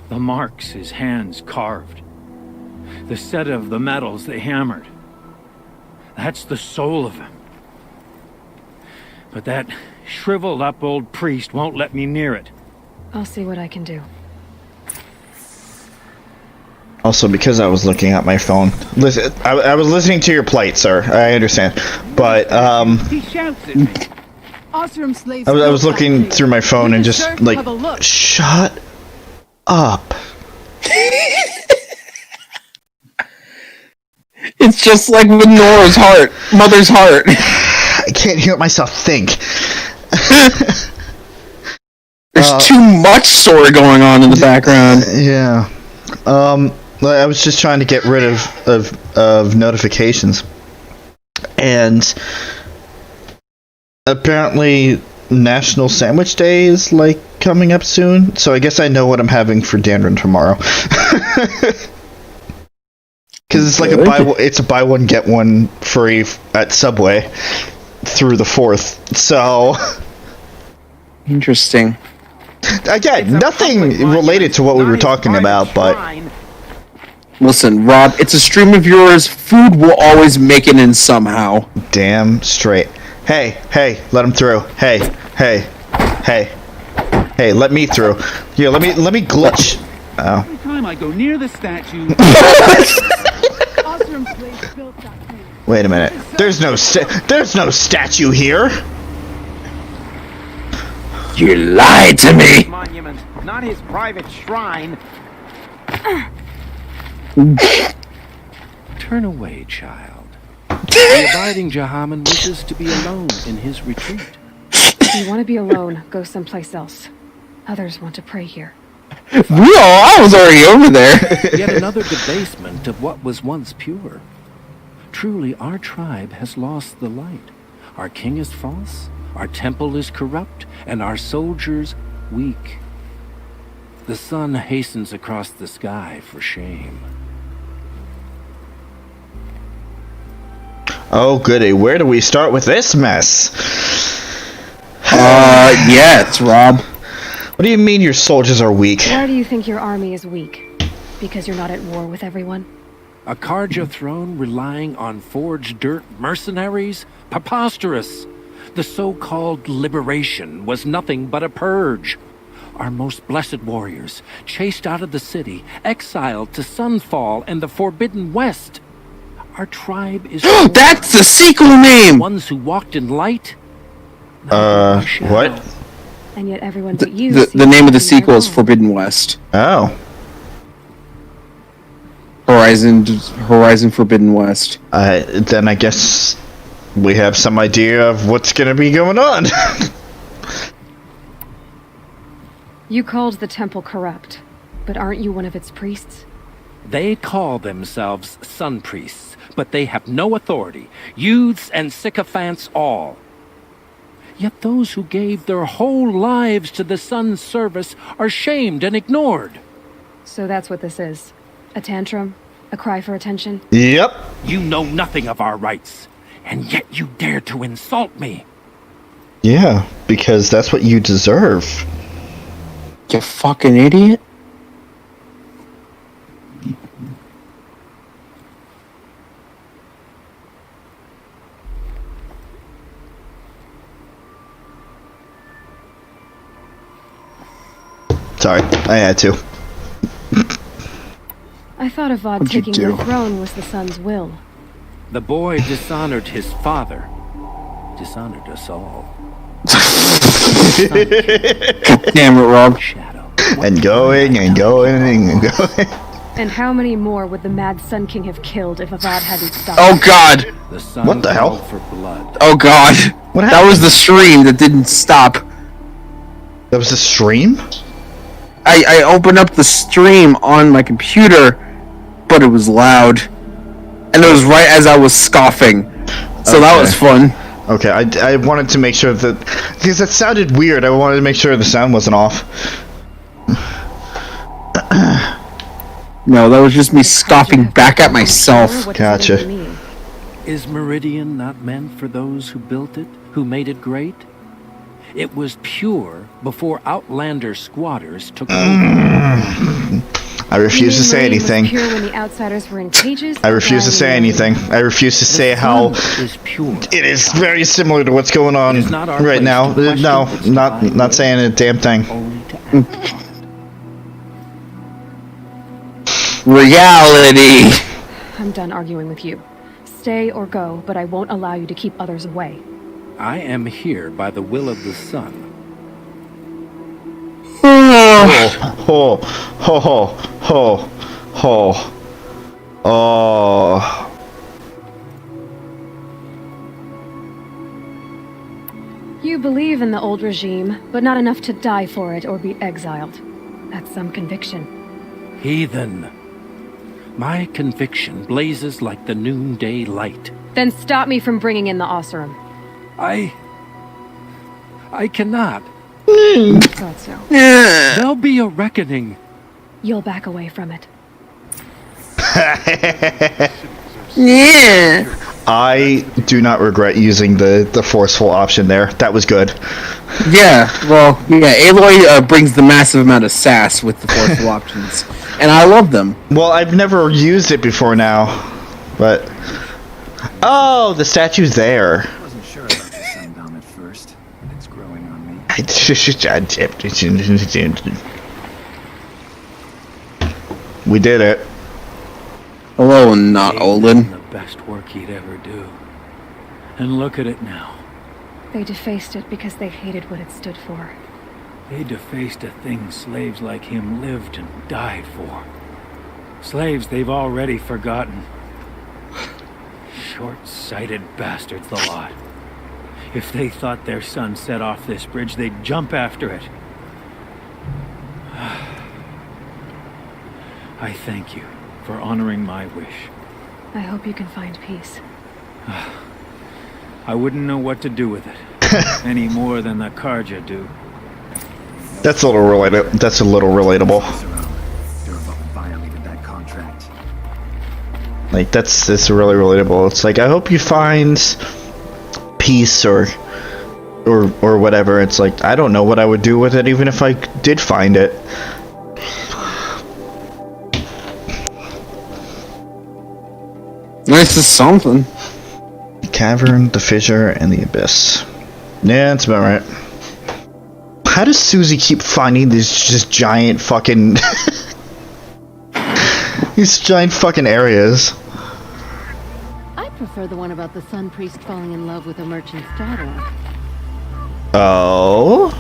The marks his hands carved. The set of the metals they hammered. That's the soul of him. But that shriveled up old priest won't let me near it. I'll see what I can do. Also, because I was looking at my phone. Listen, I was listening to your plight, sir. I understand, but He shouts at me. Osram slaves I was looking through my phone and just like, shut up. It's just like with Nora's heart, mother's heart. I can't hear myself think. There's too much story going on in the background. Yeah. I was just trying to get rid of notifications, and apparently National Sandwich Day is like coming up soon. So I guess I know what I'm having for dinner tomorrow. Because it's like a buy one get one free at Subway through the 4th. So interesting. Again, nothing related to what we were talking about, but listen, Rob, it's a stream of yours. Food will always make it in somehow. Damn straight. Hey, let him through. Hey, let me through. Here, let me glitch. Oh. Every time I go near the statue. Wait a minute. There's no statue here. You lied to me. Monument, not his private shrine. Turn away, child. The abiding Jahaman wishes to be alone in his retreat. If you want to be alone, go someplace else. Others want to pray here. I was already over there. Yet another debasement of what was once pure. Truly, our tribe has lost the light. Our king is false, our temple is corrupt, and our soldiers weak. The sun hastens across the sky for shame. Oh, goody. Where do we start with this mess? Yes, Rob. What do you mean your soldiers are weak? Why do you think your army is weak? Because you're not at war with everyone? A Karja throne relying on forged dirt mercenaries? Preposterous! The so-called liberation was nothing but a purge. Our most blessed warriors, chased out of the city, exiled to Sunfall and the Forbidden West. Our tribe is... That's the sequel name! Ones who walked in light? What? And yet everyone but you... The name of the sequel is Forbidden West. Oh. Horizon Forbidden West. Then I guess we have some idea of what's gonna be going on. You called the temple corrupt, but aren't you one of its priests? They call themselves sun priests, but they have no authority. Youths and sycophants all. Yet those who gave their whole lives to the sun's service are shamed and ignored. So that's what this is. A tantrum? A cry for attention? Yep. You know nothing of our rights, and yet you dare to insult me. Yeah, because that's what you deserve. You fucking idiot. Sorry, I had to. I thought Avad taking the throne was the sun's will. The boy dishonored his father, dishonored us all. Damn it, Rob. And going and going and going. And how many more would the mad Sun King have killed if Avad hadn't stopped? Oh god! What the hell? For blood. Oh god! What happened? That was the stream that didn't stop. That was the stream? I opened up the stream on my computer, but it was loud. And it was right as I was scoffing. So that was fun. Okay, I wanted to make sure that... Because it sounded weird, I wanted to make sure the sound wasn't off. No, that was just me scoffing back at myself. Gotcha. Is Meridian not meant for those who built it, who made it great? It was pure before outlander squatters took over. I refuse to say anything. Was pure when the outsiders were in cages? I refuse to say anything. I refuse to say how it is very similar to what's going on right now. No, not saying a damn thing. Reality. I'm done arguing with you. Stay or go, but I won't allow you to keep others away. I am here by the will of the sun. Ho, ho, ho, ho, ho. Oh. You believe in the old regime, but not enough to die for it or be exiled. That's some conviction. Heathen. My conviction blazes like the noonday light. Then stop me from bringing in the Oseram. I cannot. Thought so. There'll be a reckoning. You'll back away from it. Yeah. I do not regret using the forceful option there. That was good. Yeah, well, yeah, Aloy brings the massive amount of sass with the forceful options. And I love them. Well, I've never used it before now. But... Oh, the statue's there. I wasn't sure about the sundown at first, but it's growing on me. We did it. Hello, not Olin. The best work he'd ever do. And look at it now. They defaced it because they hated what it stood for. They defaced a thing slaves like him lived and died for. Slaves they've already forgotten. Short-sighted bastards, the lot. If they thought their son set off this bridge, they'd jump after it. I thank you for honoring my wish. I hope you can find peace. I wouldn't know what to do with it. Any more than the Karja do. That's a little relatable. Violated that contract. Like it's really relatable. It's like I hope you find peace or whatever. It's like I don't know what I would do with it even if I did find it. This is something. The cavern, the fissure, and the abyss. Yeah, that's about right. How does Suzie keep finding these just giant fucking these giant fucking areas? I prefer the one about the sun priest falling in love with a merchant's daughter. Oh.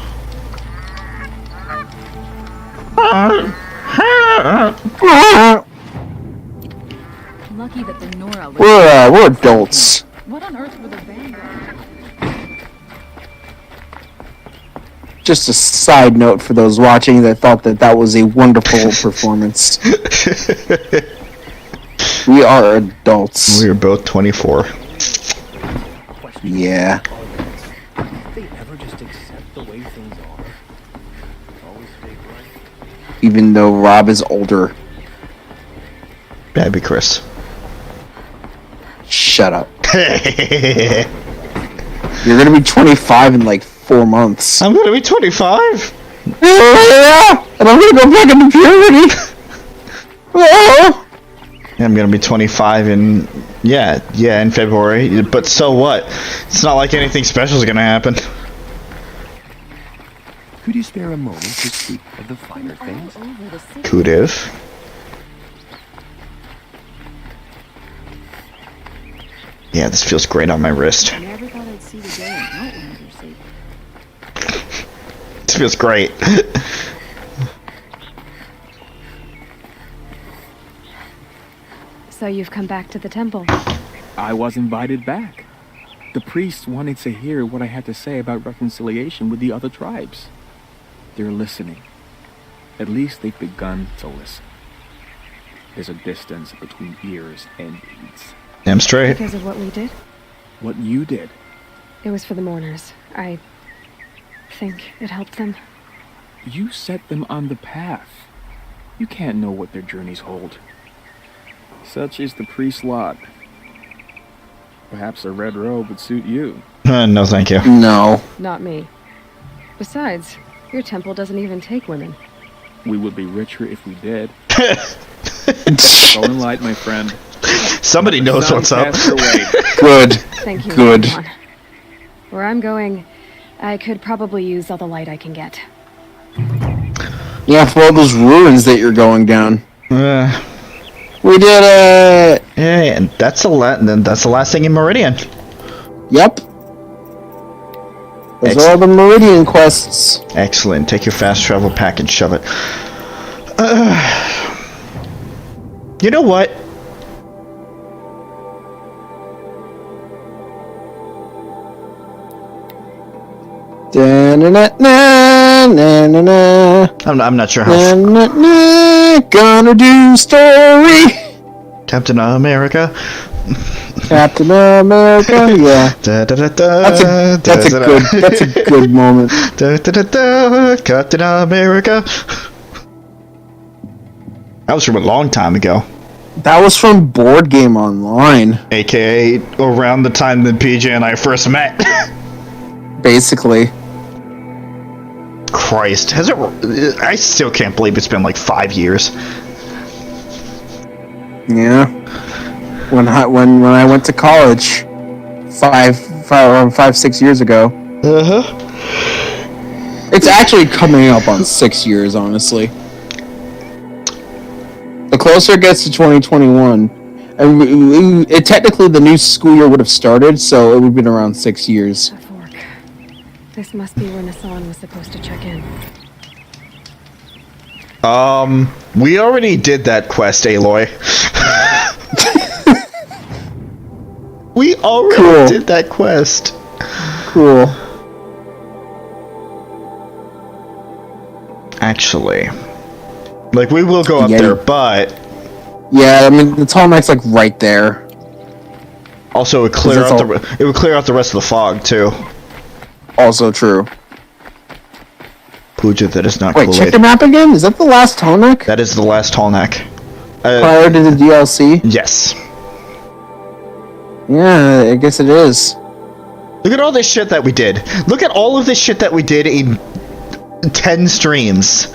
Lucky that the Nora was... We're adults. What on earth were the Vanguard? Just a side note for those watching that thought that was a wonderful performance. We are adults. We are both 24. Yeah. They ever just accept the way things are? Always stay right. Even though Rob is older. That'd be Chris. Shut up. You're gonna be 25 in like 4 months. I'm gonna be 25? Yeah! And I'm gonna go back into puberty! Oh! I'm gonna be 25 in in February. But so what? It's not like anything special is gonna happen. Could you spare a moment to speak of the finer things? Could have. Yeah, this feels great on my wrist. I never thought I'd see the day an Outlander say. This feels great. So you've come back to the temple. I was invited back. The priests wanted to hear what I had to say about reconciliation with the other tribes. They're listening. At least they've begun to listen. There's a distance between ears and deeds. Damn straight. Because of what we did? What you did. It was for the mourners. I think it helped them. You set them on the path. You can't know what their journeys hold. Such is the priest's lot. Perhaps a red robe would suit you. No, thank you. No. Not me. Besides, your temple doesn't even take women. We would be richer if we did. Go in light, my friend. Somebody knows what's up. Good. Thank you. Good. Everyone. Where I'm going, I could probably use all the light I can get. Yeah, for all those ruins that you're going down. We did it! Yeah, and that's the last thing in Meridian. Yep. Those are all the Meridian quests. Excellent. Take your fast travel pack and shove it. You know what? I'm not sure how. Gonna do story. Captain America. Captain America. Yeah. That's a good moment. Captain America. That was from a long time ago. That was from Board Game Online. AKA around the time that PJ and I first met. Basically. Christ, has it? I still can't believe it's been like 5 years. Yeah. When I went to college, 6 years ago. It's actually coming up on 6 years, honestly. The closer it gets to 2021, and technically the new school year would have started, so it would have been around 6 years. This must be where Nassan was supposed to check in. We already did that quest, Aloy. We already did that quest. Cool. Actually, like we will go up there, but yeah, I mean the tall neck's like right there. Also, it would clear out the rest of the fog too. Also true. Pooja, that is not. Wait, check the map again. Is that the last tall neck? That is the last tall neck. Prior to the DLC. Yes. Yeah, I guess it is. Look at all this shit that we did. Look at all of this shit that we did in 10 streams.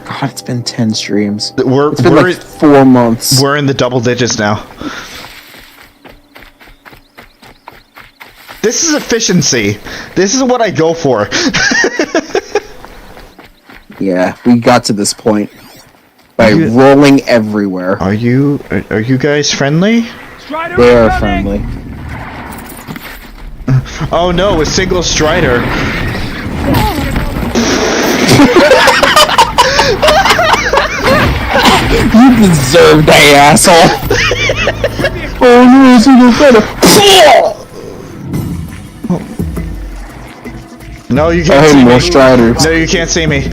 God, it's been 10 streams. It's been like 4 months. We're in the double digits now. This is efficiency. This is what I go for. Yeah, we got to this point by rolling everywhere. Are you guys friendly? They are friendly. Oh no, a single Strider. You deserve that, asshole. Oh no, a single Strider. No, you can't see me. More Striders. No, you can't see me.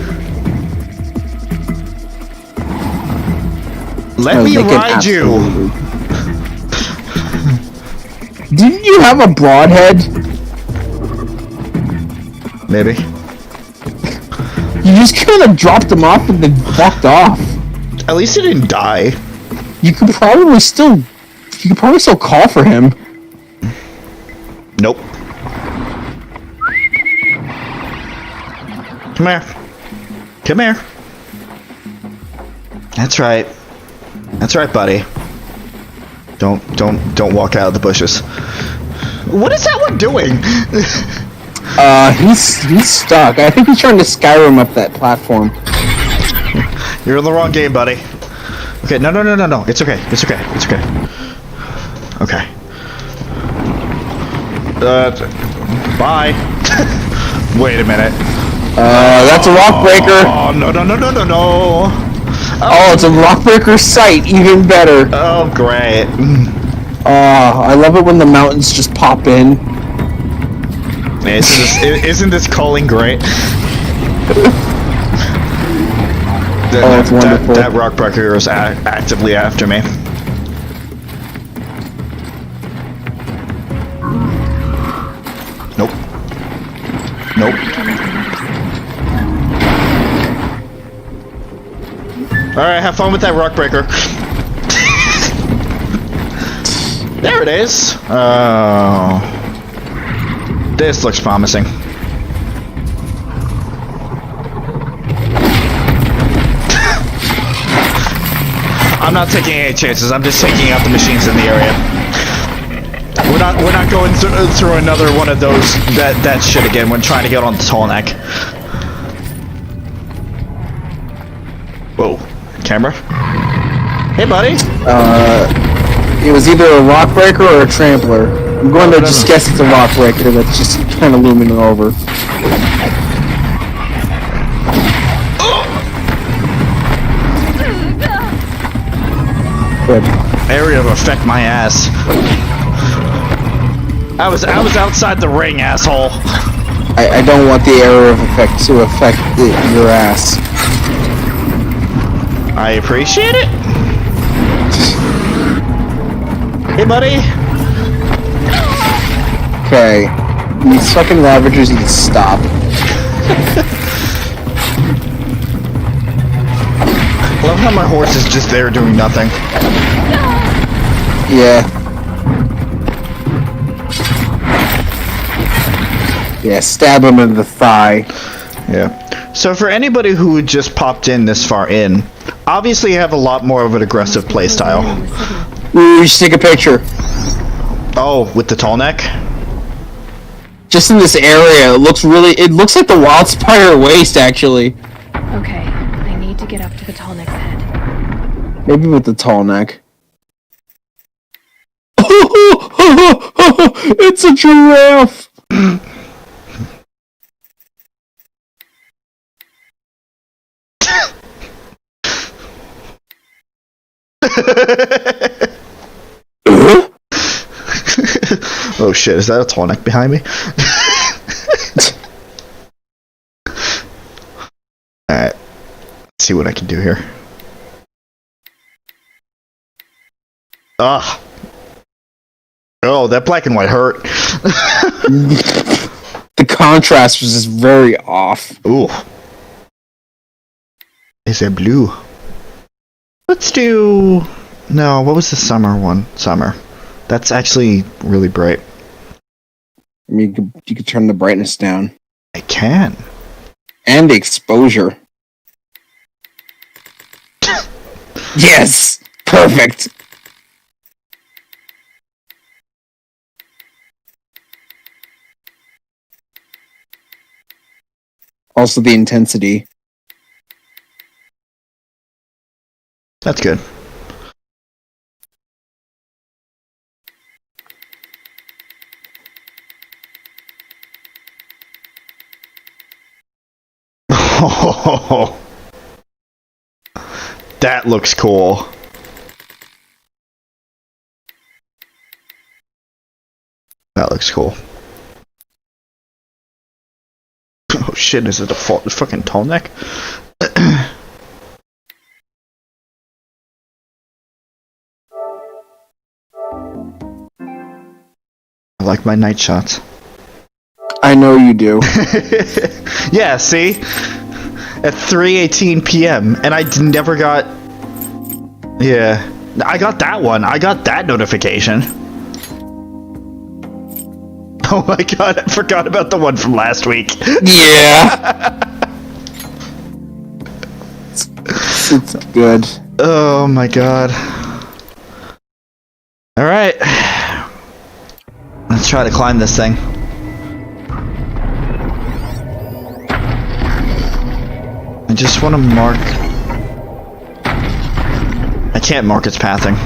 Let me ride you. Didn't you have a broadhead? Maybe. You just kind of dropped him off and then fucked off. At least he didn't die. You could probably still call for him. Nope. Come here. Come here. That's right. That's right, buddy. Don't walk out of the bushes. What is that one doing? He's stuck. I think he's trying to Skyrim up that platform. You're in the wrong game, buddy. Okay, no. It's okay. It's okay. It's okay. Okay. Bye. Wait a minute. That's a rock breaker. Oh, no. Oh, it's a rock breaker site. Even better. Oh, great. I love it when the mountains just pop in. Isn't this calling great? It's wonderful. That rock breaker is actively after me. Nope. Alright, have fun with that rock breaker. There it is. Oh. This looks promising. I'm not taking any chances. I'm just taking out the machines in the area. We're not going through another one of those that shit again when trying to get on the tall neck. Whoa, camera. Hey, buddy. It was either a rock breaker or a trampler. I'm going to just guess it's a rock breaker that's just kind of looming over. Good. Area of effect my ass. I was outside the ring, asshole. I don't want the area of effect to affect your ass. I appreciate it. Hey, buddy. Okay. These fucking Ravagers need to stop. I love how my horse is just there doing nothing. Yeah. Yeah, stab him in the thigh. Yeah. So for anybody who just popped in this far in, obviously you have a lot more of an aggressive playstyle. Ooh, you should take a picture. Oh, with the tall neck? Just in this area, it looks like the Wildspire Waste, actually. Okay, I need to get up to the tall neck's head. Maybe with the tall neck. It's a giraffe! Oh shit, is that a tonic behind me? Alright. Let's see what I can do here. Ah. Oh, that black and white hurt. The contrast was just very off. Ooh. Is it blue? Let's do... No, what was the summer one? Summer. That's actually really bright. I mean, you could turn the brightness down. I can. And the exposure. Yes! Perfect! Also the intensity. That's good. Oh, that looks cool. That looks cool. Oh shit, is it a fucking tall neck? I like my night shots. I know you do. Yeah, see? At 3:18 p.m. and I never got... Yeah. I got that one. I got that notification. Oh my god, I forgot about the one from last week. Yeah. It's good. Oh my god. Alright. Let's try to climb this thing. I just want to mark... I can't mark its pathing.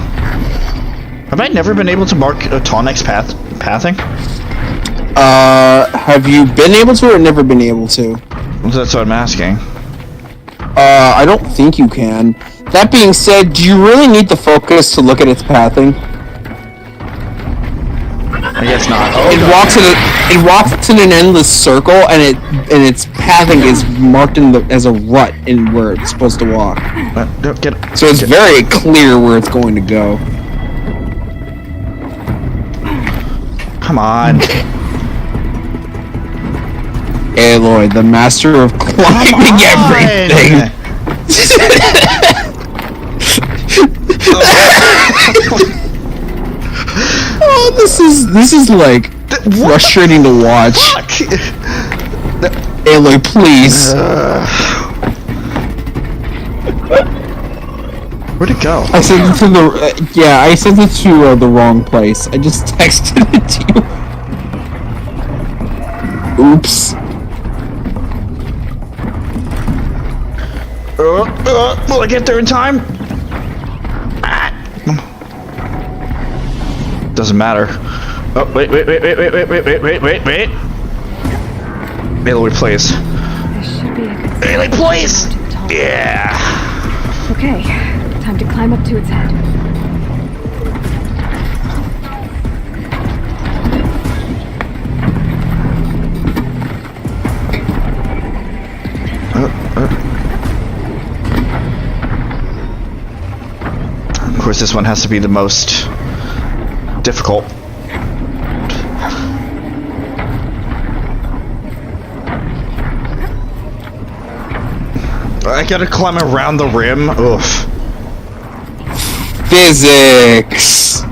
Have I never been able to mark a Tonix pathing? Have you been able to or never been able to? Well, that's what I'm asking. I don't think you can. That being said, do you really need the focus to look at its pathing? I guess not. Oh, it walks in an endless circle, and its pathing is marked as a rut in where it's supposed to walk. So it's very clear where it's going to go. Come on. Aloy, the master of climbing everything. Oh, this is like frustrating to watch. Aloy, please. Where'd it go? I sent it to the I sent it to the wrong place. I just texted it to you. Oops. Will I get there in time? Doesn't matter. Oh, wait. Aloy, please. Aloy, please! Yeah! Okay, time to climb up to its head. Of course, this one has to be the most difficult. I gotta climb around the rim. Oof. Physics.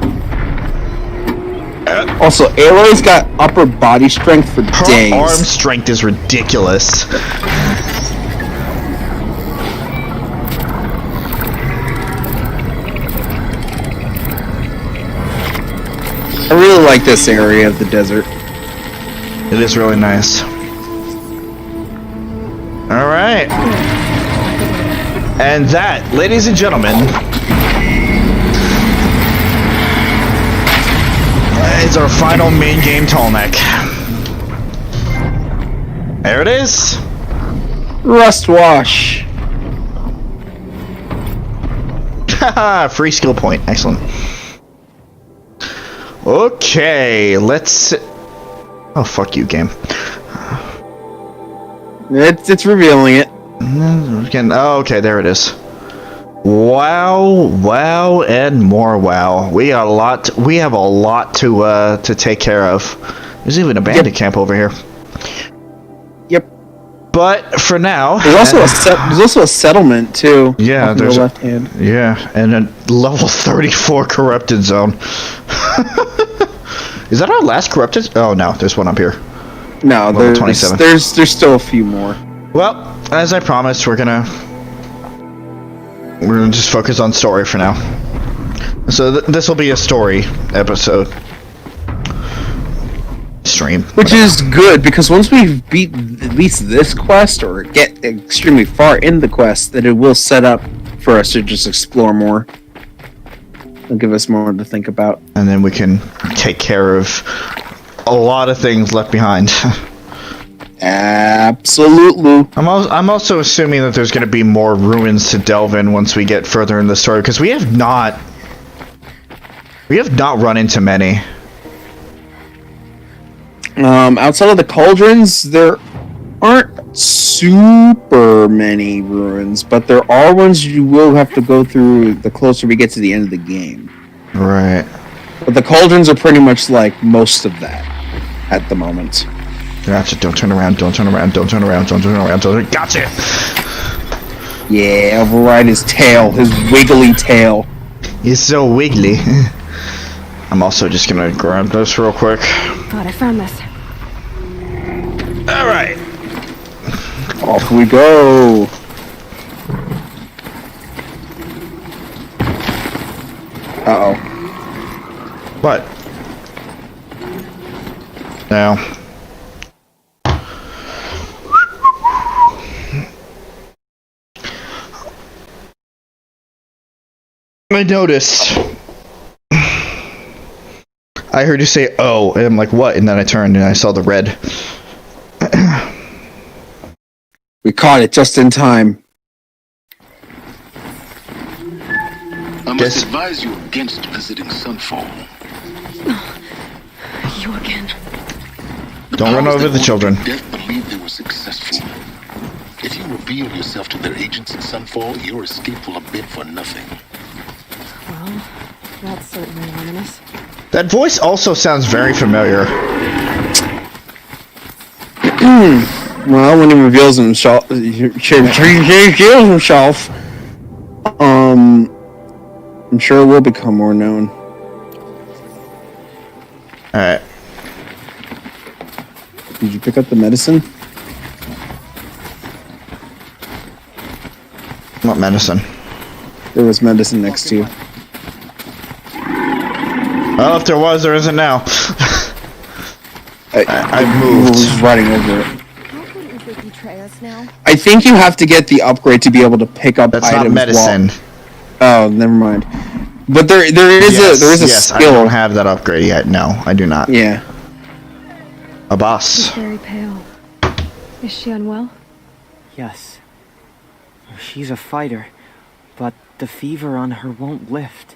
Also, Aloy's got upper body strength for days. Her arm strength is ridiculous. I really like this area of the desert. It is really nice. Alright. And that, ladies and gentlemen, is our final main game Tallneck. There it is. Rust wash. Haha, free skill point. Excellent. Okay, let's... Oh, fuck you, game. It's revealing it. Again, oh, okay, there it is. Wow, wow, and more wow. We have a lot to take care of. There's even a bandit camp over here. Yep. But for now, there's also a settlement too. Yeah, there's the left hand. Yeah, and a level 34 corrupted zone. Is that our last corrupted? Oh no, there's one up here. No, level 27. There's still a few more. Well, as I promised, we're gonna just focus on story for now. So this will be a story episode. Stream. Which is good, because once we beat at least this quest, or get extremely far in the quest, that it will set up for us to just explore more. It'll give us more to think about. And then we can take care of a lot of things left behind. Absolutely. I'm also assuming that there's going to be more ruins to delve in once we get further in the story, because we have not run into many. Outside of the cauldrons, there aren't super many ruins, but there are ones you will have to go through the closer we get to the end of the game. Right. But the cauldrons are pretty much like most of that at the moment. Gotcha. Don't turn around. Don't turn around. Don't turn around. Don't turn around. Gotcha. Yeah, override his tail, his wiggly tail. He's so wiggly. I'm also just gonna grab this real quick. God, I found this. All right. Off we go. Uh-oh. What? Now. I noticed. I heard you say, oh, and I'm like, what? And then I turned and I saw the red. We caught it just in time. I must advise you against visiting Sunfall. You again. Don't run over the children. Death believed they were successful. If you reveal yourself to their agents in Sunfall, your escape will have been for nothing. Well, that's certainly ominous. That voice also sounds very familiar. Well, when he reveals himself, I'm sure it will become more known. Alright. Did you pick up the medicine? What medicine? There was medicine next to you. Well, if there was, there isn't now. I moved. Was running over it. How couldn't they betray us now? I think you have to get the upgrade to be able to pick up That's items. not medicine. Oh, never mind. But there is a skill. I skill. don't have that upgrade yet. No, I do not. Yeah. A boss. She's very pale. Is she unwell? Yes. She's a fighter, but the fever on her won't lift.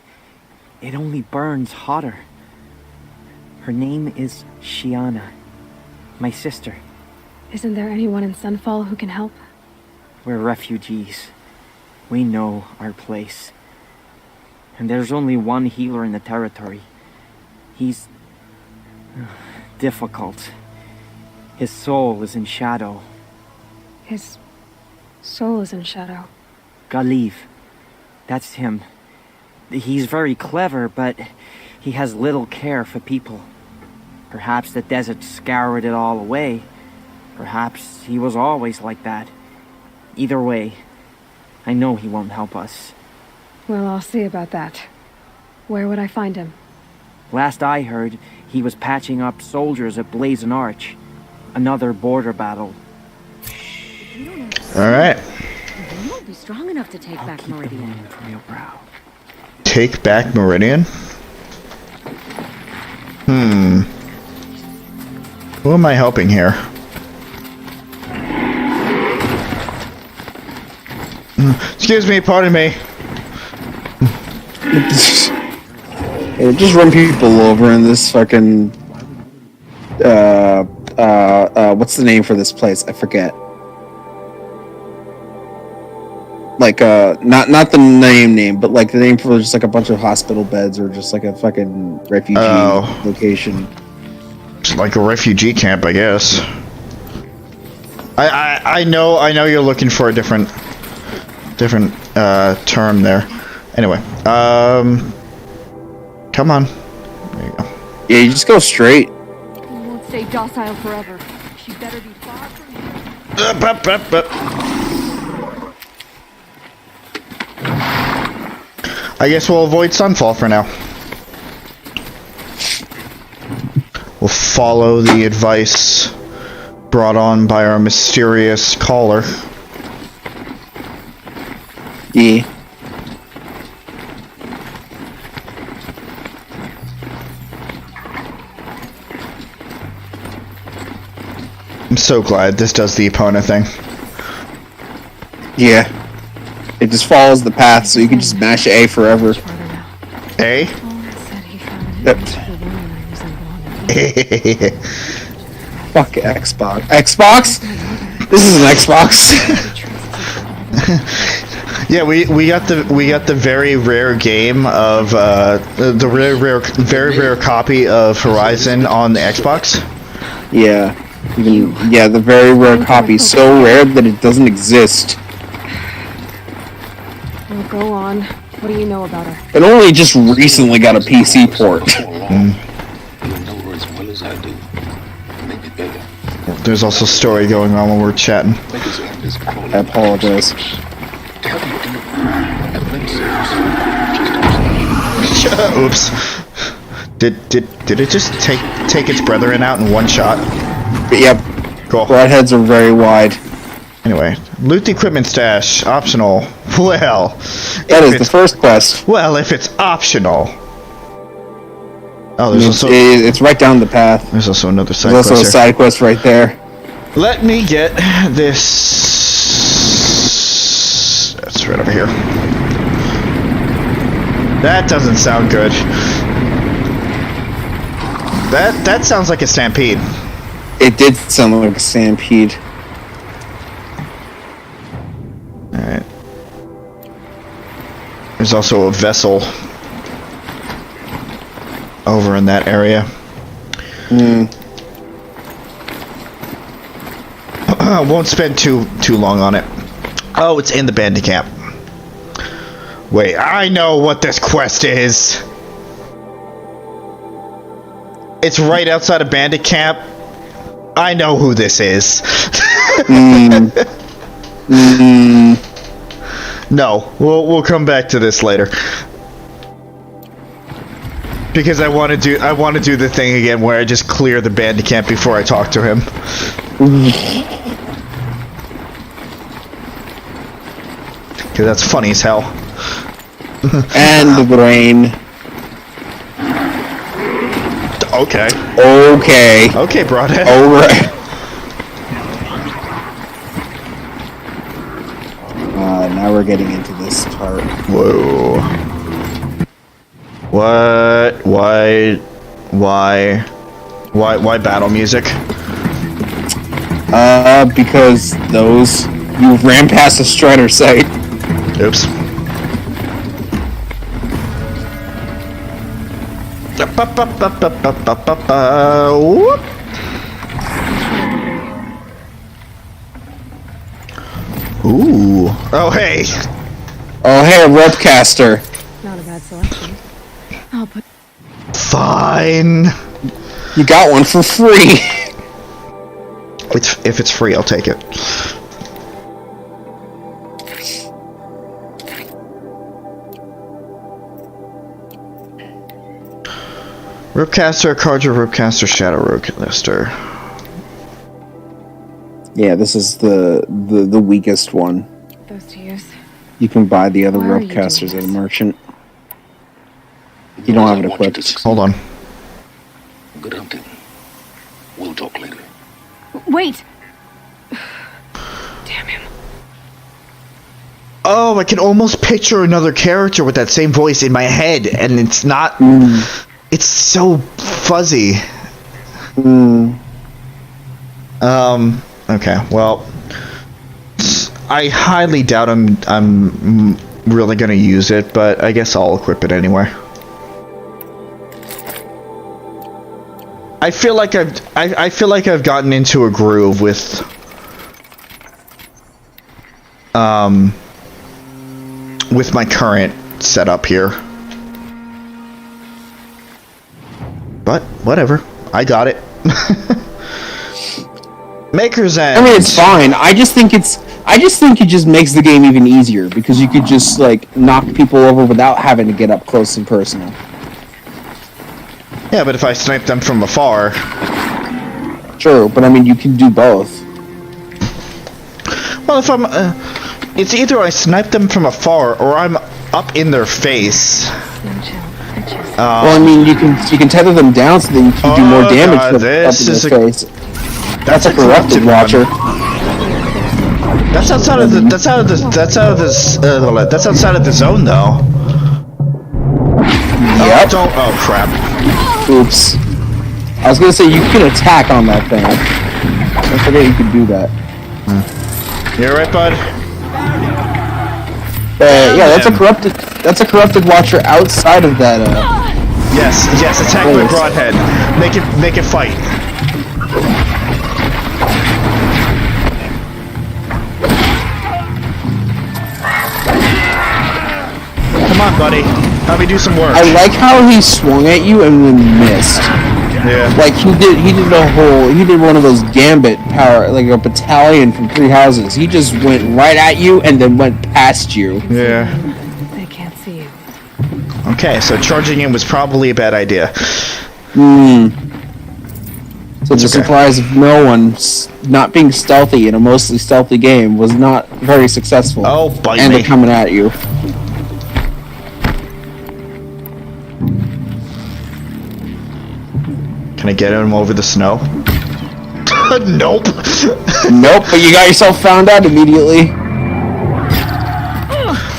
It only burns hotter. Her name is Shiana, my sister. Isn't there anyone in Sunfall who can help? We're refugees. We know our place. And there's only one healer in the territory. He's difficult. His soul is in shadow. His soul is in shadow. Galiv. That's him. He's very clever, but he has little care for people. Perhaps the desert scoured it all away. Perhaps he was always like that. Either way, I know he won't help us. Well, I'll see about that. Where would I find him? Last I heard, he was patching up soldiers at Blazon Arch. Another border battle. Alright. You won't be strong enough to take back Meridian. From your brow. Take back Meridian? Who am I helping here? Excuse me, pardon me. Yeah, just run people over in this fucking what's the name for this place? I forget. Like not the name, but like the name for just like a bunch of hospital beds or just like a fucking refugee location. It's like a refugee camp, I guess. I know you're looking for a different term there. Anyway, come on. There you go. Yeah, you just go straight. You won't stay docile forever. She better be far from here. I guess we'll avoid Sunfall for now. We'll follow the advice brought on by our mysterious caller. Yeah. I'm so glad this does the Epona thing. Yeah. It just follows the path, so you can just mash A forever. A? Yep. Fuck Xbox. Xbox? This is an Xbox. Yeah, we got the very rare game of the very rare copy of Horizon on the Xbox. Yeah. Yeah, the very rare copy, so rare that it doesn't exist. Well, go on. What do you know about her? It only just recently got a PC port. There's also a story going on when we're chatting. I apologize. Oops. Did it just take its brethren out in one shot? But yep. Cool. Broadheads are very wide. Anyway, loot the equipment stash. Optional. Well, that is the first quest. Well, if it's optional. Oh, there's also it's right down the path. There's also another side quest. There's also a side quest right there. Let me get this. That's right over here. That doesn't sound good. That sounds like a stampede. It did sound like a stampede. Alright. There's also a vessel over in that area. Won't spend too long on it. Oh, it's in the bandit camp. Wait, I know what this quest is. It's right outside of bandit camp. I know who this is. No, we'll come back to this later. Because I want to do the thing again where I just clear the bandit camp before I talk to him. Because that's funny as hell. And the brain. Okay. Okay, broadhead. Alright. Now we're getting into this part. Whoa. What? Why battle music? Because you ran past the Strider site. Oops. Whoop. Ooh. Oh, hey. Oh, hey, a rope caster. Not a bad selection. I'll put. Fine. You got one for free. If it's free, I'll take it. Ropecaster, Carja, Ropecaster, Shadow Ropecaster. Yeah, this is the weakest one. Those to use. You can buy the other Why are you Ropecasters doing at a merchant. You don't have it equipped. Hold on. Good hunting. We'll talk later. Wait! Damn him. Oh, I can almost picture another character with that same voice in my head, and it's not. It's so fuzzy. Okay. Well, I highly doubt I'm really gonna use it, but I guess I'll equip it anyway. I feel like I've gotten into a groove with my current setup here. But whatever, I got it. Maker's End. I mean, it's fine. I just think it just makes the game even easier because you could just like knock people over without having to get up close and personal. Yeah, but if I snipe them from afar. True, but I mean, you can do both. Well, if I'm, it's either I snipe them from afar or I'm up in their face. Well, I mean, you can tether them down so that you can do more damage up in their face. That's a corrupted watcher. That's outside of the zone, though. Yep. Oh crap. Oops. I was gonna say you can attack on that thing. I forget you can do that. You alright, bud? Yeah, that's a corrupted watcher outside of that. Yes. Attack my broadhead. Make it fight. Come on, buddy. Help me do some work. I like how he swung at you and then missed. Yeah. Like he did one of those gambit power, like a battalion from Three Houses. He just went right at you and then went past you. Yeah. They can't see you. Okay, so charging in was probably a bad idea. So it's a surprise if no one not being stealthy in a mostly stealthy game was not very successful. Oh, bite and me. they're coming at you. Can I get him over the snow? Nope. Nope, but you got yourself found out immediately.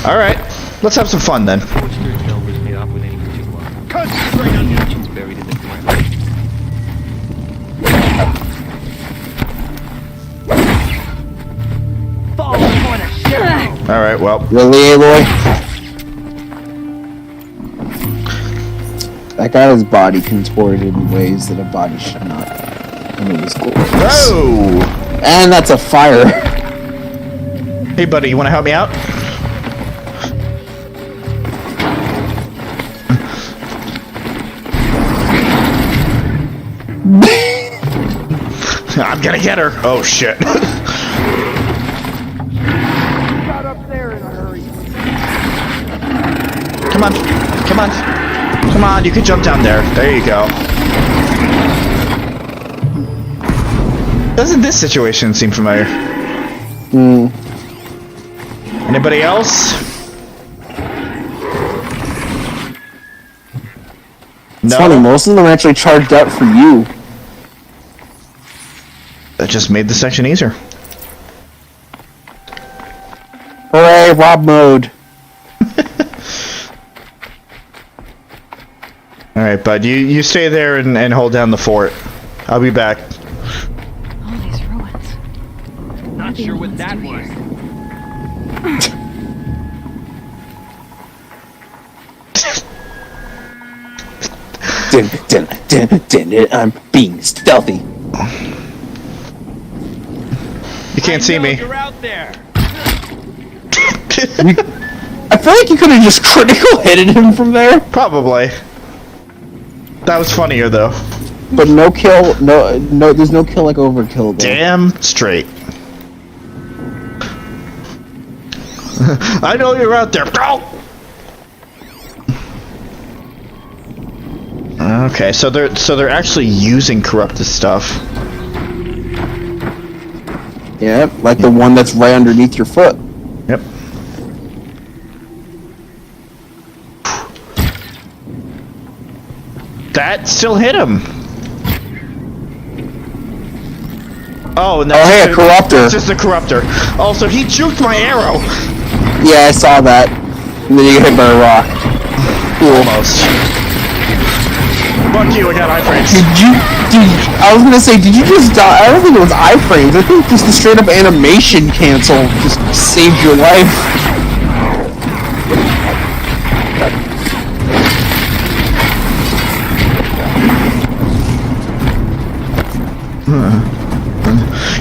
Alright, let's have some fun then. Alright, well. Really, Aloy? That guy's body contorted in ways that a body should not. And it was glorious. Oh! And that's a fire. Hey, buddy, you want to help me out? I'm gonna get her. Oh shit. Come on. Come on. Come on, you can jump down there. There you go. Doesn't this situation seem familiar? Anybody else? It's funny, most of them actually charged up for you. That just made the section easier. Hooray, Rob mode. Alright, bud, you stay there and hold down the fort. I'll be back. All these ruins. Not sure what that was. I'm being stealthy. You can't see me. You're out there. I feel like you could have just critical hitted him from there. Probably. That was funnier though. But no kill, no, there's no kill like overkill though. Damn straight. I know you're out there. Go! Okay, so they're actually using corrupted stuff. Yeah, like the one that's right underneath your foot. Yep. That still hit him. Oh, no. Oh, hey, a corruptor. It's just a corruptor. Also, he juked my arrow. Yeah, I saw that. And then you get hit by a rock. Cool. Almost. Fuck you, I got iframes. I was gonna say, did you just die? I don't think it was iframes. I think just the straight up animation cancel just saved your life.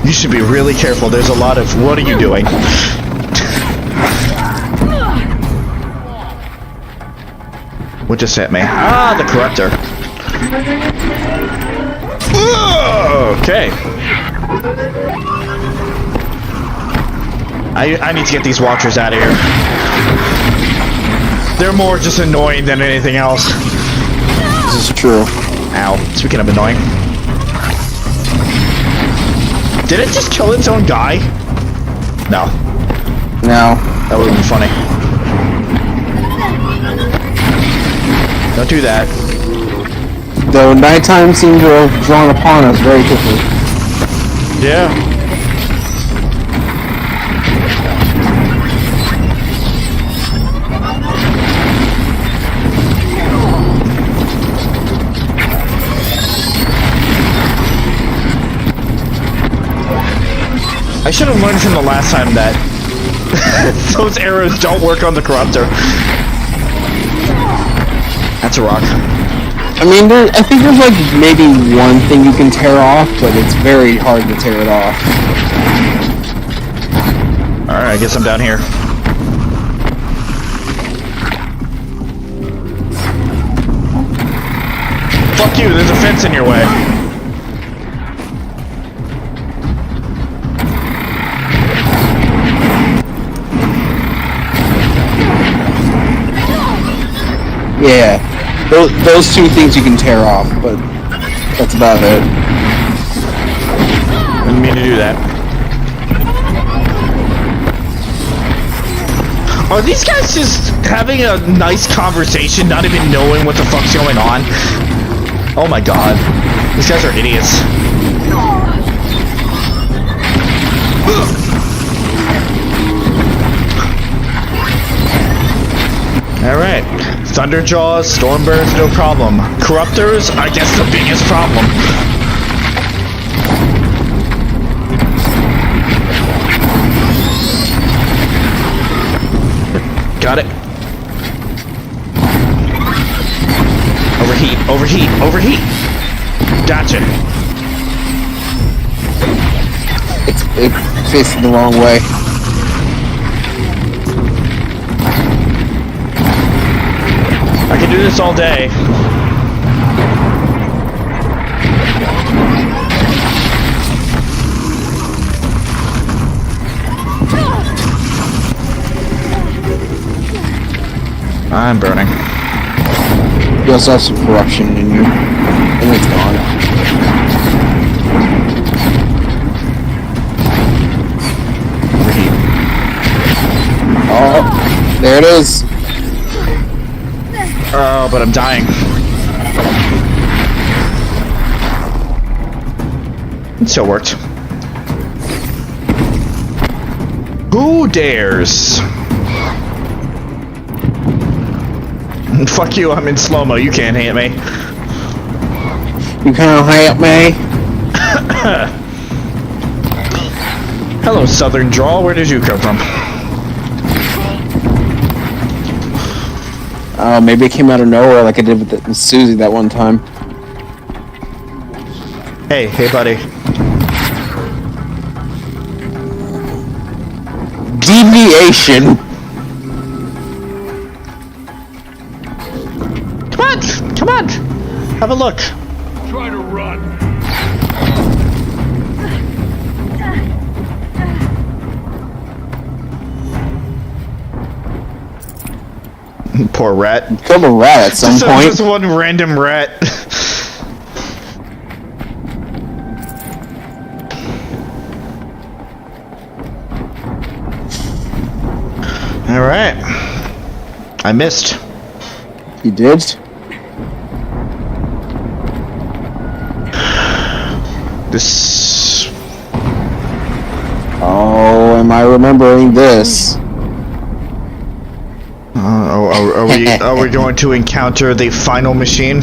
You should be really careful. There's a lot of... What are you doing? What just hit me? Ah, the corruptor. Okay. I need to get these watchers out of here. They're more just annoying than anything else. This is true. Ow. Speaking of annoying. Did it just kill its own guy? No. No. That would be funny. Don't do that. Though nighttime seems to have drawn upon us very quickly. Yeah. I should have learned from the last time that those arrows don't work on the corruptor. That's a rock. I mean, I think there's like maybe one thing you can tear off, but it's very hard to tear it off. Alright, I guess I'm down here. Fuck you, there's a fence in your way. Yeah, those two things you can tear off, but that's about it. Didn't mean to do that. Are these guys just having a nice conversation, not even knowing what the fuck's going on? Oh my god. These guys are idiots. Alright. Thunderjaws, Stormbirds, no problem. Corruptors, I guess the biggest problem. Got it. Overheat, overheat, overheat. Gotcha. It's facing the wrong way. I can do this all day. I'm burning. You also have some corruption in you, and it's gone. Overheat. Oh, there it is. Oh, but I'm dying. It still worked. Who dares? Fuck you, I'm in slow-mo, you can't hit me. You can't hit me? Hello, Southern Drawl, where did you come from? Oh, maybe it came out of nowhere like I did with Suzie that one time. Hey, buddy. Deviation! Come on! Have a look. Try to run. Poor rat. Killed a rat at some point. Just one random rat. Alright. I missed. You did? This... Oh, am I remembering this? Are we going to encounter the final machine?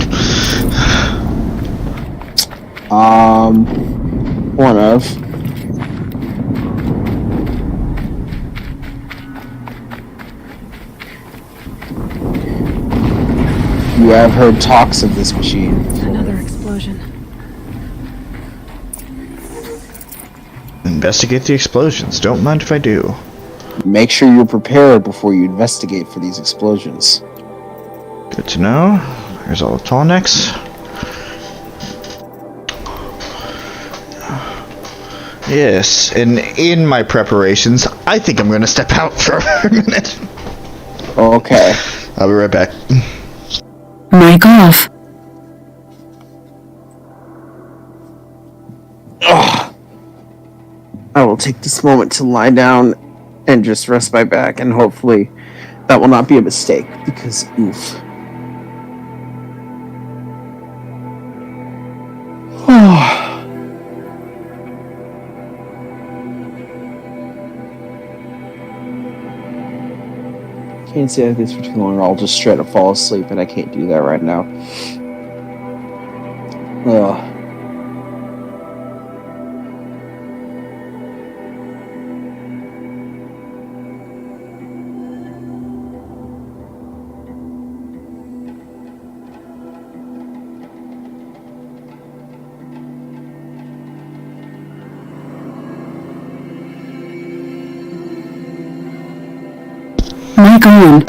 One of. You have heard talks of this machine. Another explosion. Investigate the explosions. Don't mind if I do. Make sure you're prepared before you investigate for these explosions. Good to know. There's all the tall necks. Yes, and in my preparations, I think I'm going to step out for a minute. Okay. I'll be right back. Mic off. Ugh. I will take this moment to lie down and just rest my back, and hopefully that will not be a mistake, because oof. Can't stay like this for too long or I'll just straight up fall asleep, and I can't do that right now. Ugh. Mic on.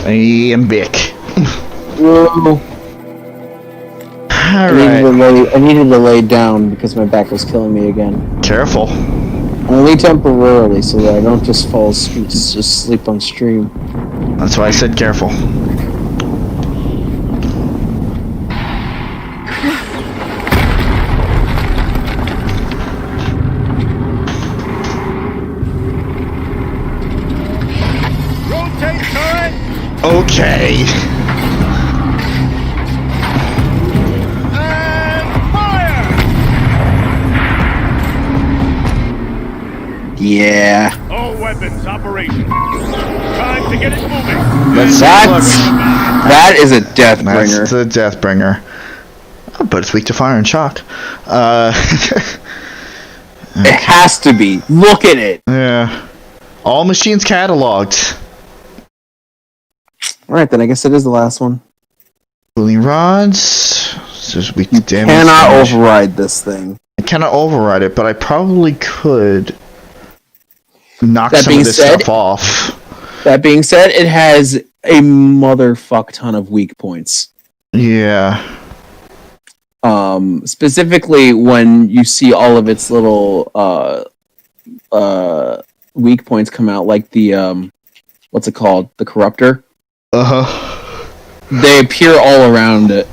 I am Vic. Whoa. I needed to lay down because my back was killing me again. Careful. Only temporarily, so that I don't just fall asleep, just sleep on stream. That's why I said careful. Okay. Yeah. All weapons operational. Time to get it moving. That is a death bringer. That's a death bringer. Oh, but it's weak to fire and shock. It has to be. Look at it. Yeah. All machines cataloged. Alright, then I guess it is the last one. Cooling rods. There's weak to damage. Cannot override this thing. I cannot override it, but I probably could knock That some being of this said- stuff off. That being said, it has a motherfuck ton of weak points. Yeah. Specifically when you see all of its little weak points come out, like the what's it called? The corruptor. They appear all around it,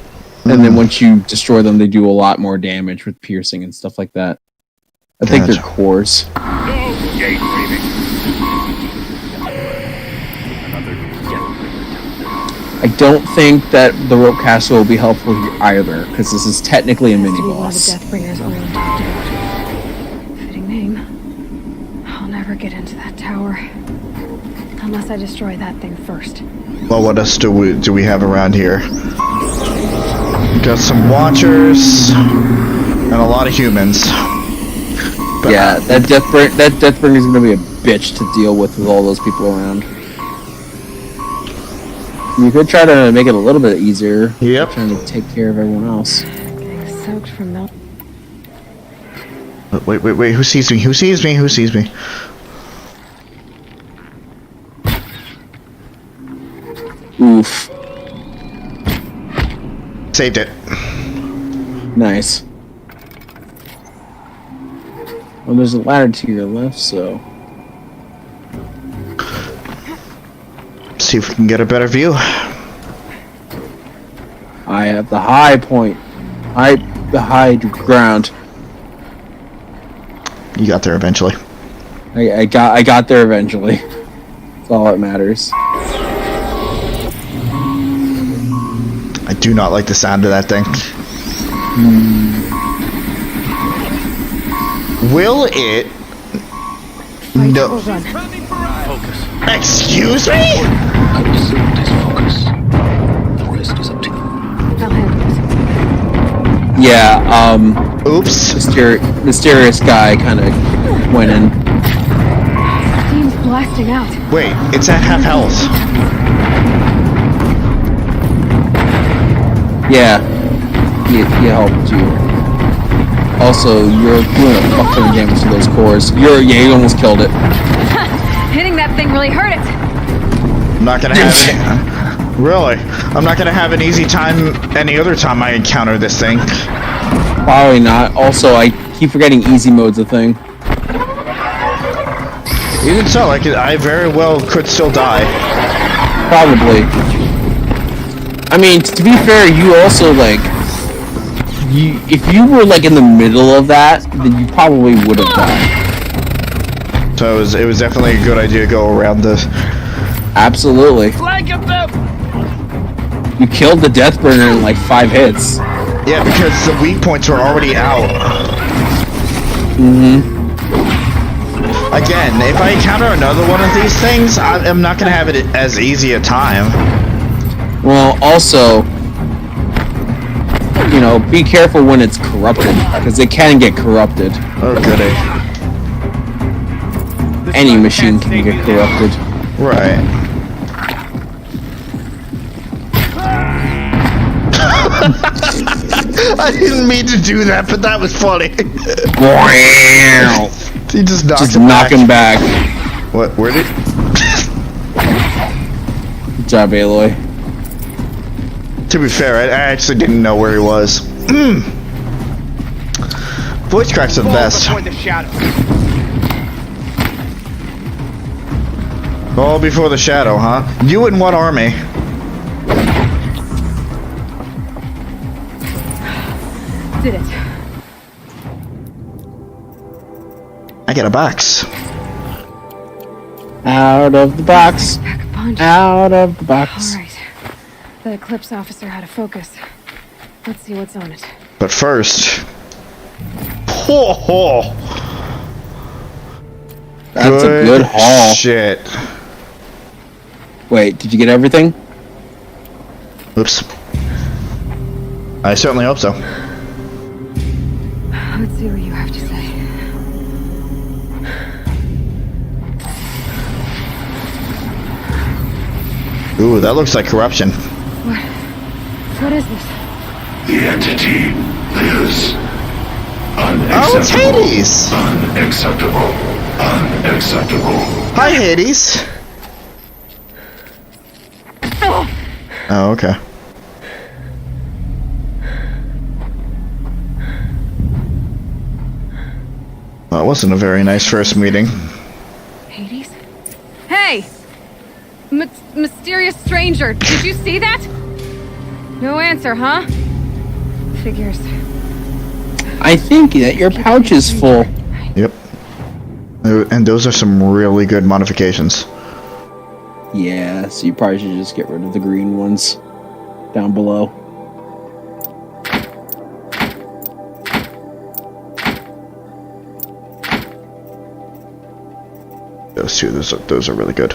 and then once you destroy them, they do a lot more damage with piercing and stuff like that. I think they're cores. I don't think that the rope caster will be helpful here either, because this is technically a mini One of the boss. Deathbringers Orlin talked about. Fitting name. I'll never get into that tower. Unless I destroy that thing first. Well, what else do we have around here? Got some watchers and a lot of humans. But Yeah, that Deathbringer is going to be a bitch to deal with all those people around. You could try to make it a little bit easier. Yep. Trying to take care of everyone else. Getting soaked from milk. Wait, who sees me? Who sees me? Who sees me? Oof. Saved it. Nice. Well, there's a ladder to your left, so... See if we can get a better view. I have the high point. The high ground. You got there eventually. I got there eventually. That's all that matters. I do not like the sound of that thing. Will it? Fight No. or run. Excuse me? I will serve this focus. The rest is up to you. I'll handle it. Yeah, Oops. Mysterious guy kind of went in. Steam's blasting out. Wait, it's at half health. Yeah, he helped you. Also, you're doing a fuck ton of damage to those cores. You almost killed it. Hitting that thing really hurt it. I'm not gonna have any. Really? I'm not gonna have an easy time any other time I encounter this thing. Probably not. Also, I keep forgetting easy mode's a thing. Even so, like I very well could still die. Probably. I mean, to be fair, you also like. If you were like in the middle of that, then you probably would have died. So it was definitely a good idea to go around this. Absolutely. Flank them! You killed the Deathbringer in like 5 hits. Yeah, because the weak points were already out. Again, if I encounter another one of these things, I'm not gonna have it as easy a time. Well, also, you know, be careful when it's corrupted, because it can get corrupted. Oh, goody. Any machine can get corrupted. Right. I didn't mean to do that, but that was funny. He just knocked him back. What? Where did? Good job, Aloy. To be fair, I actually didn't know where he was. Voice cracks are the best. All before the shadow, huh? You in what army? Did it. I get a box. Out of the box. Pack a punch. Out of the box. All right. The Eclipse officer had a focus. Let's see what's on it. But first... Oh, That's a good haul. Shit. Wait, did you get everything? Oops. I certainly hope so. Let's see what you have to say. Ooh, that looks like corruption. What is this? The entity lives. Oh, it's Hades! Unacceptable. Unacceptable. Hi, Hades. Oh, okay. That wasn't a very nice first meeting. Hades? Hey! Mysterious stranger, did you see that? No answer, huh? Figures. I think that your pouch is full. Yep. And those are some really good modifications. Yeah, so you probably should just get rid of the green ones down below. Those two, those are really good.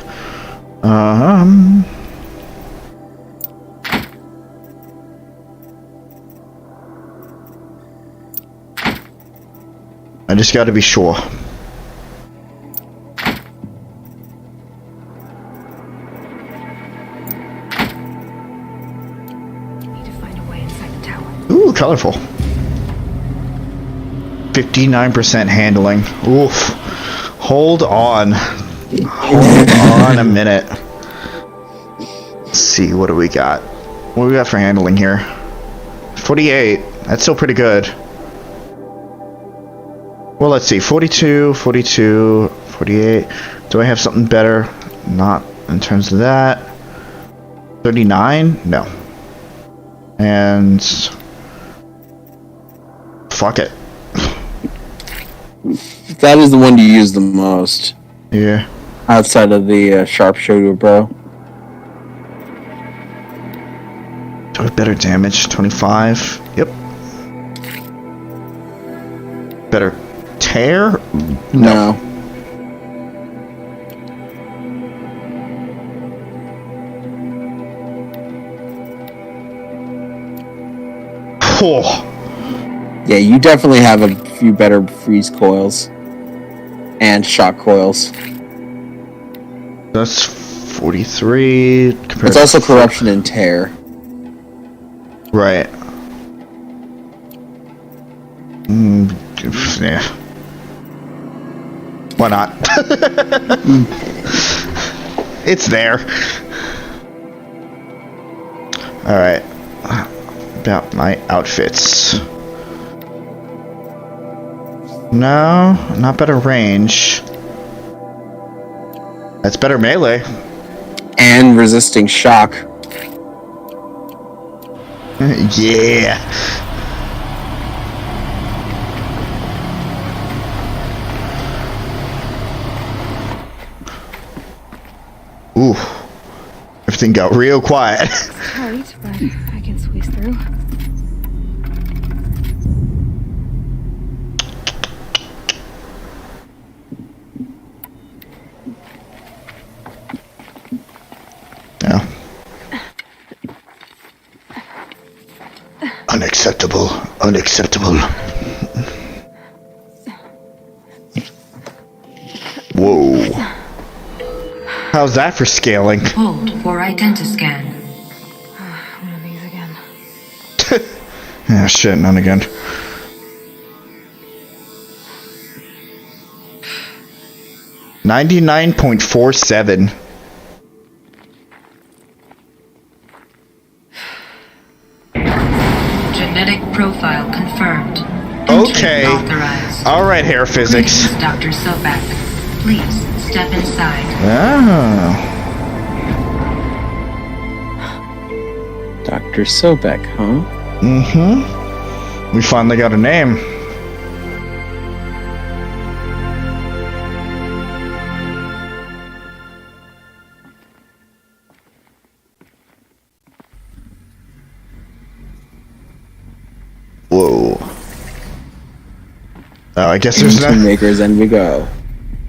I just got to be sure. Need to find a way inside the tower. Ooh, colorful. 59% handling. Oof. Hold on. Hold on a minute. Let's see, what do we got? What do we got for handling here? 48. That's still pretty good. Well, let's see. 42, 42, 48. Do I have something better? Not in terms of that. 39? No. And... fuck it. That is the one you use the most. Yeah. Outside of the sharpshooter, bro. Do I have better damage? 25. Yep. Better tear? No. Oh. Yeah, you definitely have a few better freeze coils and shock coils. That's 43. It's also corruption and tear. Right. Yeah. Why not? It's there. Alright. About my outfits. No, not better range. That's better melee. And resisting shock. Yeah. Ooh. Everything got real quiet. It's tight, but I can squeeze through. Yeah. Unacceptable. Unacceptable. Whoa. How's that for scaling? Hold for identiscan. One of these again. Yeah, shit, none again. $99.47. Genetic profile confirmed. Okay. Authorized. Alright, hair physics. Greetings, Dr. Sobek. Please step inside. Ah. Dr. Sobek, huh? Mm-hmm. We finally got a name. Whoa. Oh, I guess there's no makers, and we go.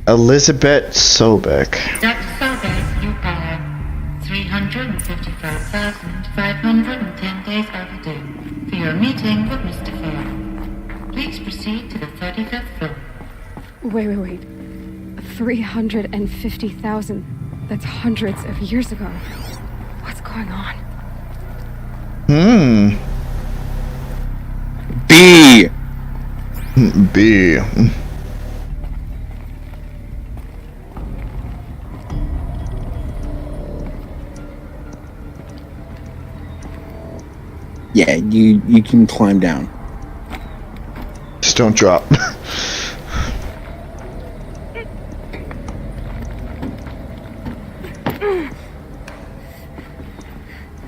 Elizabeth Sobek. Dr. Sobek, you are 355,510 days overdue for your meeting with Mr. Fair. Please proceed to the 35th floor. Wait. 350,000. That's hundreds of years ago. What's going on? B. B. Yeah, you can climb down. Just don't drop.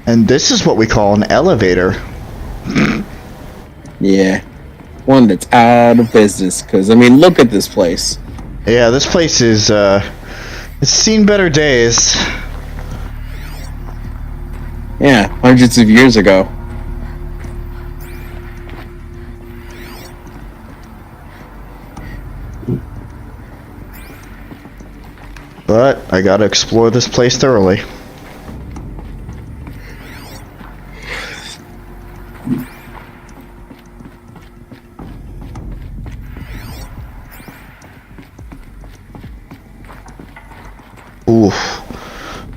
And this is what we call an elevator. Yeah. One that's out of business, because, I mean, look at this place. Yeah, this place is, it's seen better days. Yeah, hundreds of years ago. But I gotta explore this place thoroughly. Oof.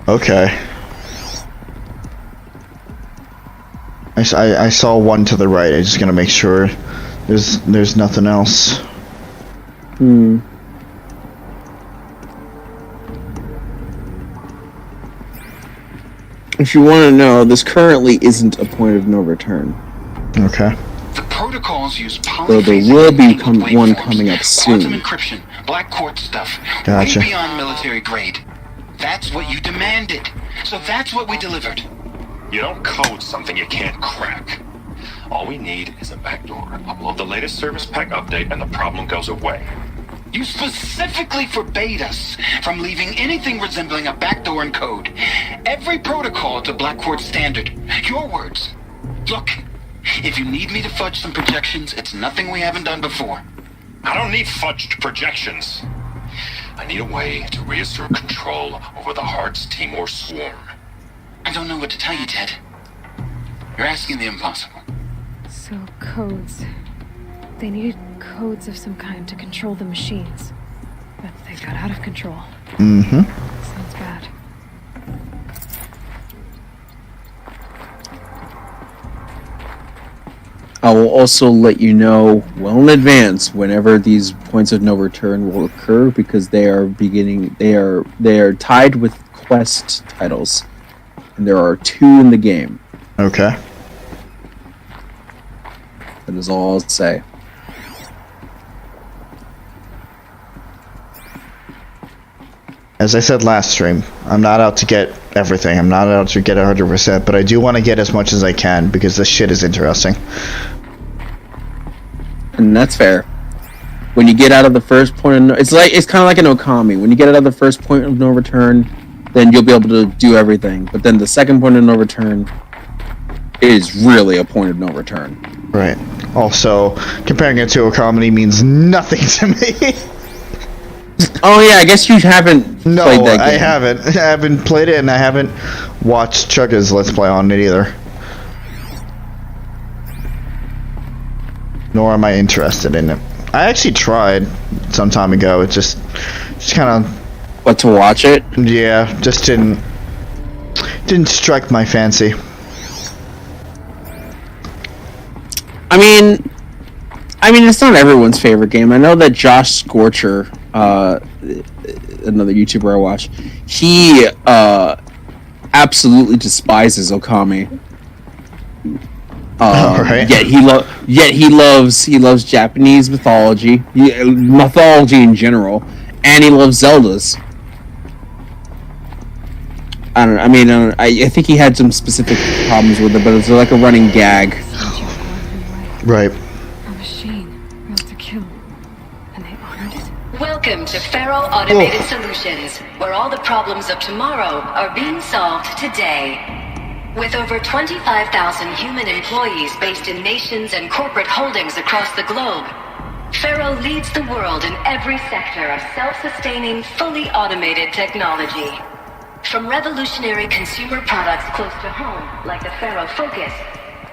Okay. I saw one to the right. I'm just gonna make sure there's nothing else. If you want to know, this currently isn't a point of no return. Okay. The protocols use Though there will be one coming up quantum soon. encryption, black quartz stuff, Gotcha. way beyond military grade. That's what you demanded, so that's what we delivered. You don't code something you can't crack. All we need is a backdoor. Upload the latest service pack update and the problem goes away. You specifically forbade us from leaving anything resembling a backdoor in code. Every protocol to Black Quartz standard. Your words. Look, if you need me to fudge some projections, it's nothing we haven't done before. I don't need fudged projections. I need a way to reassert control over the Heart's Timor swarm. I don't know what to tell you, Ted. You're asking the impossible. So So, codes. They needed codes of some kind to control the machines. But they got out of control. Mm-hmm. Sounds bad. I will also let you know well in advance whenever these points of no return will occur, because they are tied with quest titles, and there are 2 in the game. Okay. That is all I'll say. As I said last stream, I'm not out to get everything. I'm not out to get 100%, but I do want to get as much as I can because this shit is interesting. And that's fair. When you get out of the first point of no, it's kind of like an Okami. When you get out of the first point of no return, then you'll be able to do everything. But then the second point of no return is really a point of no return. Right. Also, comparing it to Okami means nothing to me. Oh yeah, I guess you haven't played that game. I haven't. I haven't played it, and I haven't watched Chugga's Let's Play on it either. Nor am I interested in it. I actually tried some time ago. It just kind of. What, to watch it? Yeah, just didn't strike my fancy. I mean, it's not everyone's favorite game. I know that Josh Scorcher, another YouTuber I watch, he absolutely despises Okami. Right. Yet he loves Japanese mythology in general, and he loves Zeldas. I don't know. I mean, I think he had some specific problems with it, but it's like a running gag. Right. A machine built to kill, and they honored it. Welcome to Faro Automated Solutions, where all the problems of tomorrow are being solved today. With over 25,000 human employees based in nations and corporate holdings across the globe, Faro leads the world in every sector of self-sustaining, fully automated technology. From revolutionary consumer products close to home, like the Faro Focus,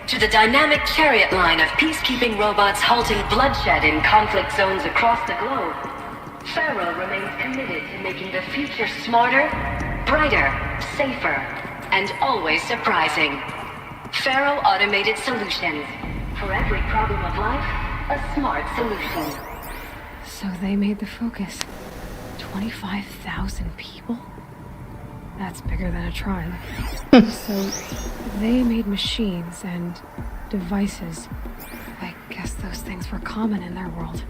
to the dynamic chariot line of peacekeeping robots halting bloodshed in conflict zones across the globe, Faro remains committed to making the future smarter, brighter, safer, and always surprising. Faro Automated Solutions. For every problem of life, a smart solution. So they made the Focus. 25,000 people? That's bigger than a tribe. So they made machines and devices. I guess those things were common in their world.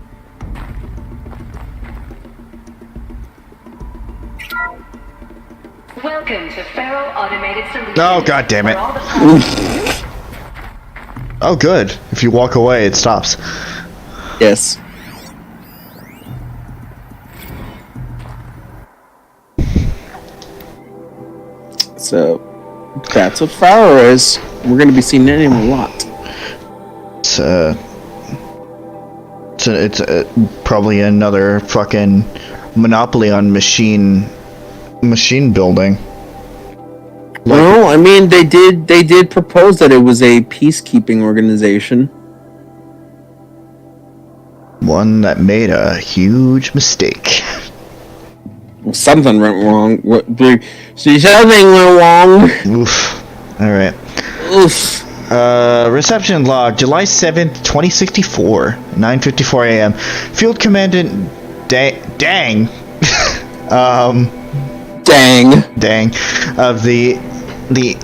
Welcome to Faro Automated Solutions. Oh, god damn it. Oh, good. If you walk away, it stops. Yes. So, that's what Faro is. We're going to be seeing it a lot. It's probably another fucking monopoly on machine building. Well, I mean, they did propose that it was a peacekeeping organization. One that made a huge mistake. Well, something went wrong. Something went wrong. Oof. All right. Oof. Reception log, July 7th, 2064, 9:54 a.m. Field Commandant Dang. Dang of the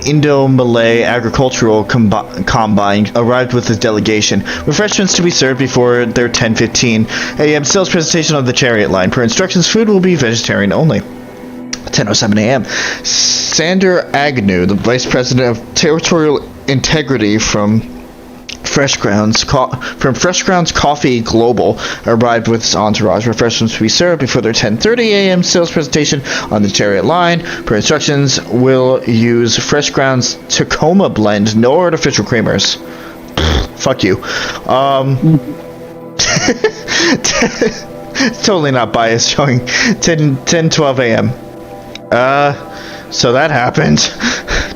Indo-Malay Agricultural Combine arrived with his delegation. Refreshments to be served before their 10:15 a.m. sales presentation on the Chariot Line. Per instructions, food will be vegetarian only. 10:07 a.m. Sander Agnew, the Vice President of Territorial Integrity from Fresh Grounds Coffee Global, arrived with his entourage. Refreshments to be served before their 10:30 a.m. sales presentation on the Chariot Line. Per instructions, will use Fresh Grounds Tacoma blend, no artificial creamers. Fuck you. Totally not biased, showing 10:12 a.m. So that happened.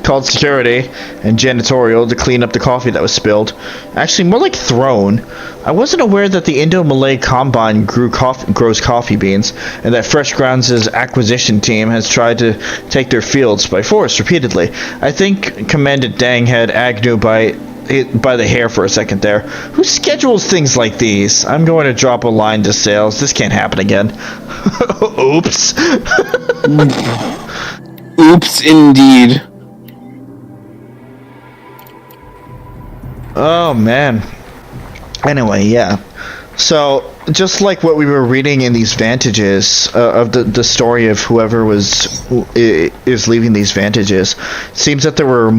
called security and janitorial to clean up the coffee that was spilled. Actually, more like thrown. I wasn't aware that the Indo-Malay Combine grows coffee beans, and that Fresh Grounds' acquisition team has tried to take their fields by force repeatedly. I think Commandant Dang had Agnew by the hair for a second there. Who schedules things like these? I'm going to drop a line to sales. This can't happen again. Oops. Oops, indeed. Oh, man. Anyway, yeah. So, just like what we were reading in these vantages of the story of whoever is leaving these vantages, it seems that there were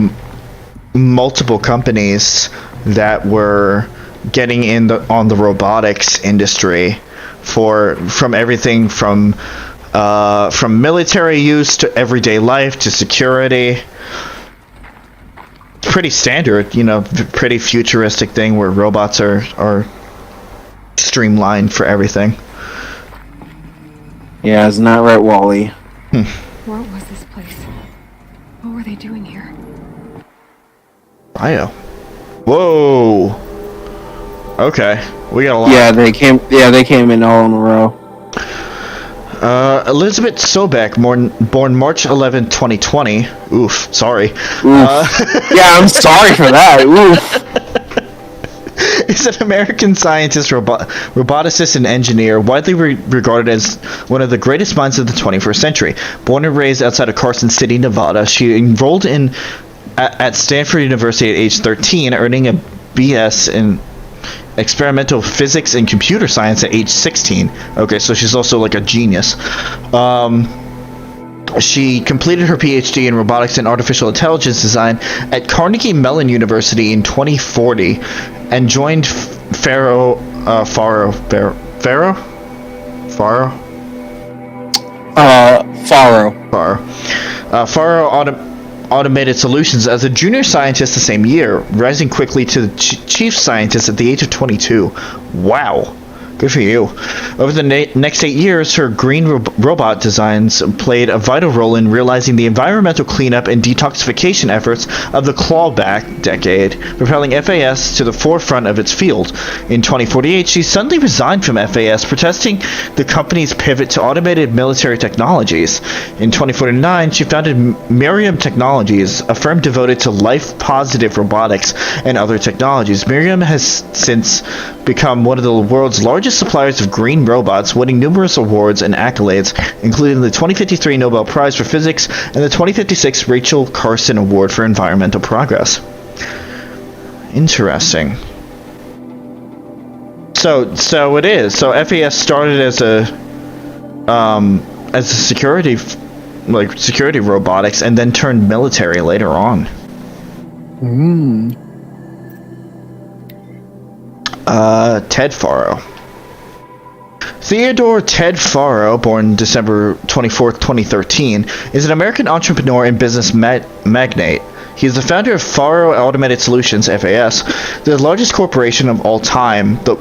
multiple companies that were getting in on the robotics industry from everything from military use to everyday life to security. Pretty standard, pretty futuristic thing where robots are streamlined for everything. Yeah, it's not right, Wally. What was this place? What were they doing here? Bio. Whoa. Okay, we got a lot. Yeah, they came in all in a row. Elizabeth Sobek, born March 11, 2020. Oof, sorry. Oof. Yeah, I'm sorry for that. Oof. Is an American scientist, roboticist, and engineer, widely regarded as one of the greatest minds of the 21st century. Born and raised outside of Carson City, Nevada, she enrolled at Stanford University at age 13, earning a BS in experimental physics and computer science at age 16. Okay, so she's also like a genius. She completed her PhD in robotics and artificial intelligence design at Carnegie Mellon University in 2040 and joined Faro Automated Solutions as a junior scientist the same year, rising quickly to the chief scientist at the age of 22. Wow. Good for you. Over the next 8 years, her green robot designs played a vital role in realizing the environmental cleanup and detoxification efforts of the clawback decade, propelling FAS to the forefront of its field. In 2048, she suddenly resigned from FAS, protesting the company's pivot to automated military technologies. In 2049, she founded Meridian Technologies, a firm devoted to life-positive robotics and other technologies. Meridian has since become one of the world's largest suppliers of green robots, winning numerous awards and accolades, including the 2053 Nobel Prize for Physics and the 2056 Rachel Carson Award for Environmental Progress. Interesting. So it is. So FAS started as a security robotics and then turned military later on. Ted Faro. Theodore Ted Faro, born December 24th, 2013, is an American entrepreneur and business magnate. He is the founder of Faro Automated Solutions, FAS, the largest corporation of all time, the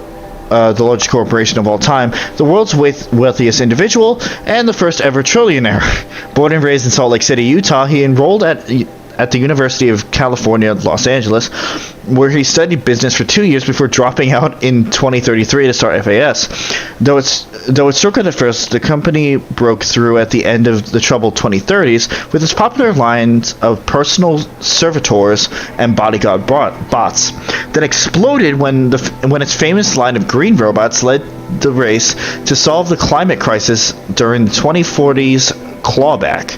world's wealthiest individual, and the first ever trillionaire. Born and raised in Salt Lake City, Utah, he enrolled at the University of California, Los Angeles, where he studied business for 2 years before dropping out in 2033 to start FAS. Though it struggled at first, the company broke through at the end of the troubled 2030s with its popular lines of personal servitors and bodyguard bots that exploded when its famous line of green robots led the race to solve the climate crisis during the 2040s clawback.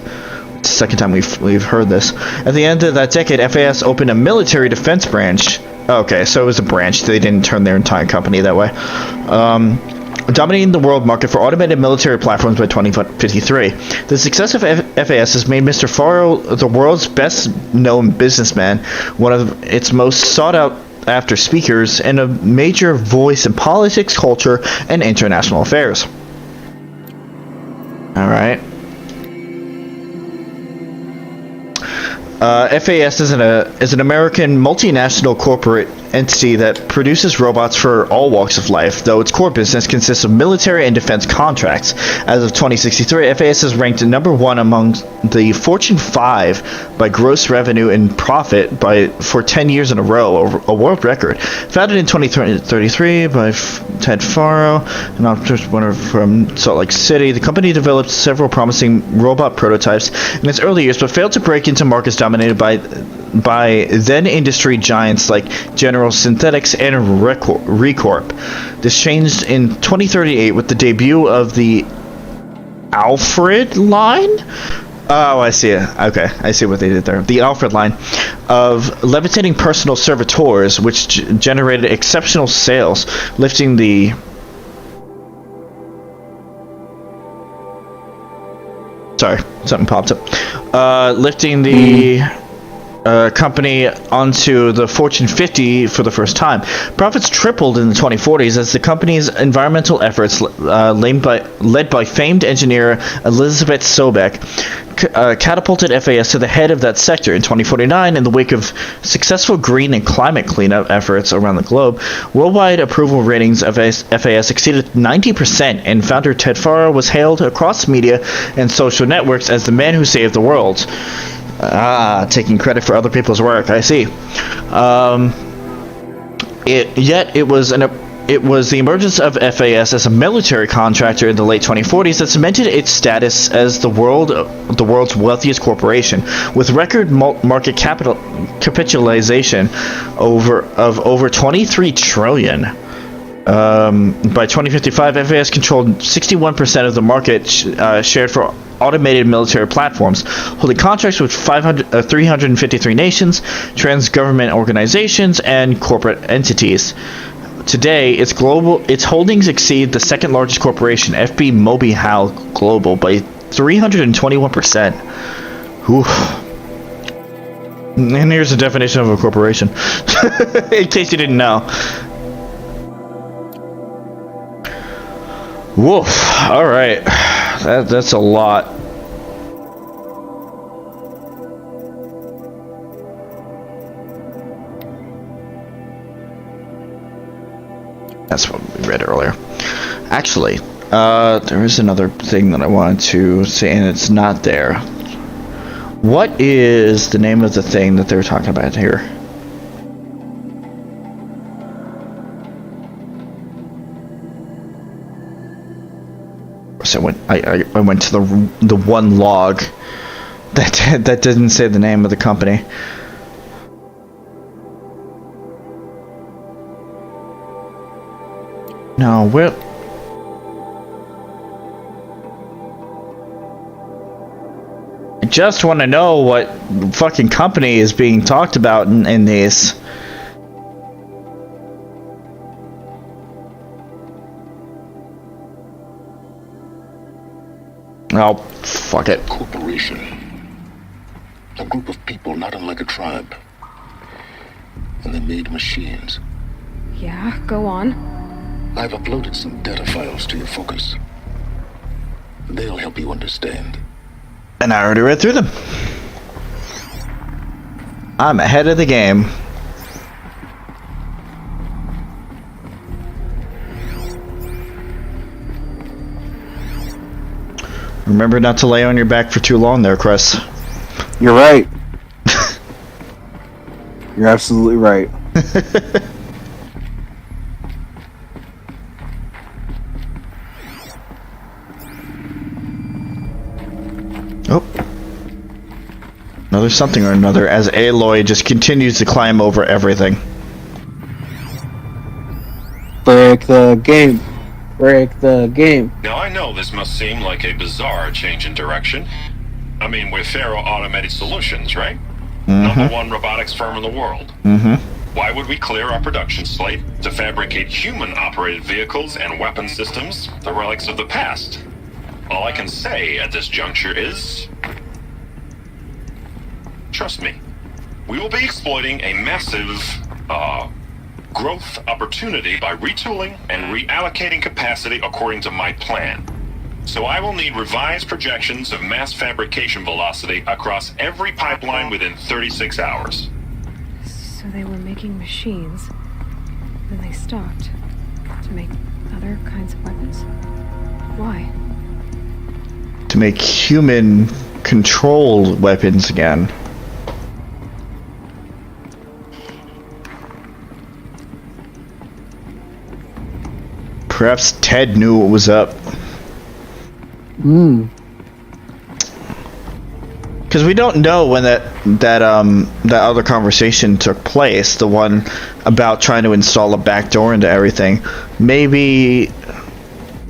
It's the second time we've heard this. At the end of that decade, FAS opened a military defense branch. Okay, so it was a branch. They didn't turn their entire company that way. Dominating the world market for automated military platforms by 2053. The success of FAS has made Mr. Faro the world's best-known businessman, one of its most sought-after speakers, and a major voice in politics, culture, and international affairs. All right. FAS is an American multinational corporate entity that produces robots for all walks of life, though its core business consists of military and defense contracts. As of 2063, FAS is ranked number 1 among the Fortune 5 by gross revenue and profit for 10 years in a row, a world record. Founded in 2033 by Ted Faro, an entrepreneur from Salt Lake City, the company developed several promising robot prototypes in its early years, but failed to break into markets dominated by then industry giants like General Synthetics and Recorp. This changed in 2038 with the debut of the Alfred line. Oh, I see it. Okay, I see what they did there. The Alfred line of levitating personal servitors, which generated exceptional sales, lifting the Sorry, something popped up. Lifting the company onto the Fortune 50 for the first time. Profits tripled in the 2040s as the company's environmental efforts, led by famed engineer Elizabeth Sobek, catapulted FAS to the head of that sector. In 2049, in the wake of successful green and climate cleanup efforts around the globe, worldwide approval ratings of FAS exceeded 90%, and founder Ted Faro was hailed across media and social networks as the man who saved the world. Taking credit for other people's work. I see. It was the emergence of FAS as a military contractor in the late 2040s that cemented its status as the world's wealthiest corporation, with record market capitalization of over 23 trillion. By 2055, FAS controlled 61% of the market shared for automated military platforms, holding contracts with 353 nations, trans-government organizations, and corporate entities. Today, its holdings exceed the second largest corporation, FB Mobihal Global, by 321%. Oof. And here's the definition of a corporation, in case you didn't know. Woof. All right, that's a lot. That's what we read earlier. Actually, there is another thing that I wanted to say, and it's not there. What is the name of the thing that they're talking about here? So I went to the one log that didn't say the name of the company. No, where? I just want to know what fucking company is being talked about in these. Oh, fuck it. Corporation. A group of people not unlike a tribe. And they made machines. Yeah, go on. I've uploaded some data files to your focus. They'll help you understand. And I already read through them. I'm ahead of the game. Remember not to lay on your back for too long there, Chris. You're right. You're absolutely right. Oh. Another something or another as Aloy just continues to climb over everything. Break the game. Break the game. Now I know this must seem like a bizarre change in direction. I mean, we're Faro Automated Solutions, right? Number one robotics firm in the world. Why would we clear our production slate to fabricate human-operated vehicles and weapon systems, the relics of the past? All I can say at this juncture is... trust me. We will be exploiting a massive, growth opportunity by retooling and reallocating capacity according to my plan. So I will need revised projections of mass fabrication velocity across every pipeline within 36 hours. So they were making machines, then they stopped to make other kinds of weapons. Why? To make human-controlled weapons again. Perhaps Ted knew what was up. Because we don't know when that other conversation took place, the one about trying to install a backdoor into everything. Maybe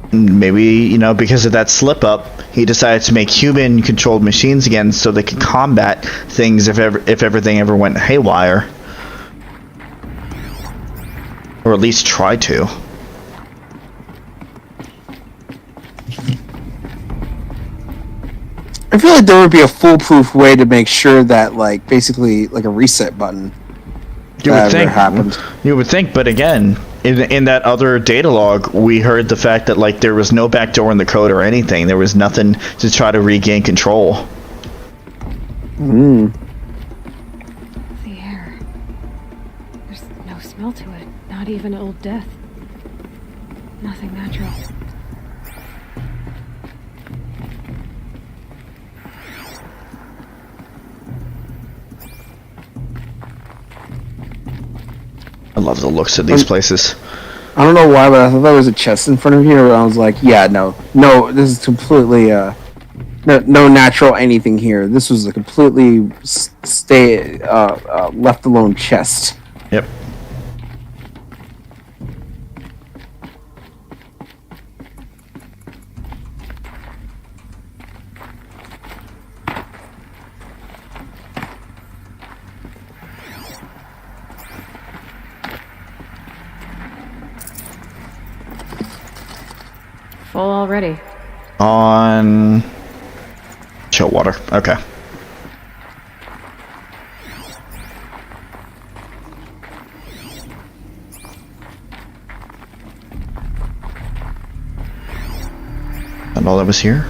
because of that slip up, he decided to make human-controlled machines again so they could combat things if everything ever went haywire, or at least try to. I feel like there would be a foolproof way to make sure that, like, basically, like a reset button. You would think, but again, in that other data log, we heard the fact that like there was no backdoor in the code or anything. There was nothing to try to regain control. The air. There's no smell to it. Not even Old Death. Nothing natural. I love the looks of these places. I don't know why, but I thought there was a chest in front of here, and I was like, yeah, no, this is completely, no natural anything here. This was a completely left alone chest. Yep. Full already. On chill water. Okay. And all that was here?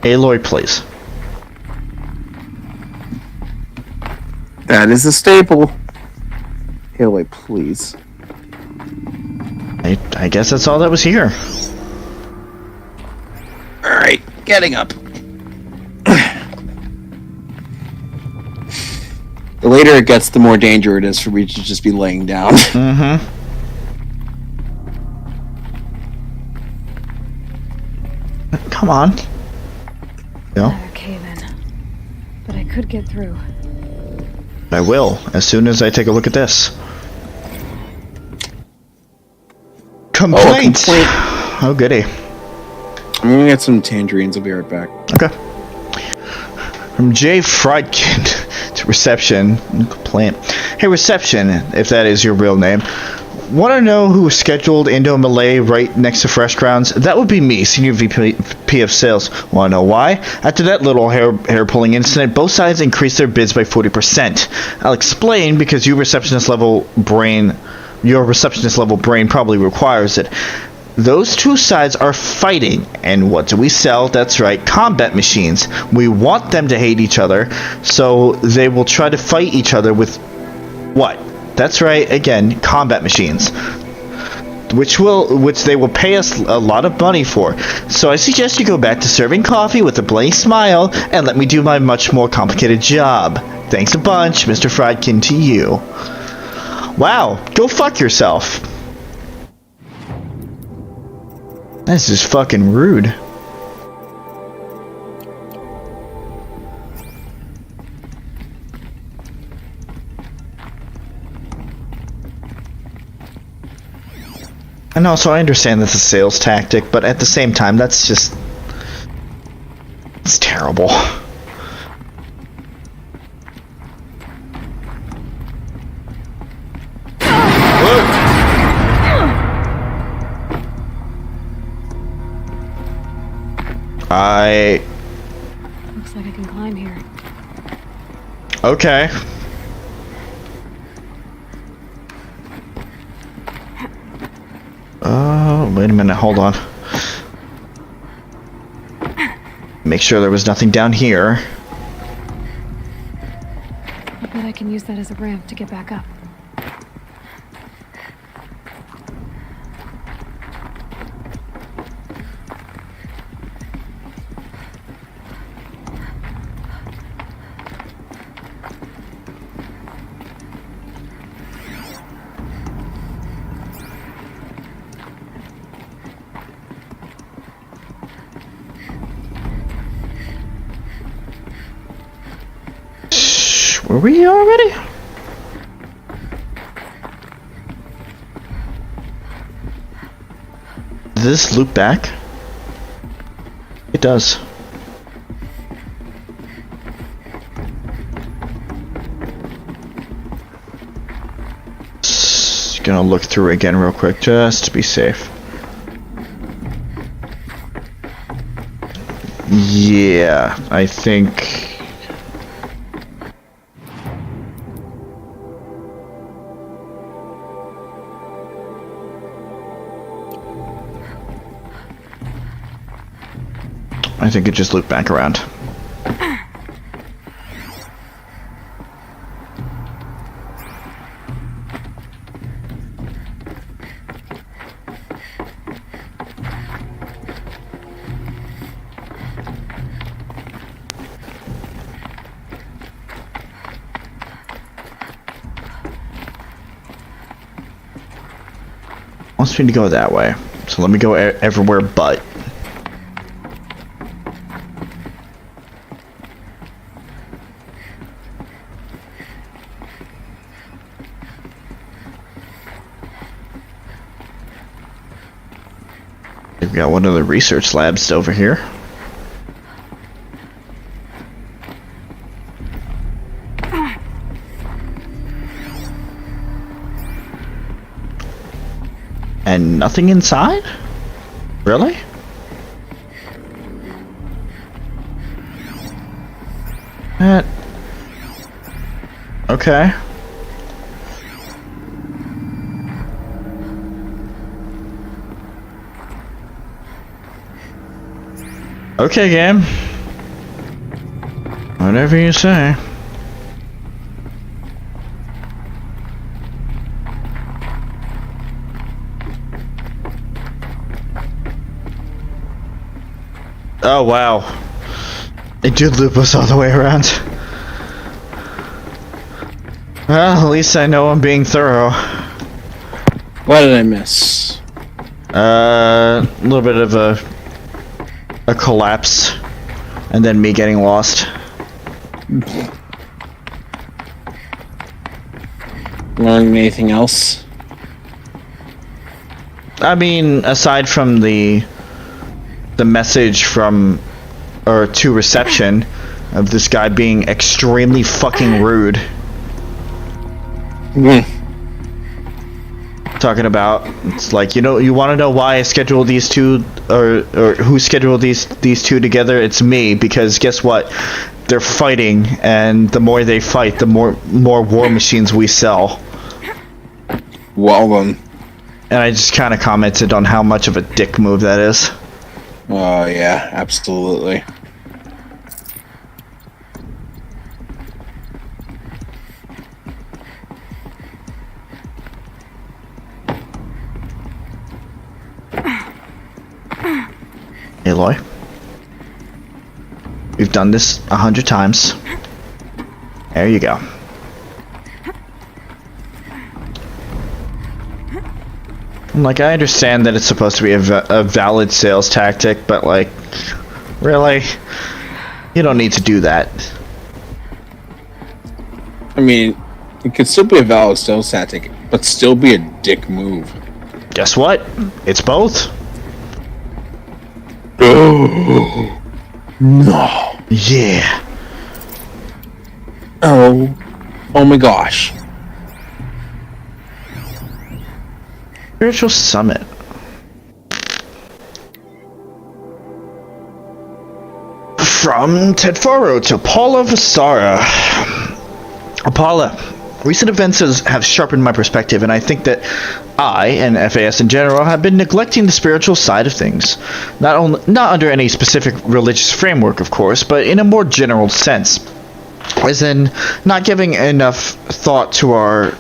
Aloy, please. That is a staple. Aloy, please. I guess that's all that was here. Alright, getting up. The later it gets, the more danger it is for me to just be laying down. Come on. No. Another cave-in. But I could get through. I will, as soon as I take a look at this. Complaint! Oh, goody. I'm gonna get some tangerines, I'll be right back. Okay. From J. Friedkin to reception. Complaint. Hey, reception, if that is your real name. Want to know who was scheduled into a melee right next to Fresh Grounds? That would be me, Senior VP of Sales. Want to know why? After that little hair-pulling incident, both sides increased their bids by 40%. I'll explain because your receptionist level brain probably requires it. Those two sides are fighting, and what do we sell? That's right, combat machines. We want them to hate each other, so they will try to fight each other with what? That's right, again, combat machines. Which they will pay us a lot of money for. So I suggest you go back to serving coffee with a blank smile and let me do my much more complicated job. Thanks a bunch, Mr. Friedkin, to you. Wow, go fuck yourself. That's just fucking rude. And also, I understand that's a sales tactic, but at the same time, that's just... it's terrible. Looks like I can climb here. Okay. Oh, wait a minute, hold on. Make sure there was nothing down here. I bet I can use that as a ramp to get back up. Were we already? Does this loop back? It does. Just gonna look through again real quick just to be safe. Yeah, I think... I think it just looped back around. Wants me to go that way, so let me go everywhere but. We've got one of the research labs over here. And nothing inside? Really? Okay. Okay, game. Whatever you say. Oh, wow. It did loop us all the way around. Well, at least I know I'm being thorough. What did I miss? A little bit of a collapse, and then me getting lost. Learning anything else? I mean, aside from the message from or to reception of this guy being extremely fucking rude. Talking about, it's like, you know, you want to know why I scheduled these two, or who scheduled these two together? It's me, because guess what? They're fighting, and the more they fight, the more war machines we sell. Well then. And I just kind of commented on how much of a dick move that is. Oh yeah, absolutely. Aloy, we've done this 100 times. There you go. Like, I understand that it's supposed to be a valid sales tactic, but like, really? You don't need to do that. I mean, it could still be a valid sales tactic, but still be a dick move. Guess what? It's both. Oh no! Yeah. Oh my gosh! Spiritual Summit. From Ted Faro to Paula Vistara. Paula, Recent events have sharpened my perspective, and I think that I, and FAS in general, have been neglecting the spiritual side of things. Not under any specific religious framework, of course, but in a more general sense. As in, not giving enough thought to our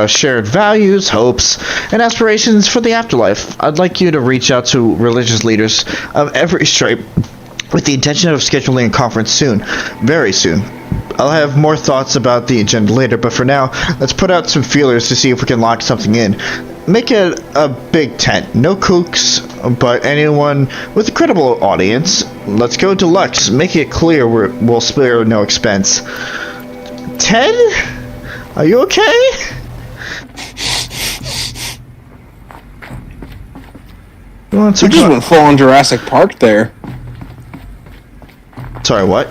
shared values, hopes, and aspirations for the afterlife. I'd like you to reach out to religious leaders of every stripe with the intention of scheduling a conference soon. Very soon. I'll have more thoughts about the agenda later, but for now, let's put out some feelers to see if we can lock something in. Make it a big tent. No kooks, but anyone with a credible audience. Let's go deluxe. Make it clear we'll spare no expense. Ted? Are you okay? We just went full on Jurassic Park there. Sorry, what?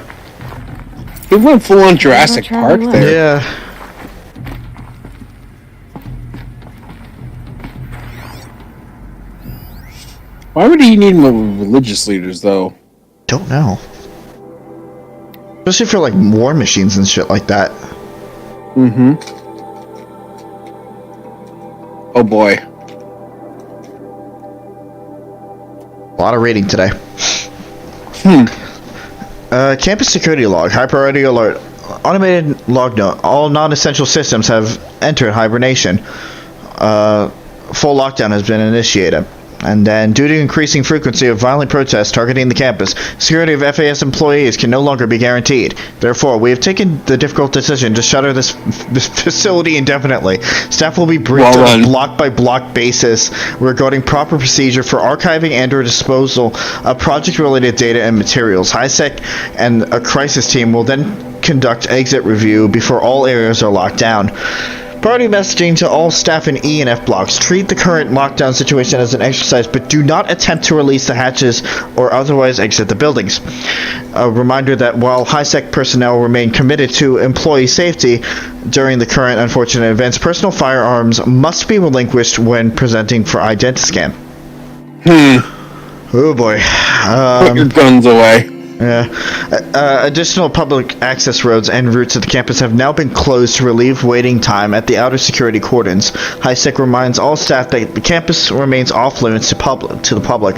We went full on Jurassic Park there. Yeah. Why would he need more religious leaders, though? Don't know. Especially for, like, war machines and shit like that. Mm-hmm. Oh, boy. A lot of reading today. Campus security log. High priority alert. Automated log note. All non-essential systems have entered hibernation. Full lockdown has been initiated. And then, due to increasing frequency of violent protests targeting the campus, security of FAS employees can no longer be guaranteed. Therefore, we have taken the difficult decision to shutter this facility indefinitely. Staff will be briefed on a block-by-block basis regarding proper procedure for archiving and/or disposal of project-related data and materials. HiSec and a crisis team will then conduct exit review before all areas are locked down. Priority messaging to all staff in E and F blocks. Treat the current lockdown situation as an exercise, but do not attempt to release the hatches or otherwise exit the buildings. A reminder that while HiSec personnel remain committed to employee safety during the current unfortunate events, personal firearms must be relinquished when presenting for identiscan. Oh boy. Put your guns away. Yeah. Additional public access roads and routes to the campus have now been closed to relieve waiting time at the outer security cordons. HiSec reminds all staff that the campus remains off limits to the public.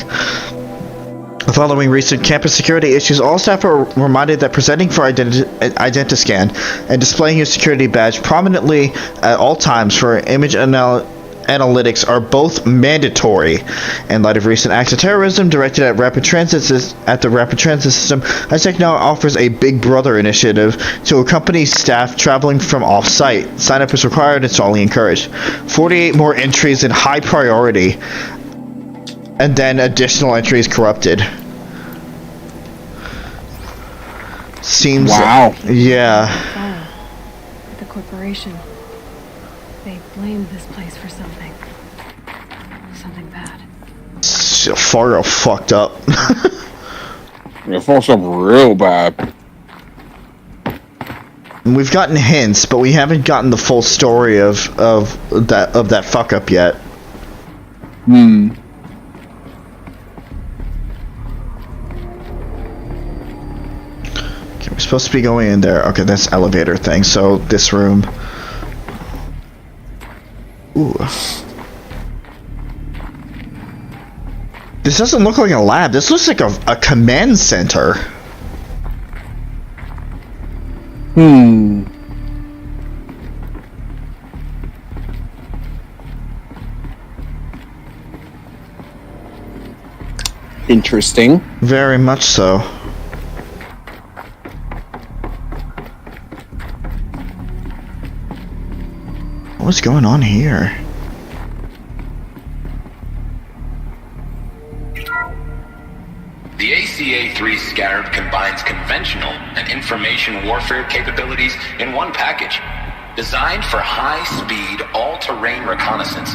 Following recent campus security issues, all staff are reminded that presenting for identiscan and displaying your security badge prominently at all times for image analytics are both mandatory. In light of recent acts of terrorism directed at the rapid transit system, HiSec now offers a Big Brother initiative to accompany staff traveling from off-site. Sign up is required and strongly encouraged. 48 more entries in high priority, and then additional entries corrupted. Seems. Wow. Yeah. The corporation. They blamed this place for something. Something bad. Fargo fucked up. It fucked up real bad. We've gotten hints, but we haven't gotten the full story of that fuck up yet. Okay, we're supposed to be going in there. Okay, that's elevator thing. So this room. Ooh. This doesn't look like a lab. This looks like a command center. Interesting. Very much so. What's going on here? The ACA-3 Scarab combines conventional and information warfare capabilities in one package. Designed for high-speed, all-terrain reconnaissance.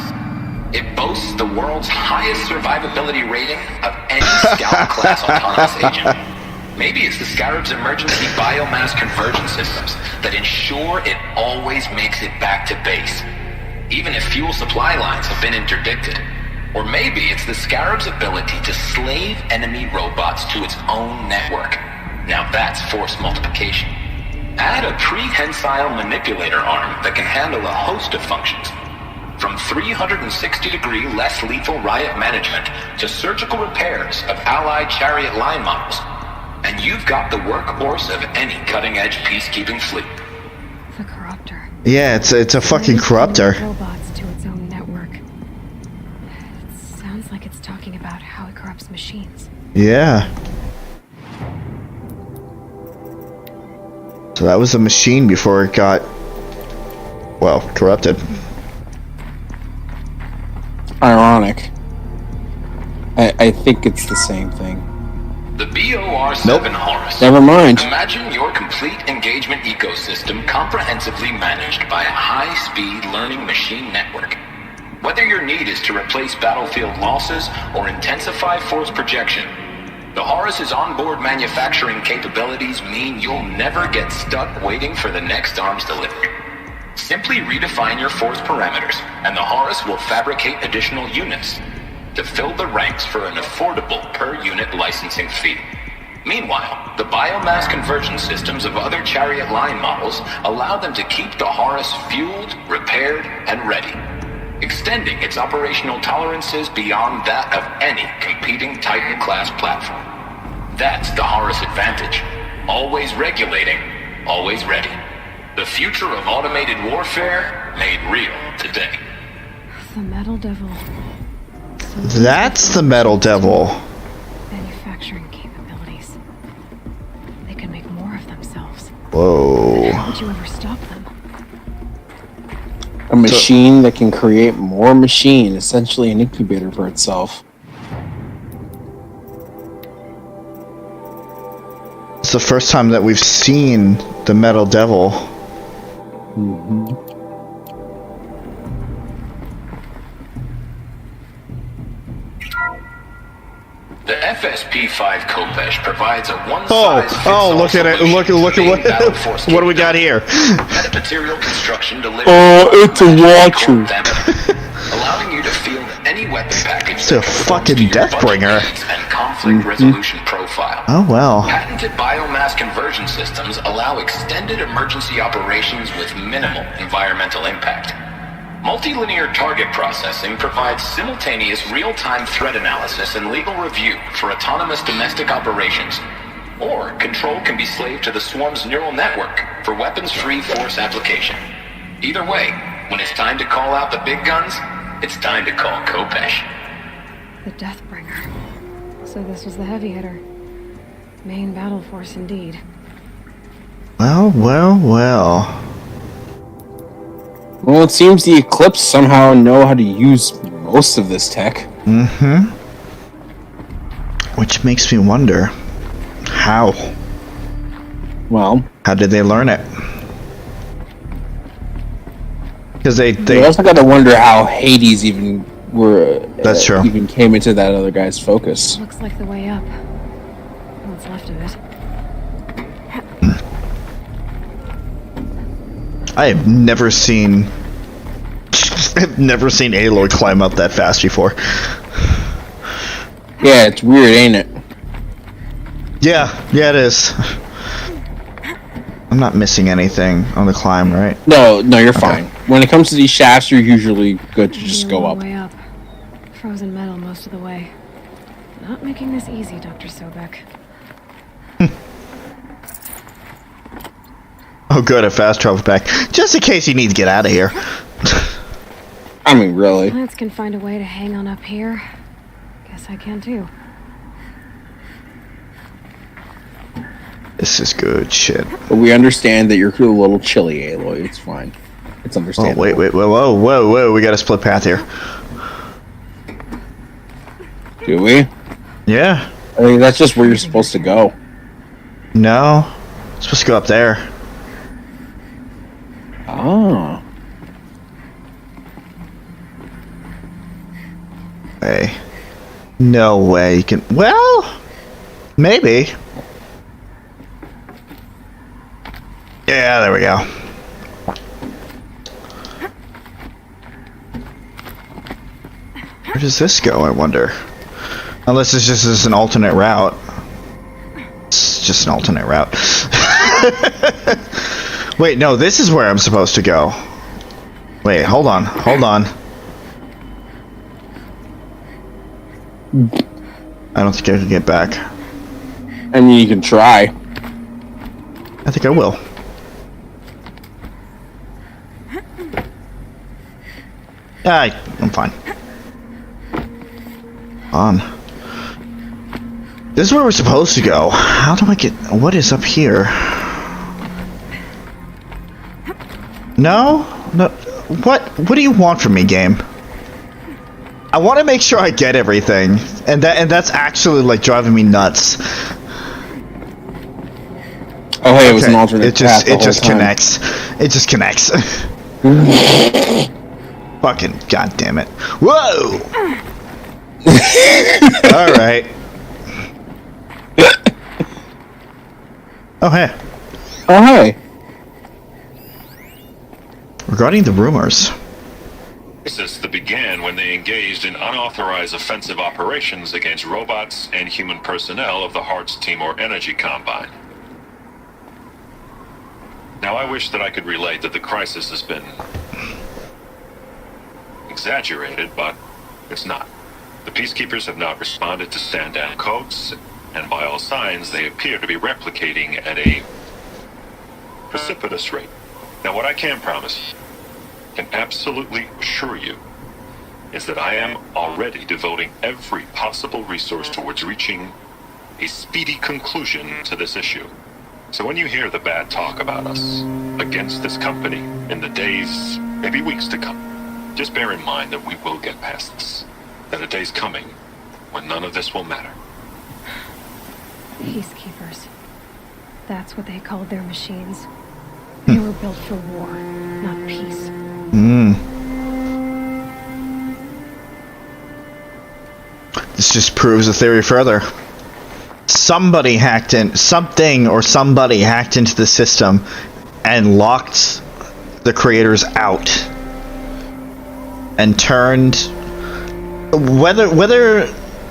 It boasts the world's highest survivability rating of any Scout-class autonomous agent. Maybe it's the Scarab's emergency biomass conversion systems that ensure it always makes it back to base, even if fuel supply lines have been interdicted. Or maybe it's the Scarab's ability to slave enemy robots to its own network. Now that's force multiplication. Add a prehensile manipulator arm that can handle a host of functions. From 360-degree less lethal riot management to surgical repairs of Allied chariot line models. And you've got the workhorse of any cutting-edge peacekeeping fleet. The corruptor. Yeah, it's a fucking corruptor. Robots to its own network. It sounds like it's talking about how it corrupts machines. Yeah. So that was a machine before it got, well, corrupted. Ironic. I think it's the same thing. The BOR-7 Horus. Never mind. Imagine your complete engagement ecosystem comprehensively managed by a high-speed learning machine network. Whether your need is to replace battlefield losses or intensify force projection, the Horus's onboard manufacturing capabilities mean you'll never get stuck waiting for the next arms delivery. Simply redefine your force parameters, and the Horus will fabricate additional units to fill the ranks for an affordable per-unit licensing fee. Meanwhile, the biomass conversion systems of other chariot line models allow them to keep the Horus fueled, repaired, and ready, extending its operational tolerances beyond that of any competing Titan-class platform. That's the Horus advantage. Always regulating, always ready. The future of automated warfare made real today. The Metal Devil. That's the Metal Devil. Manufacturing capabilities. They can make more of themselves. Whoa. How would you ever stop them? A machine that can create more machine, essentially an incubator for itself. It's the first time that we've seen the Metal Devil. Mm-hmm. The FSP-5 Kopesh provides a one-size-fits-all look at it! Look at what do we got here? Metamaterial construction delivered. Oh, it's a watcher. Allowing you to field any weapon package. It's a fucking Deathbringer. And conflict resolution profile. Oh well. Patented biomass conversion systems allow extended emergency operations with minimal environmental impact. Multilinear target processing provides simultaneous real-time threat analysis and legal review for autonomous domestic operations. Or control can be slaved to the swarm's neural network for weapons-free force application. Either way, when it's time to call out the big guns, it's time to call Kopesh. The Deathbringer. So this was the heavy hitter. Main battle force indeed. Well. Well, it seems the Eclipse somehow know how to use most of this tech. Mm-hmm. Which makes me wonder, how? Well, how did they learn it? Because they also got to wonder how Hades even that's true. Even came into that other guy's focus. Looks like the way up. What's left of it. I have never seen Aloy climb up that fast before. Yeah, it's weird, ain't it? Yeah, it is. I'm not missing anything on the climb, right? No, you're fine. When it comes to these shafts, you're usually good to just go up. Way up. Frozen metal most of the way. Not making this easy, Dr. Sobek. Oh good, a fast travel back. Just in case you need to get out of here. I mean, really. Plants can find a way to hang on up here. Guess I can too. This is good shit. But we understand that you're a little chilly, Aloy. It's fine. It's understandable. Oh, wait. Whoa. We got a split path here. Do we? Yeah. I mean, that's just where you're supposed to go. No. It's supposed to go up there. Oh. Hey. No way you can... Well... Maybe. Yeah, there we go. Where does this go, I wonder? Unless it's just an alternate route. It's just an alternate route. Wait, no, this is where I'm supposed to go. Wait, hold on. I don't think I can get back. And you can try. I think I will. I'm fine. On. This is where we're supposed to go. How do I get... What is up here? No? What do you want from me, game? I want to make sure I get everything. And that's actually, like, driving me nuts. Oh, hey, it was an alternate path It just connects. It just connects. Fucking goddamn it! Whoa! All right. Oh hey. Oh hey. Regarding the rumors. This began when they engaged in unauthorized offensive operations against robots and human personnel of the Hearts Timor Energy Combine. Now, I wish that I could relate that the crisis has been exaggerated, but it's not. The peacekeepers have not responded to stand-down codes, and by all signs, they appear to be replicating at a precipitous rate. Now, what I can promise, can absolutely assure you, is that I am already devoting every possible resource towards reaching a speedy conclusion to this issue. So when you hear the bad talk about us against this company in the days, maybe weeks to come, just bear in mind that we will get past this. That a day's coming when none of this will matter. Peacekeepers. That's what they called their machines. They were built for war, not peace. This just proves the theory further. Somebody hacked in, somebody hacked into the system and locked the creators out and turned, whether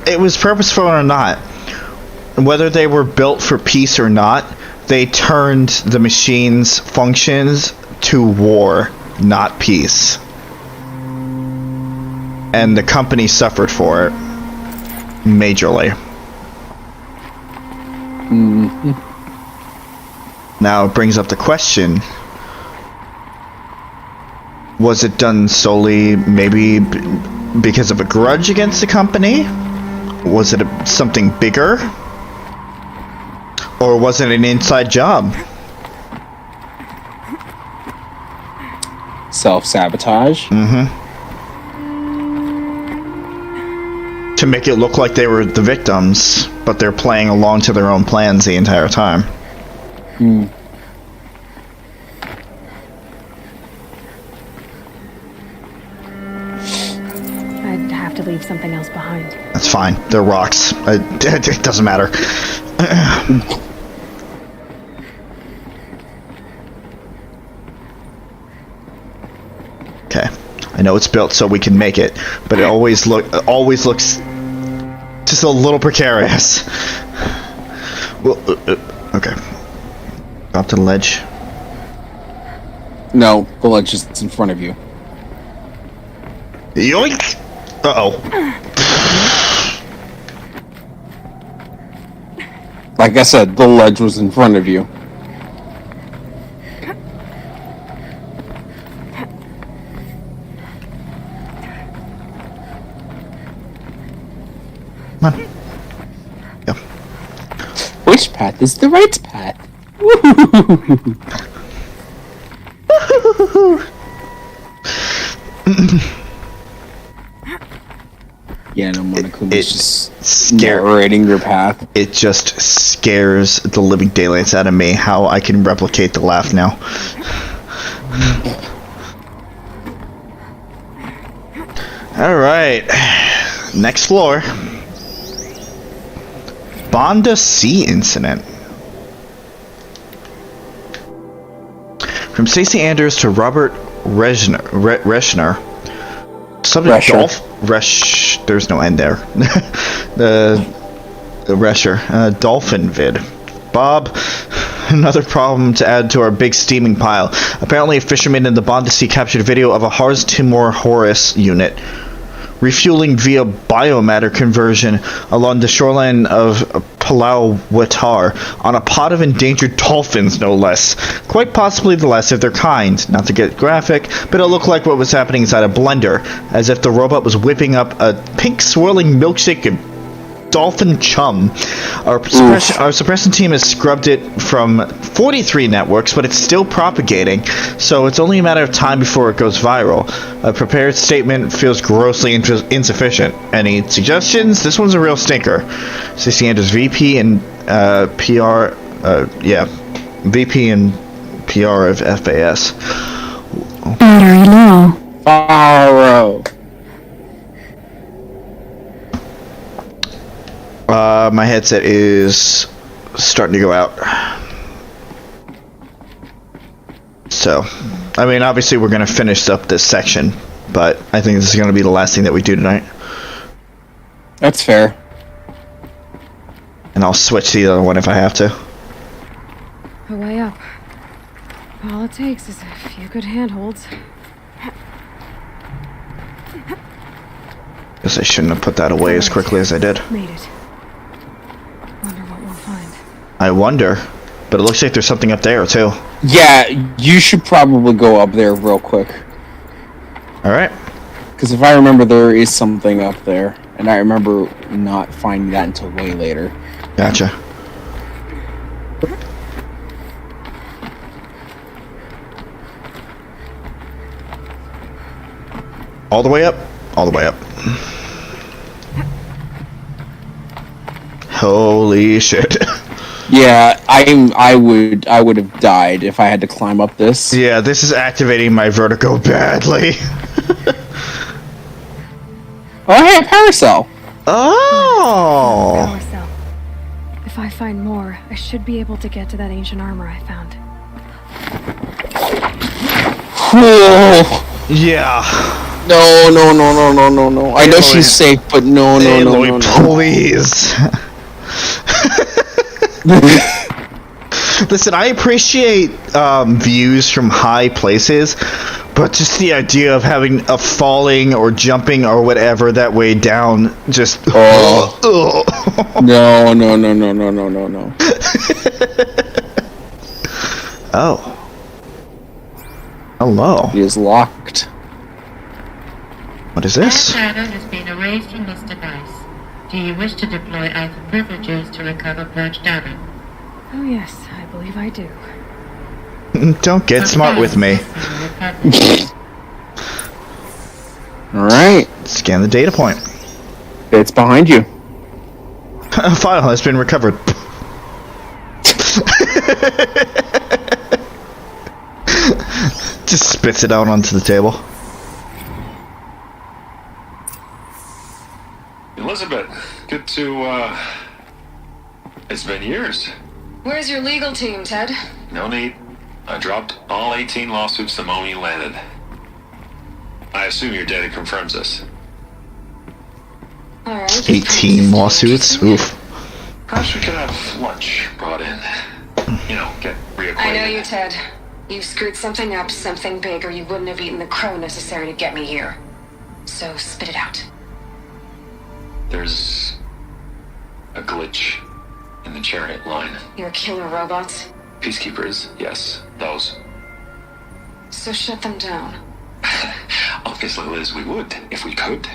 it was purposeful or not, whether they were built for peace or not, they turned the machine's functions to war, not peace. And the company suffered for it majorly. Now it brings up the question, was it done solely maybe because of a grudge against the company? Was it something bigger? Or was it an inside job? Self-sabotage? To make it look like they were the victims, but they're playing along to their own plans the entire time. I'd have to leave something else behind. That's fine. They're rocks. It doesn't matter. Okay. I know it's built so we can make it, but it always looks just a little precarious. Well, okay. Up to the ledge. No, the ledge is in front of you. Yoink! Uh-oh. Like I said, the ledge was in front of you. Come on. Go. Which path is the right path? Yeah, no, Monokuma's just narrating your path. It just scares the living daylights out of me how I can replicate the laugh now. Alright. Next floor. Bonda Sea incident. From Stacey Anders to Robert Reschner. Subject there's no end there. the Resher. Dolphin vid. Bob Another problem to add to our big steaming pile. Apparently a fisherman in the Bond Sea captured video of a Hars Timor Horus unit refueling via biomatter conversion along the shoreline of Palau Watar on a pod of endangered dolphins, no less. Quite possibly the last of their kind. Not to get graphic, but it looked like what was happening inside a blender, as if the robot was whipping up a pink swirling milkshake of dolphin chum. Our suppression team has scrubbed it from 43 networks, but it's still propagating, so it's only a matter of time before it goes viral. A prepared statement feels grossly insufficient. Any suggestions? This one's a real stinker. Stacey Anders, VP and PR, VP and PR of FAS. Battery low. Borrow. My headset is starting to go out. So, I mean, obviously we're going to finish up this section, but I think this is going to be the last thing that we do tonight. That's fair. And I'll switch to the other one if I have to. A way up. All it takes is a few good handholds. Guess I shouldn't have put that away as quickly as I did. Made it. Wonder what we'll find. I wonder, but it looks like there's something up there too. Yeah, you should probably go up there real quick. Alright. Because if I remember, there is something up there, and I remember not finding that until way later. Gotcha. All the way up? All the way up. Holy shit. Yeah, I would have died if I had to climb up this. Yeah, this is activating my vertigo badly. Oh, hey, a power cell. Oh. Power cell. If I find more, I should be able to get to that ancient armor I found. Cool. Yeah. No. I know she's safe, but no. Please. Listen, I appreciate views from high places, but just the idea of having a falling or jumping or whatever that way down just... No. Oh. Hello. It is locked. What is this? That data has been erased from this device. Do you wish to deploy Alpha privileges to recover purged data? Oh yes, I believe I do. Don't get smart with me. Alright. Scan the data point. It's behind you. A file has been recovered. Just spits it out onto the table. Elizabeth, good to, it's been years. Where's your legal team, Ted? No need. I dropped all 18 lawsuits the moment you landed. I assume your data confirms this. Alright. 18 lawsuits? Oof. Perhaps we could have lunch brought in. You know, get reacquainted. I know you, Ted. You screwed something up, something big, or you wouldn't have eaten the crow necessary to get me here. So spit it out. There's a glitch in the chariot line. Your killer robots? Peacekeepers, yes, those. So shut them down. Obviously, Liz, we would, if we could.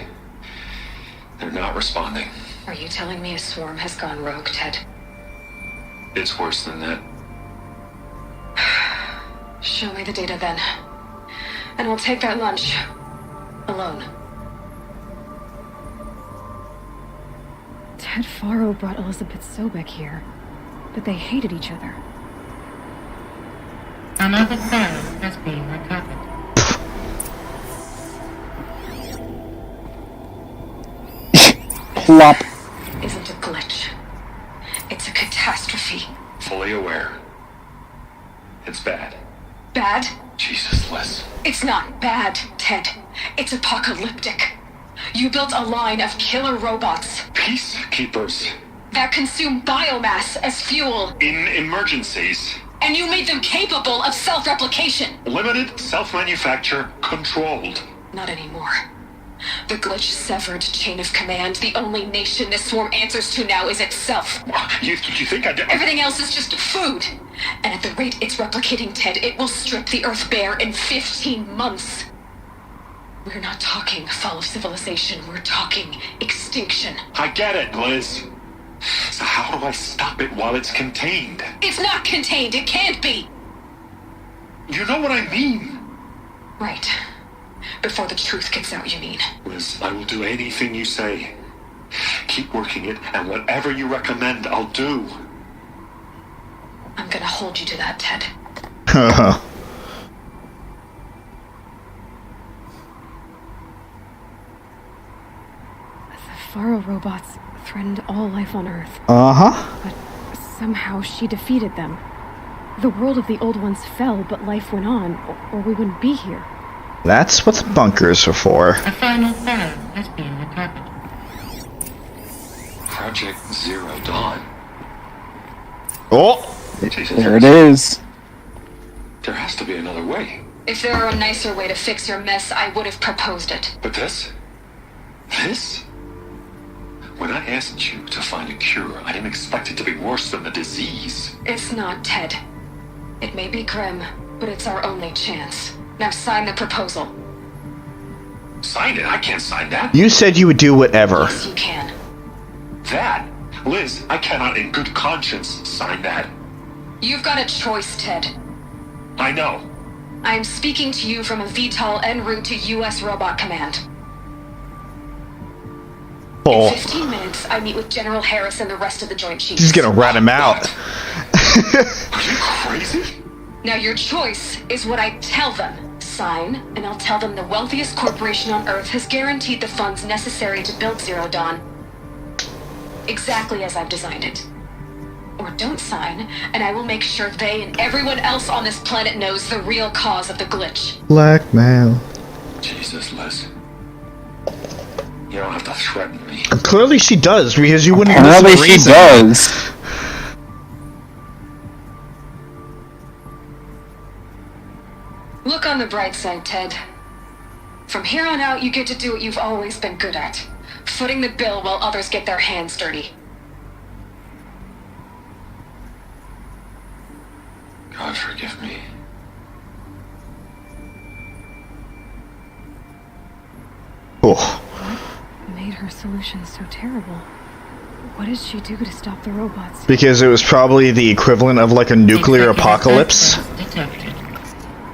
They're not responding. Are you telling me a swarm has gone rogue, Ted? It's worse than that. Show me the data then. And I'll take that lunch. Alone. Ted Faro brought Elizabeth Sobek here, but they hated each other. Another file has been recovered. Plop. Isn't a glitch. It's a catastrophe. Fully aware. It's bad. Bad? Jesus, Liz. It's not bad, Ted. It's apocalyptic. You built a line of killer robots. Peacekeepers. That consume biomass as fuel. In emergencies. And you made them capable of self-replication. Limited, self-manufacture, controlled. Not anymore. The glitch severed chain of command. The only nation this swarm answers to now is itself. You think I did? Everything else is just food. And at the rate it's replicating, Ted, it will strip the Earth bare in 15 months. We're not talking fall of civilization. We're talking extinction. I get it, Liz. So how do I stop it while it's contained? It's not contained. It can't be. You know what I mean? Right. Before the truth gets out, you mean? Liz, I will do anything you say. Keep working it, and whatever you recommend, I'll do. I'm gonna hold you to that, Ted. The Faro robots threatened all life on Earth. Uh-huh. But somehow she defeated them. The world of the old ones fell, but life went on, or we wouldn't be here. That's what the bunkers are for. A final Pharaoh has been recovered. Project Zero Dawn. Oh! There it is. There has to be another way. If there were a nicer way to fix your mess, I would have proposed it. But this? This? When I asked you to find a cure, I didn't expect it to be worse than the disease. It's not, Ted. It may be grim, but it's our only chance. Now sign the proposal. Sign it? I can't sign that. You said you would do whatever. Yes, you can. That? Liz, I cannot in good conscience sign that. You've got a choice, Ted. I know. I am speaking to you from a VTOL en route to U.S. Robot Command. Oh. In 15 minutes, I meet with General Harris and the rest of the Joint Chiefs. She's gonna rat him out. Are you crazy? Now your choice is what I tell them. Sign, and I'll tell them the wealthiest corporation on Earth has guaranteed the funds necessary to build Zero Dawn. Exactly as I've designed it. Or don't sign, and I will make sure they and everyone else on this planet knows the real cause of the glitch. Blackmail. Jesus, Liz. You don't have to threaten me. Clearly she does, because you wouldn't Apparently listen to she reason. does. Look on the bright side, Ted. From here on out, you get to do what you've always been good at. Footing the bill while others get their hands dirty. God forgive me. Oh. What made her solution so terrible? What did she do to stop the robots? Because it was probably the equivalent of like a nuclear apocalypse.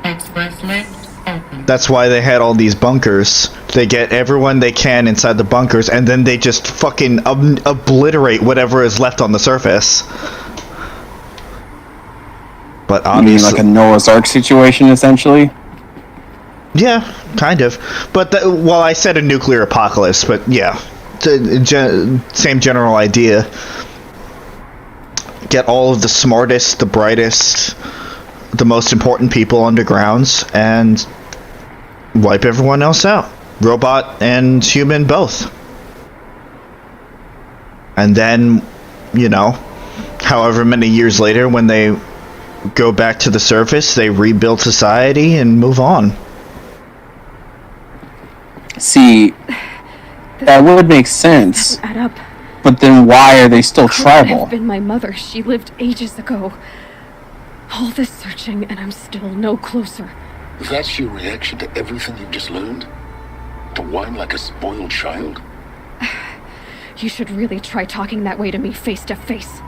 Express lift open. That's why they had all these bunkers. They get everyone they can inside the bunkers, and then they just fucking obliterate whatever is left on the surface. But You mean obviously, like a Noah's Ark situation, essentially? yeah, kind of. But well, I said a nuclear apocalypse, but yeah, same general idea. Get all of the smartest, the brightest, the most important people undergrounds, and wipe everyone else out. Robot and human both. And then, you know, however many years later, when they go back to the surface, they rebuild society and move on. See, that would make sense. Add up. But then why are they still Couldn't tribal? have been my mother. She lived ages ago. All this searching, and I'm still no closer. That's your reaction to everything you've just learned? To whine like a spoiled child? You should really try talking that way to me face to face.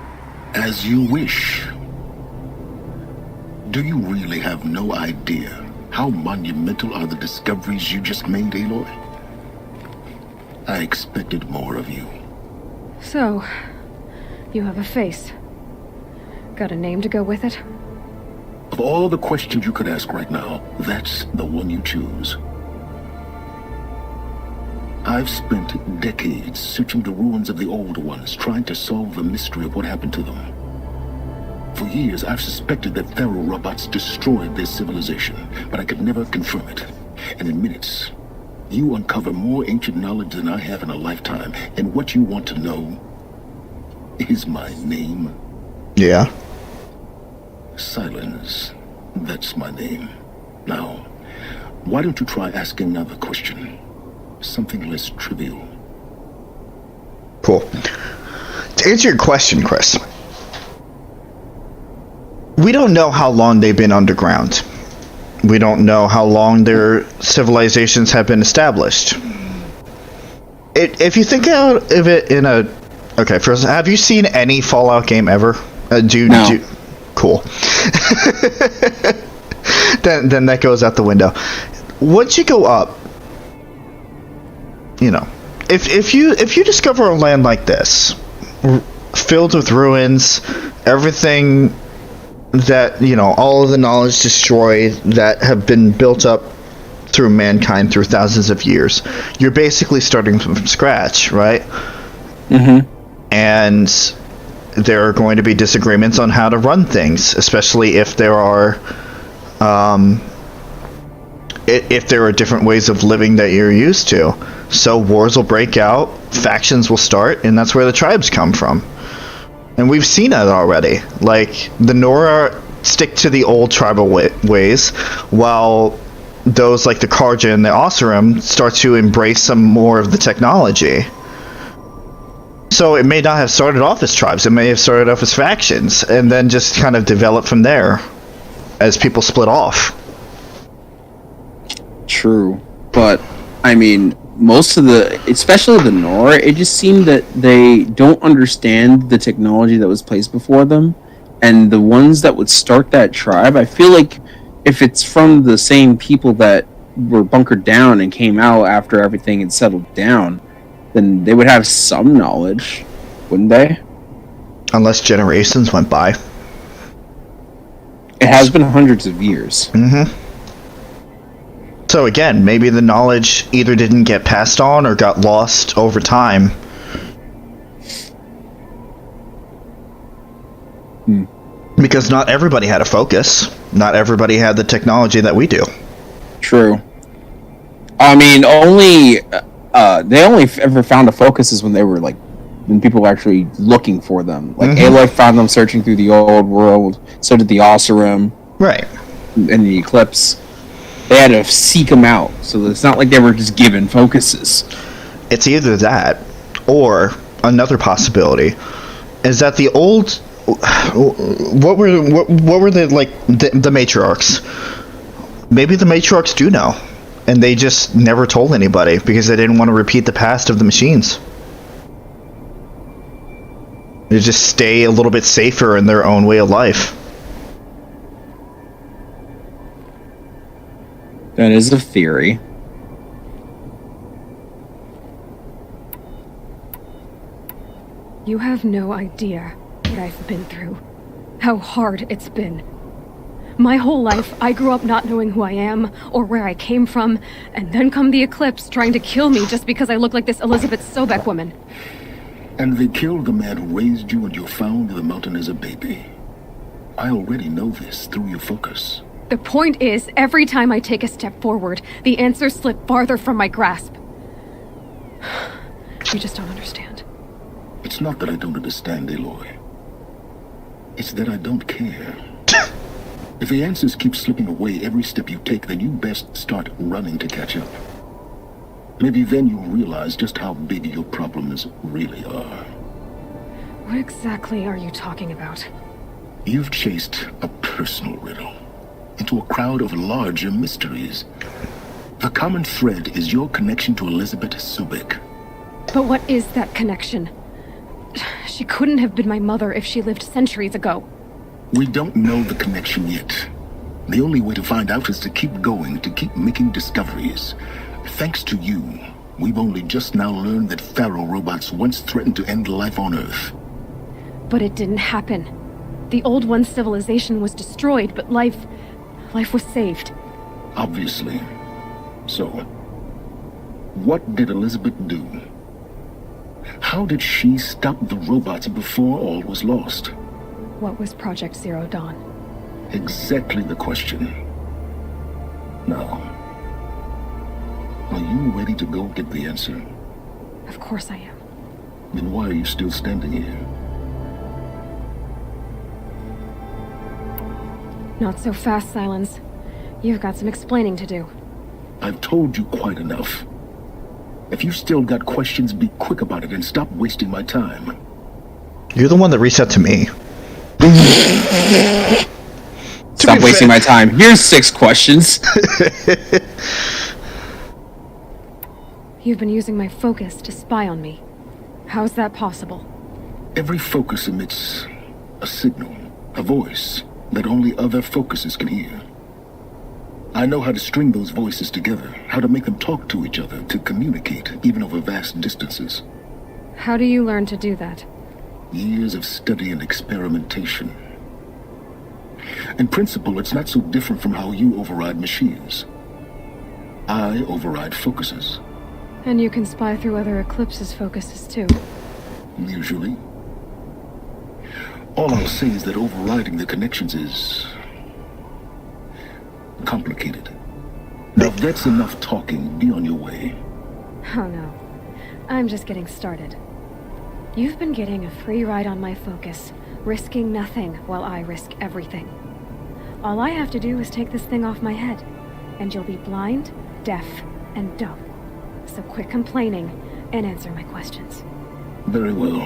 As you wish. Do you really have no idea how monumental are the discoveries you just made, Aloy? I expected more of you. So, you have a face. Got a name to go with it? Of all the questions you could ask right now, that's the one you choose. I've spent decades searching the ruins of the old ones, trying to solve the mystery of what happened to them. For years, I've suspected that Pharaoh robots destroyed their civilization, but I could never confirm it. And in minutes, you uncover more ancient knowledge than I have in a lifetime, and what you want to know is my name. Yeah. Silence. That's my name. Now, why don't you try asking another question? Something less trivial. Cool. To answer your question, Chris, we don't know how long they've been underground. We don't know how long their civilizations have been established. If you think out of it in a... Okay, first, have you seen any Fallout game ever? No. Cool. then that goes out the window. Once you go up, you know, if you discover a land like this, filled with ruins, everything that, you know, all of the knowledge destroyed that have been built up through mankind through thousands of years, you're basically starting from scratch, right? Mm-hmm. And there are going to be disagreements on how to run things, especially if there are different ways of living that you're used to. So wars will break out, factions will start, and that's where the tribes come from. And we've seen that already. Like, the Nora stick to the old tribal ways, while those like the Karja and the Oseram start to embrace some more of the technology. So it may not have started off as tribes, it may have started off as factions, and then just kind of developed from there as people split off. True. But, I mean, most of especially the Nora, it just seemed that they don't understand the technology that was placed before them. And the ones that would start that tribe, I feel like if it's from the same people that were bunkered down and came out after everything had settled down, then they would have some knowledge, wouldn't they? Unless generations went by. It has been hundreds of years. Mm-hmm. So again, maybe the knowledge either didn't get passed on or got lost over time. Because not everybody had a focus. Not everybody had the technology that we do. True. I mean, they only ever found a focus is when they were like, when people were actually looking for them. Like Aloy found them searching through the old world. So did the Oseram. Right. And the Eclipse. They had to seek them out. So it's not like they were just given focuses. It's either that, or another possibility is that the old... What were the matriarchs? Maybe the matriarchs do know, and they just never told anybody because they didn't want to repeat the past of the machines. They just stay a little bit safer in their own way of life. That is a theory. You have no idea what I've been through. How hard it's been. My whole life, I grew up not knowing who I am or where I came from, and then come the Eclipse trying to kill me just because I look like this Elizabeth Sobek woman. And they killed the man who raised you and you found in the mountain as a baby. I already know this through your focus. The point is, every time I take a step forward, the answers slip farther from my grasp. You just don't understand. It's not that I don't understand, Aloy. It's that I don't care. If the answers keep slipping away every step you take, then you best start running to catch up. Maybe then you'll realize just how big your problems really are. What exactly are you talking about? You've chased a personal riddle into a crowd of larger mysteries. The common thread is your connection to Elizabeth Sobek. But what is that connection? She couldn't have been my mother if she lived centuries ago. We don't know the connection yet. The only way to find out is to keep going, to keep making discoveries. Thanks to you, we've only just now learned that Pharaoh robots once threatened to end life on Earth. But it didn't happen. The Old One's civilization was destroyed, but life was saved. Obviously. So, what did Elizabeth do? How did she stop the robots before all was lost? What was Project Zero Dawn? Exactly the question. Now, are you ready to go get the answer? Of course I am. Then why are you still standing here? Not so fast, Silence. You've got some explaining to do. I've told you quite enough. If you've still got questions, be quick about it and stop wasting my time. You're the one that reached out to me. Stop wasting my time. Here's 6 questions. You've been using my focus to spy on me. How's that possible? Every focus emits a signal, a voice, that only other focuses can hear. I know how to string those voices together, how to make them talk to each other, to communicate, even over vast distances. How do you learn to do that? Years of study and experimentation. In principle, it's not so different from how you override machines. I override focuses. And you can spy through other Eclipse's focuses too. Usually. All I'll say is that overriding the connections is complicated. Now, if that's enough talking, be on your way. Oh no. I'm just getting started. You've been getting a free ride on my focus, risking nothing while I risk everything. All I have to do is take this thing off my head, and you'll be blind, deaf, and dumb. So quit complaining and answer my questions. Very well.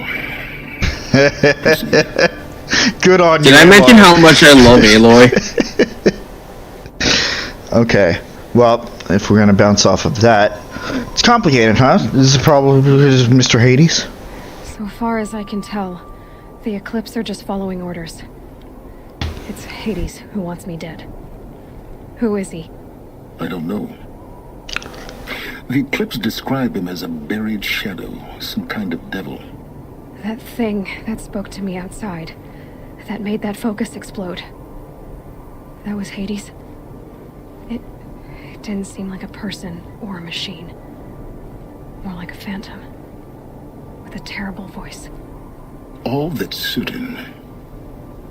Good on you. Did I mention how much I love Aloy? Okay. Well, if we're gonna bounce off of that, it's complicated, huh? This is probably Mr. Hades. So far as I can tell, the Eclipse are just following orders. It's Hades who wants me dead. Who is he? I don't know. The Eclipse describe him as a buried shadow, some kind of devil. That thing that spoke to me outside, that made that focus explode. That was Hades? It didn't seem like a person or a machine. More like a phantom. With a terrible voice. All that's certain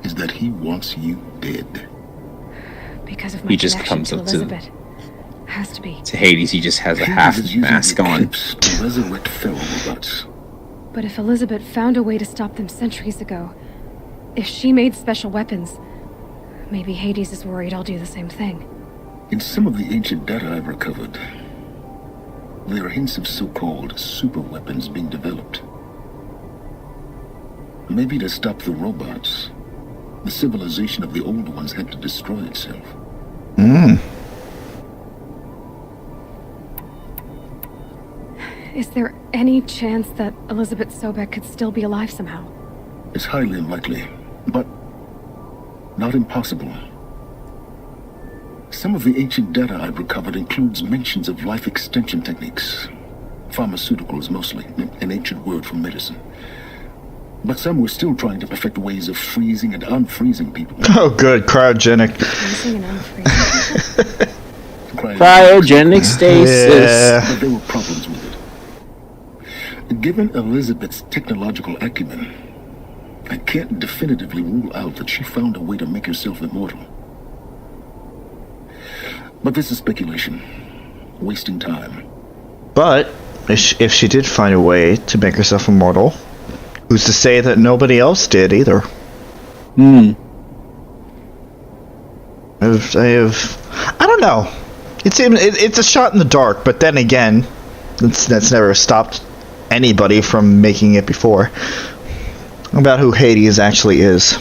is that he wants you dead. Because of my He just connection comes to up to- Elizabeth. Has to be. To Hades, he just has a half mask on. To resurrect feral robots. But if Elizabeth found a way to stop them centuries ago, if she made special weapons, maybe Hades is worried I'll do the same thing. In some of the ancient data I've recovered, there are hints of so-called super weapons being developed. Maybe to stop the robots, the civilization of the old ones had to destroy itself. Is there any chance that Elizabeth Sobek could still be alive somehow? It's highly unlikely, but not impossible. Some of the ancient data I've recovered includes mentions of life extension techniques. Pharmaceuticals mostly, an ancient word for medicine. But some were still trying to perfect ways of freezing and unfreezing people. Oh, good. Cryogenic. Freezing and unfreezing. Cryogenic stasis. Yeah. But there were problems with it. Given Elizabeth's technological acumen, I can't definitively rule out that she found a way to make herself immortal. But this is speculation. Wasting time. But if she did find a way to make herself immortal, who's to say that nobody else did either? I don't know. It's a shot in the dark, but then again, that's never stopped anybody from making it before. About who Hades actually is.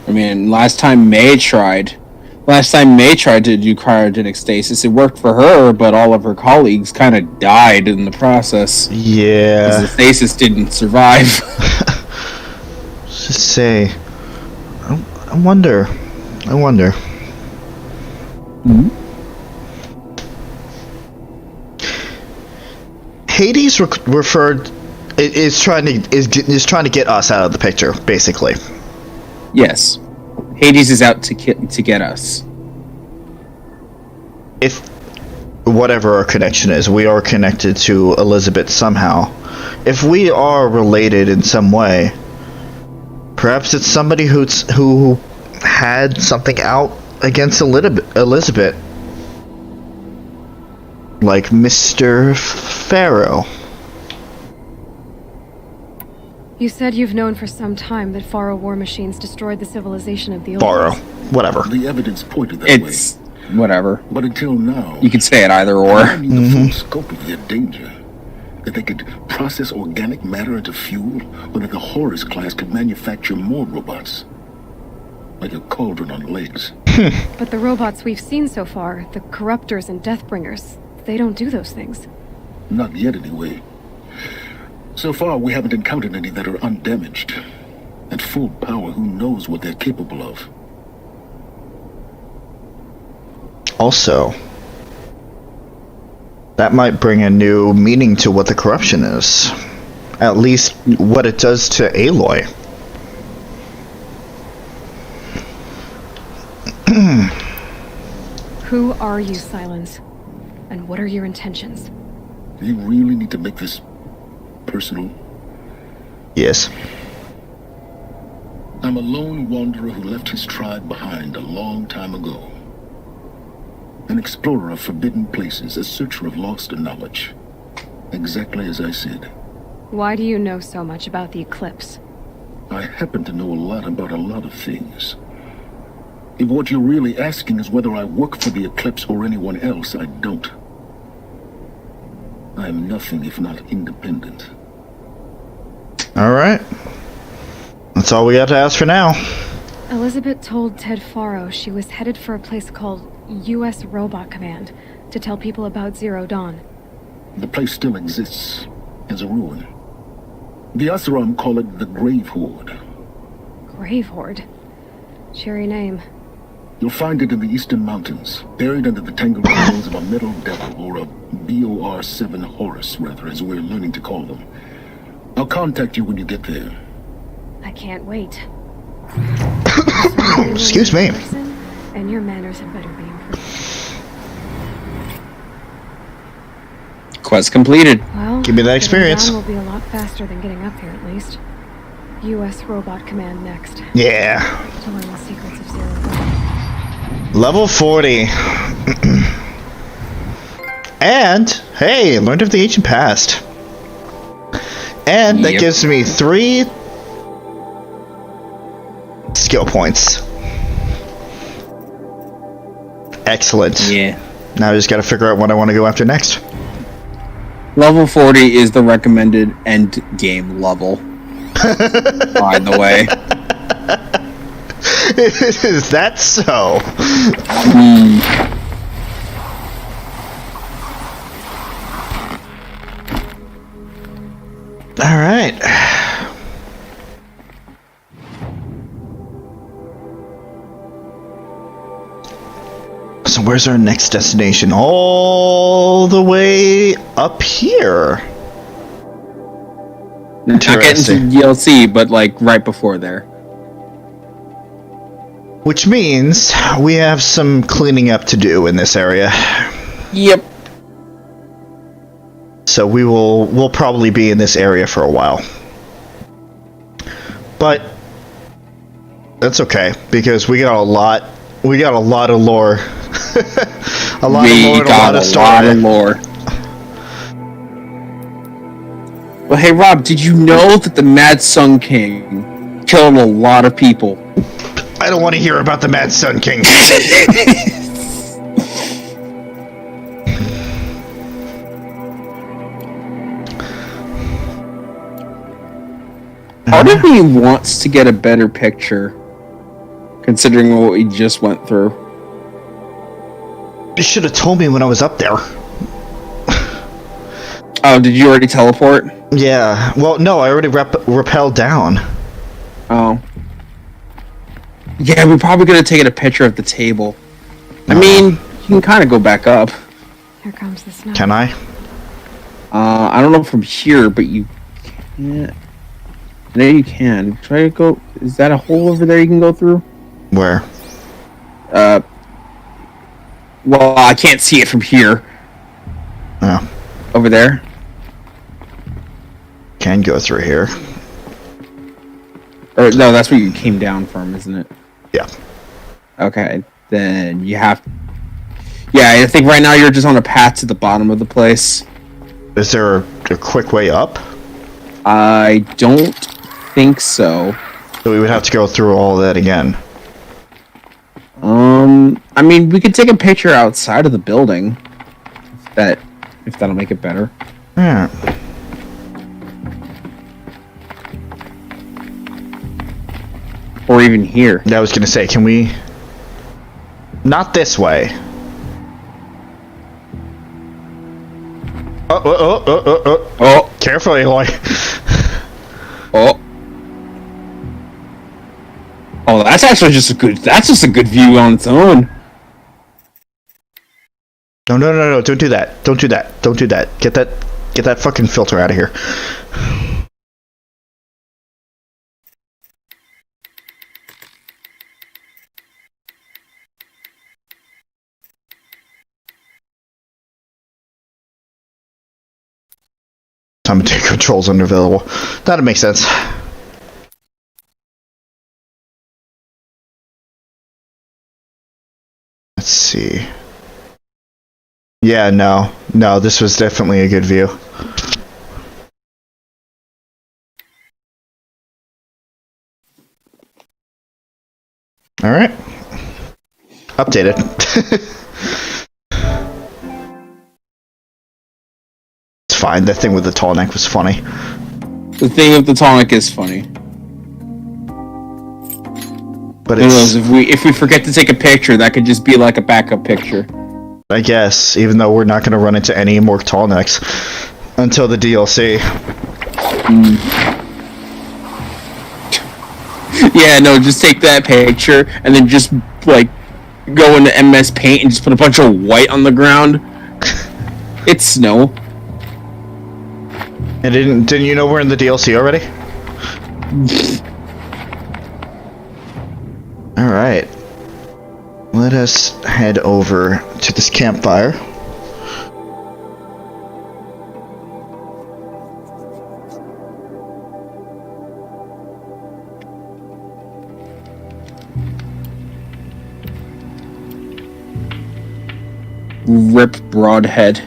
I mean, last time May tried to do cryogenic stasis, it worked for her, but all of her colleagues kind of died in the process. Yeah. Because the stasis didn't survive. Just say, I wonder. Hades is trying to get us out of the picture, basically. Yes. Hades is out to get us. If whatever our connection is, we are connected to Elizabeth somehow. If we are related in some way, perhaps it's somebody who had something out against Elizabeth. Like Mr. Pharaoh. You said you've known for some time that Faro war machines destroyed the civilization of the old Borrow. ones. Whatever. The evidence pointed that It's whatever. But until now, You could say it either or. I knew the full scope of their danger. That they could process organic matter into fuel, or that the Horus class could manufacture more robots. Like a cauldron on legs. But the robots we've seen so far, the Corruptors and Deathbringers, they don't do those things. Not yet, anyway. So far, we haven't encountered any that are undamaged. At full power, who knows what they're capable of? Also, that might bring a new meaning to what the corruption is. At least what it does to Aloy. Who are you, Silence? And what are your intentions? You really need to make this personal? Yes. I'm a lone wanderer who left his tribe behind a long time ago. An explorer of forbidden places, a searcher of lost knowledge. Exactly as I said. Why do you know so much about the Eclipse? I happen to know a lot about a lot of things. If what you're really asking is whether I work for the Eclipse or anyone else, I don't. I am nothing if not independent. Alright. That's all we got to ask for now. Elizabeth told Ted Faro she was headed for a place called U.S. Robot Command to tell people about Zero Dawn. The place still exists as a ruin. The Asuram call it the Grave Horde. Grave Horde? Cheery name. You'll find it in the eastern mountains, buried under the tangled remains of a metal devil, or a BOR-7 Horus, rather, as we're learning to call them. I'll contact you when you get there. I can't wait. Excuse me. And your manners had better be improved. Quest completed. Well, give me that experience. Getting down will be a lot faster than getting up here, at least. U.S. Robot Command next. Yeah. To learn the secrets of Zero Dawn. Level 40. And, hey, learned of the ancient past. And that gives me 3 skill points. Excellent. Yeah. Now I just gotta figure out what I want to go after next. Level 40 is the recommended end game level. By the way. Is that so? Alright. So where's our next destination? All the way up here. Not getting to DLC, but like right before there. Which means we have some cleaning up to do in this area. Yep. So we'll probably be in this area for a while. But that's okay, because we got a lot of lore. a lot of lore. Well, hey Rob, did you know that the Mad Sun King killed a lot of people? I don't want to hear about the Mad Sun King. Part of me wants to get a better picture, considering what we just went through. You should have told me when I was up there. Oh, did you already teleport? Yeah. Well, no, I already rappelled down. Oh. Yeah, we're probably gonna take a picture of the table. I mean, you can kind of go back up. Here comes the snow. Can I? I don't know from here, but you can't. No, you can. Try to go. Is that a hole over there you can go through? Where? Well, I can't see it from here. Oh. Over there? Can go through here. Or, no, that's where you came down from, isn't it? Yeah. Okay, then you have... Yeah, I think right now you're just on a path to the bottom of the place. Is there a quick way up? I don't think so. So we would have to go through all that again. I mean, we could take a picture outside of the building. If that'll make it better. Yeah. Or even here. Yeah, I was gonna say, can we... Not this way. Oh. Careful, Aloy. Oh, that's actually just a good view on its own. No, don't do that. Don't do that. Get that fucking filter out of here. Time to take controls unavailable. That'd make sense. Let's see. Yeah, no, this was definitely a good view. Alright. Updated. It's fine, that thing with the tall neck was funny. The thing with the tall neck is funny. But if we forget to take a picture, that could just be like a backup picture. I guess, even though we're not going to run into any more tall necks until the DLC. Yeah, no, just take that picture and then just like go into MS Paint and just put a bunch of white on the ground. It's snow. And didn't you know we're in the DLC already? Alright. Let us head over to this campfire. Rip Broadhead.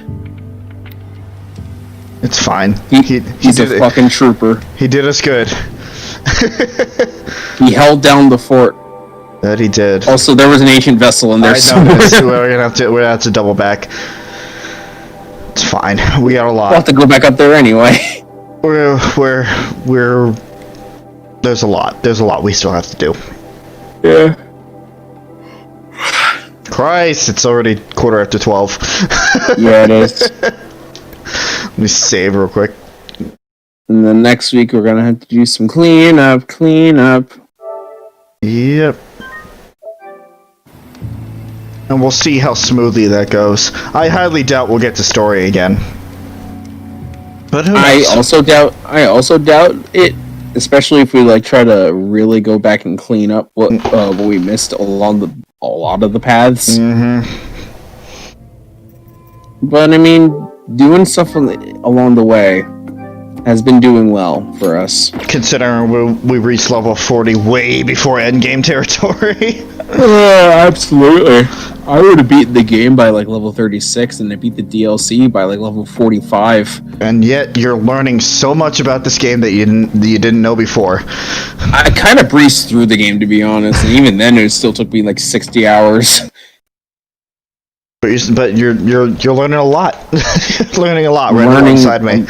It's fine. He's a fucking trooper. He did us good. He held down the fort. That he did. Also, there was an ancient vessel in there somewhere. We're gonna have to double back. It's fine. We got a lot. We'll have to go back up there anyway. We're. There's a lot. There's a lot we still have to do. Yeah. Christ, it's already 12:15. Yeah, it is. Let me save real quick. And then next week we're gonna have to do some cleanup. Yep. And we'll see how smoothly that goes. I highly doubt we'll get to story again. But who knows? I also doubt it, especially if we like try to really go back and clean up what we missed along a lot of the paths. But I mean, doing stuff along the way has been doing well for us. Considering we reached level 40 way before endgame territory. Absolutely. I would have beaten the game by like level 36 and I beat the DLC by like level 45. And yet you're learning so much about this game that you didn't know before. I kind of breezed through the game, to be honest, and even then it still took me like 60 hours. But you're learning a lot. Learning a lot right alongside me.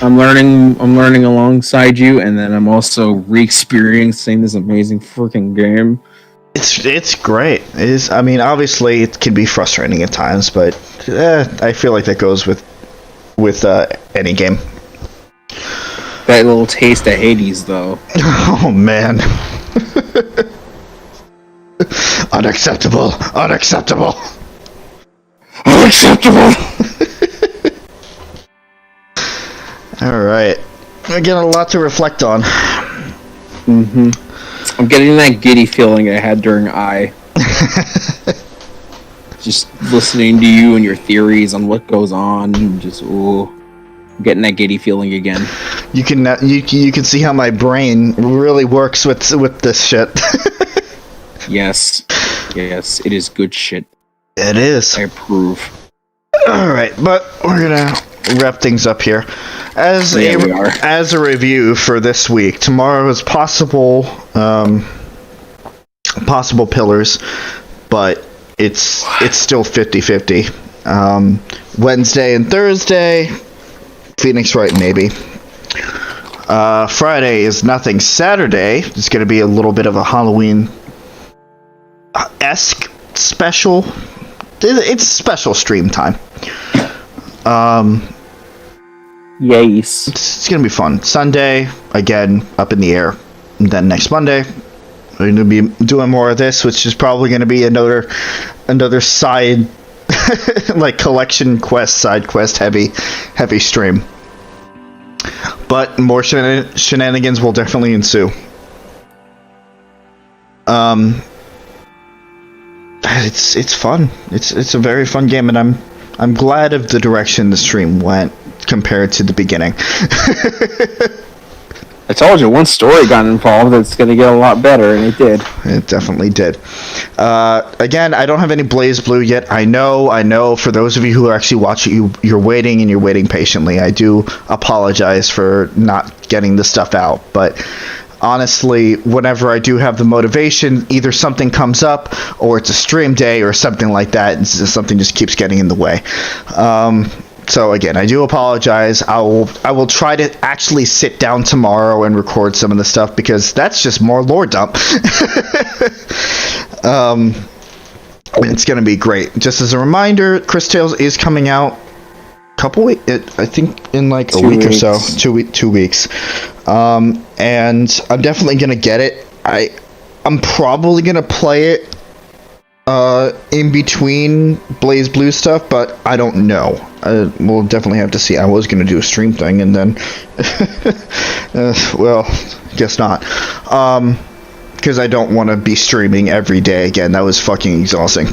I'm learning alongside you, and then I'm also re-experiencing this amazing freaking game. It's great. It is. I mean, obviously it can be frustrating at times, but I feel like that goes with any game. That little taste of Hades, though. Oh man. Unacceptable. Unacceptable. Unacceptable. All right. I get a lot to reflect on. I'm getting that giddy feeling I had during I. Just listening to you and your theories on what goes on, and just getting that giddy feeling again. You can see how my brain really works with this shit. Yes, it is good shit. It is. I approve. All right, but we're gonna wrap things up here. as a review for this week, tomorrow is possible pillars, but it's still 50-50. Wednesday and Thursday, Phoenix Wright maybe. Friday is nothing. Saturday is going to be a little bit of a Halloween-esque special. It's special stream time. Yes. It's going to be fun. Sunday, again, up in the air. And then next Monday, we're going to be doing more of this, which is probably going to be another side, like collection quest, side quest heavy stream. But more shenanigans will definitely ensue. It's fun. It's a very fun game, and I'm glad of the direction the stream went compared to the beginning. I told you, once story got involved, it's going to get a lot better, and it did. It definitely did. Again, I don't have any Blaze Blue yet. I know. For those of you who are actually watching, you're waiting, and you're waiting patiently. I do apologize for not getting the stuff out, but honestly, whenever I do have the motivation, either something comes up, or it's a stream day, or something like that, and something just keeps getting in the way. So again, I do apologize. I will try to actually sit down tomorrow and record some of the stuff, because that's just more lore dump. It's gonna be great. Just as a reminder, Chris Tales is coming out couple weeks, I think in like a week or so, 2 weeks. And I'm definitely gonna get it. I'm probably gonna play it in between Blaze Blue stuff, but I don't know. We'll definitely have to see. I was gonna do a stream thing, and then well, guess not. Because I don't want to be streaming every day again. That was fucking exhausting.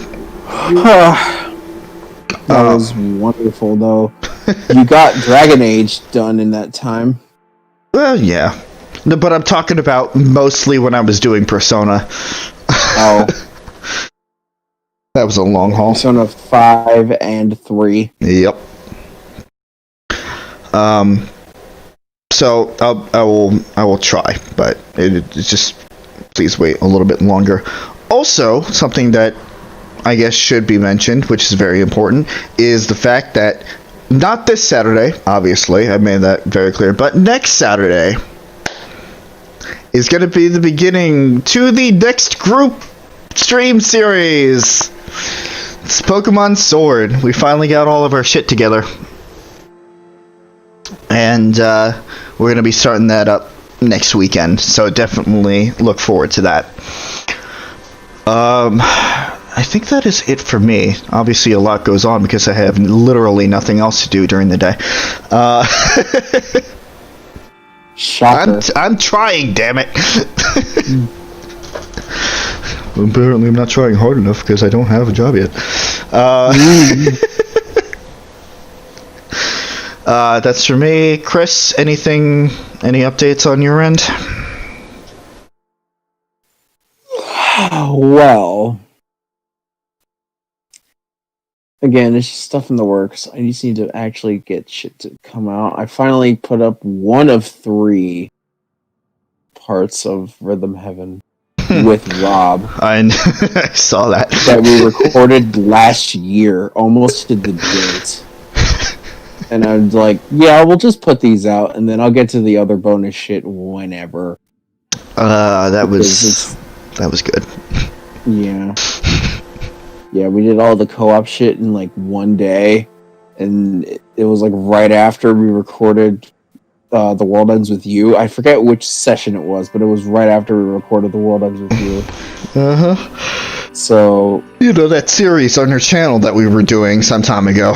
That was wonderful, though. You got Dragon Age done in that time. Well, yeah. No, but I'm talking about mostly when I was doing Persona. Oh. That was a long haul. Persona 5 and 3. Yep. So I will try, but it's just, please wait a little bit longer. Also, something that I guess should be mentioned, which is very important, is the fact that not this Saturday, obviously, I made that very clear, but next Saturday is going to be the beginning to the next group stream series. It's Pokemon Sword. We finally got all of our shit together. And we're going to be starting that up next weekend, so definitely look forward to that. I think that is it for me. Obviously, a lot goes on because I have literally nothing else to do during the day. Shocker. I'm trying, damn it. Well, apparently, I'm not trying hard enough because I don't have a job yet. That's for me. Chris, any updates on your end? Well, again, it's just stuff in the works. I just need to actually get shit to come out. I finally put up one of 3 parts of Rhythm Heaven with Rob. I saw that. That we recorded last year, almost to the date. And I was like, yeah, we'll just put these out, and then I'll get to the other bonus shit whenever. That was good. Yeah. Yeah, we did all the co-op shit in like one day, and it was like right after we recorded The World Ends With You. I forget which session it was, but it was right after we recorded The World Ends With You. Uh-huh. So... You know, that series on your channel that we were doing some time ago.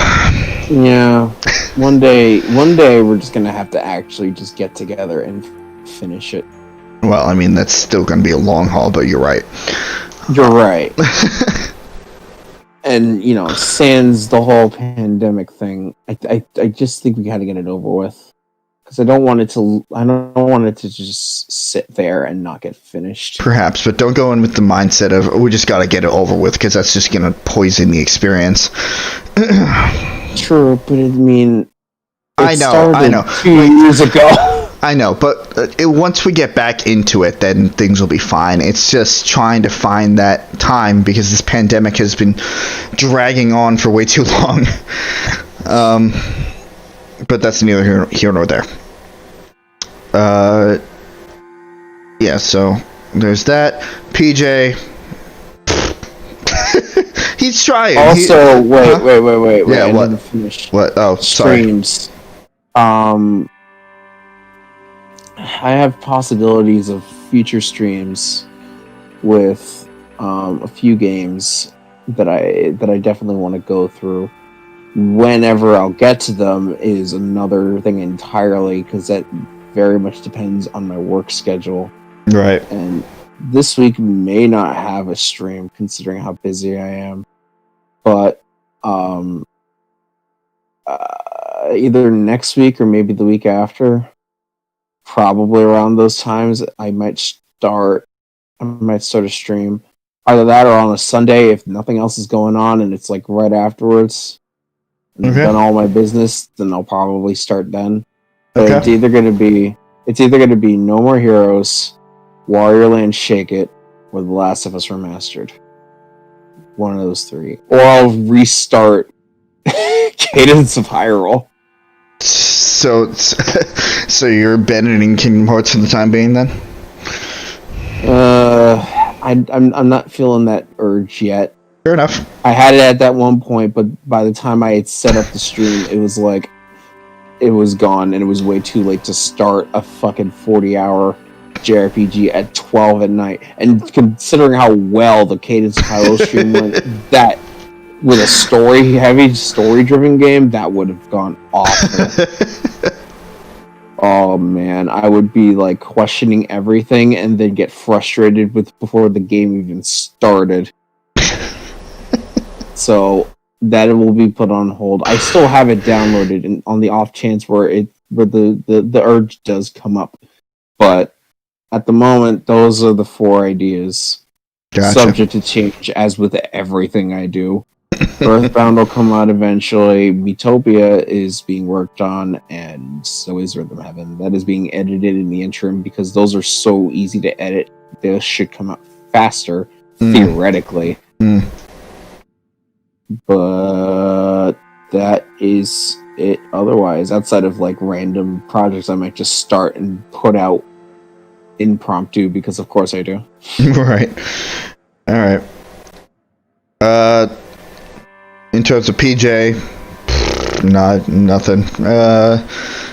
Yeah. One day we're just gonna have to actually just get together and finish it. Well, I mean, that's still gonna be a long haul, but you're right. You're right. And, you know, sans the whole pandemic thing, I just think we gotta get it over with. Because I don't want it to just sit there and not get finished. Perhaps, but don't go in with the mindset of, we just gotta get it over with, because that's just gonna poison the experience. True, but I mean, I know. 2 years ago. I know, but once we get back into it, then things will be fine. It's just trying to find that time because this pandemic has been dragging on for way too long. But that's neither here nor there. Yeah, so there's that. PJ, he's trying. Also, wait. Yeah, I what? didn't finish. What? Oh, sorry. Streams. I have possibilities of future streams with a few games that I definitely want to go through. Whenever I'll get to them is another thing entirely, because that very much depends on my work schedule. Right. And this week may not have a stream considering how busy I am. But either next week or maybe the week after, probably around those times, I might start a stream. Either that or on a Sunday if nothing else is going on and it's like right afterwards. And I've done all my business, then I'll probably start then. But it's either gonna be No More Heroes, Warrior Land Shake It, or The Last of Us Remastered. One of those three. Or I'll restart Cadence of Hyrule. So you're abandoning Kingdom Hearts for the time being, then? I'm not feeling that urge yet. Fair enough. I had it at that one point, but by the time I had set up the stream, it was like it was gone, and it was way too late to start a fucking 40-hour JRPG at 12 at night. And considering how well the Cadence of Hyrule stream went, that with a story-driven game, that would have gone awful. Oh man, I would be like questioning everything and then get frustrated before the game even started. So that it will be put on hold. I still have it downloaded on the off chance where the urge does come up. But at the moment, those are the 4 ideas. Gotcha. Subject to change, as with everything I do. Earthbound will come out eventually. Metopia is being worked on, and so is Rhythm Heaven. That is being edited in the interim because those are so easy to edit. They should come out faster, theoretically. But that is it. Otherwise, outside of like random projects, I might just start and put out impromptu because, of course, I do. Right. All right. In terms of PJ, nothing.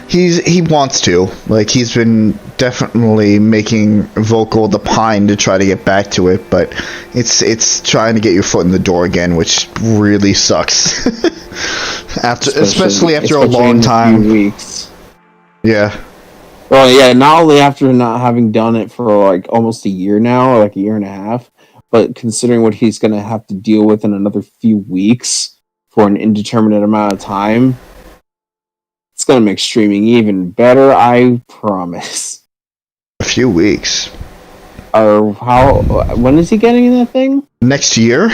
He wants to. Like, he's been definitely making vocal the pine to try to get back to it, but it's trying to get your foot in the door again, which really sucks. especially after a long time. Few weeks. Yeah. Well, yeah. Not only after not having done it for like almost a year now, or like a year and a half. But considering what he's going to have to deal with in another few weeks for an indeterminate amount of time, it's going to make streaming even better, I promise. A few weeks. Or when is he getting that thing? Next year?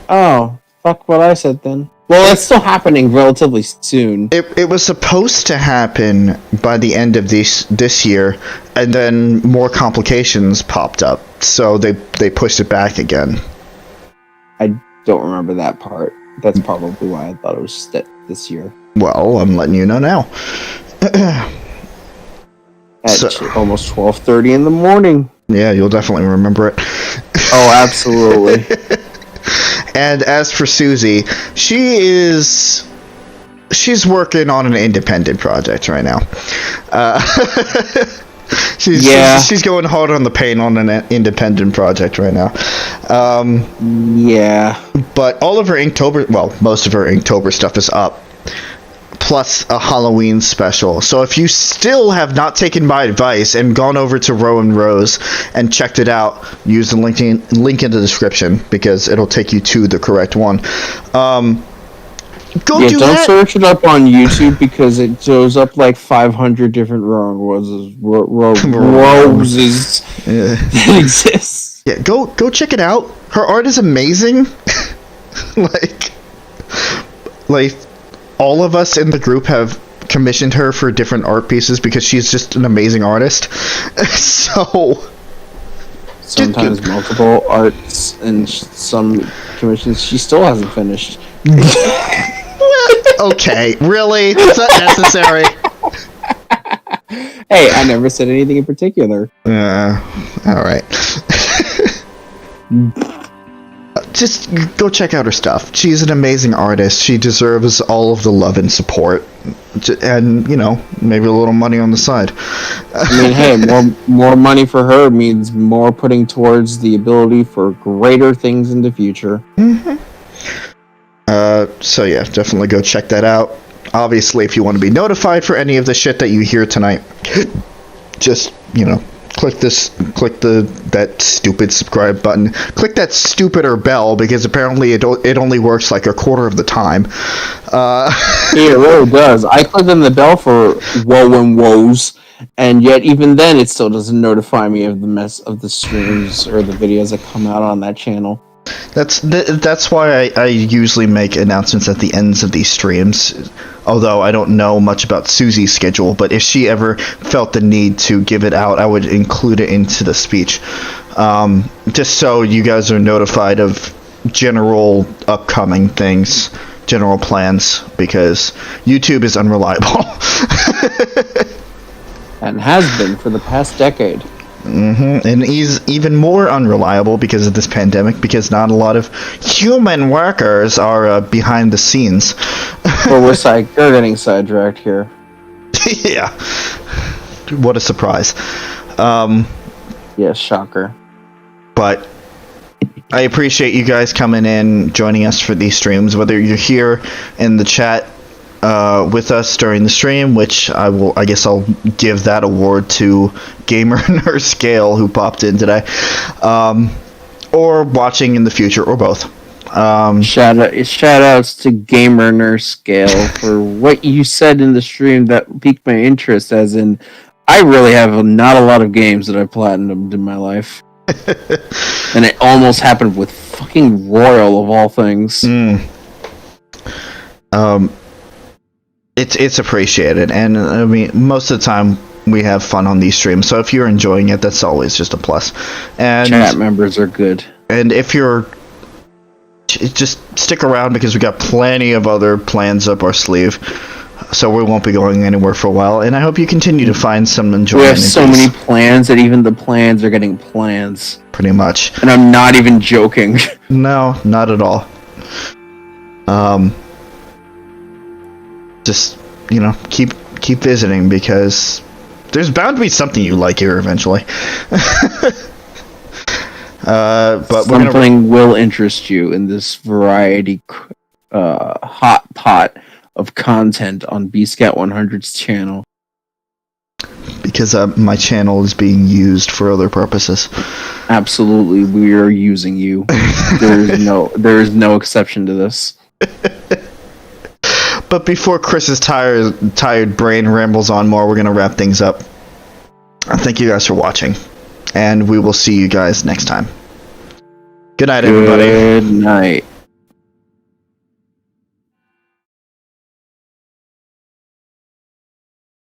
Oh, fuck what I said then. Well, it's still happening relatively soon. It was supposed to happen by the end of this year, and then more complications popped up, so they pushed it back again. I don't remember that part. That's probably why I thought it was this year. Well, I'm letting you know now. At almost 12:30 in the morning. Yeah, you'll definitely remember it. Oh, absolutely. And as for Suzie, she's working on an independent project right now. She's going hard on the paint on an independent project right now. Yeah. But all of her Inktober, well, most of her Inktober stuff is up, plus a Halloween special. So if you still have not taken my advice and gone over to Row and Rose and checked it out, use the link in the description because it'll take you to the correct one. Don't search it up on YouTube because it shows up like 500 different roses that exist. Yeah, go check it out. Her art is amazing. like all of us in the group have commissioned her for different art pieces because she's just an amazing artist. So sometimes multiple arts and some commissions she still hasn't finished. Okay, really? Is that necessary? Hey, I never said anything in particular. Alright. Just go check out her stuff. She's an amazing artist. She deserves all of the love and support. And, you know, maybe a little money on the side. I mean, hey, more money for her means more putting towards the ability for greater things in the future. Mm-hmm. So yeah, definitely go check that out. Obviously, if you want to be notified for any of the shit that you hear tonight, just, you know, click that stupid subscribe button. Click that stupider bell, because apparently it only works like a quarter of the time. Yeah, it really does. I clicked on the bell for woe and woes, and yet even then it still doesn't notify me of the mess of the streams or the videos that come out on that channel. That's why I usually make announcements at the ends of these streams. Although I don't know much about Suzie's schedule, but if she ever felt the need to give it out, I would include it into the speech. Just so you guys are notified of general upcoming things, general plans, because YouTube is unreliable. And has been for the past decade. Mm-hmm. And he's even more unreliable because of this pandemic, because not a lot of human workers are behind the scenes. Well, we're getting sidetracked here. Yeah. What a surprise. Yes, shocker. But I appreciate you guys coming in, joining us for these streams, whether you're here in the chat with us during the stream, which I guess I'll give that award to Gamer Nurse Gale, who popped in today, or watching in the future, or both. Shout outs to Gamer Nurse Gale for what you said in the stream that piqued my interest, as in, I really have not a lot of games that I platinumed in my life. And it almost happened with fucking Royal, of all things. It's appreciated, and I mean, most of the time we have fun on these streams, so if you're enjoying it, that's always just a plus. And chat members are good. And if you're just stick around, because we got plenty of other plans up our sleeve, so we won't be going anywhere for a while, and I hope you continue to find some enjoyment. We have so many plans that even the plans are getting plans. Pretty much. And I'm not even joking. No, not at all. Just, you know, keep visiting, because there's bound to be something you like here eventually. But something will interest you in this variety hot pot of content on B-Scat 100's channel. Because my channel is being used for other purposes. Absolutely, we are using you. There is no exception to this. But before Chris's tired brain rambles on more, we're going to wrap things up. Thank you guys for watching, and we will see you guys next time. Good night, everybody. Good night.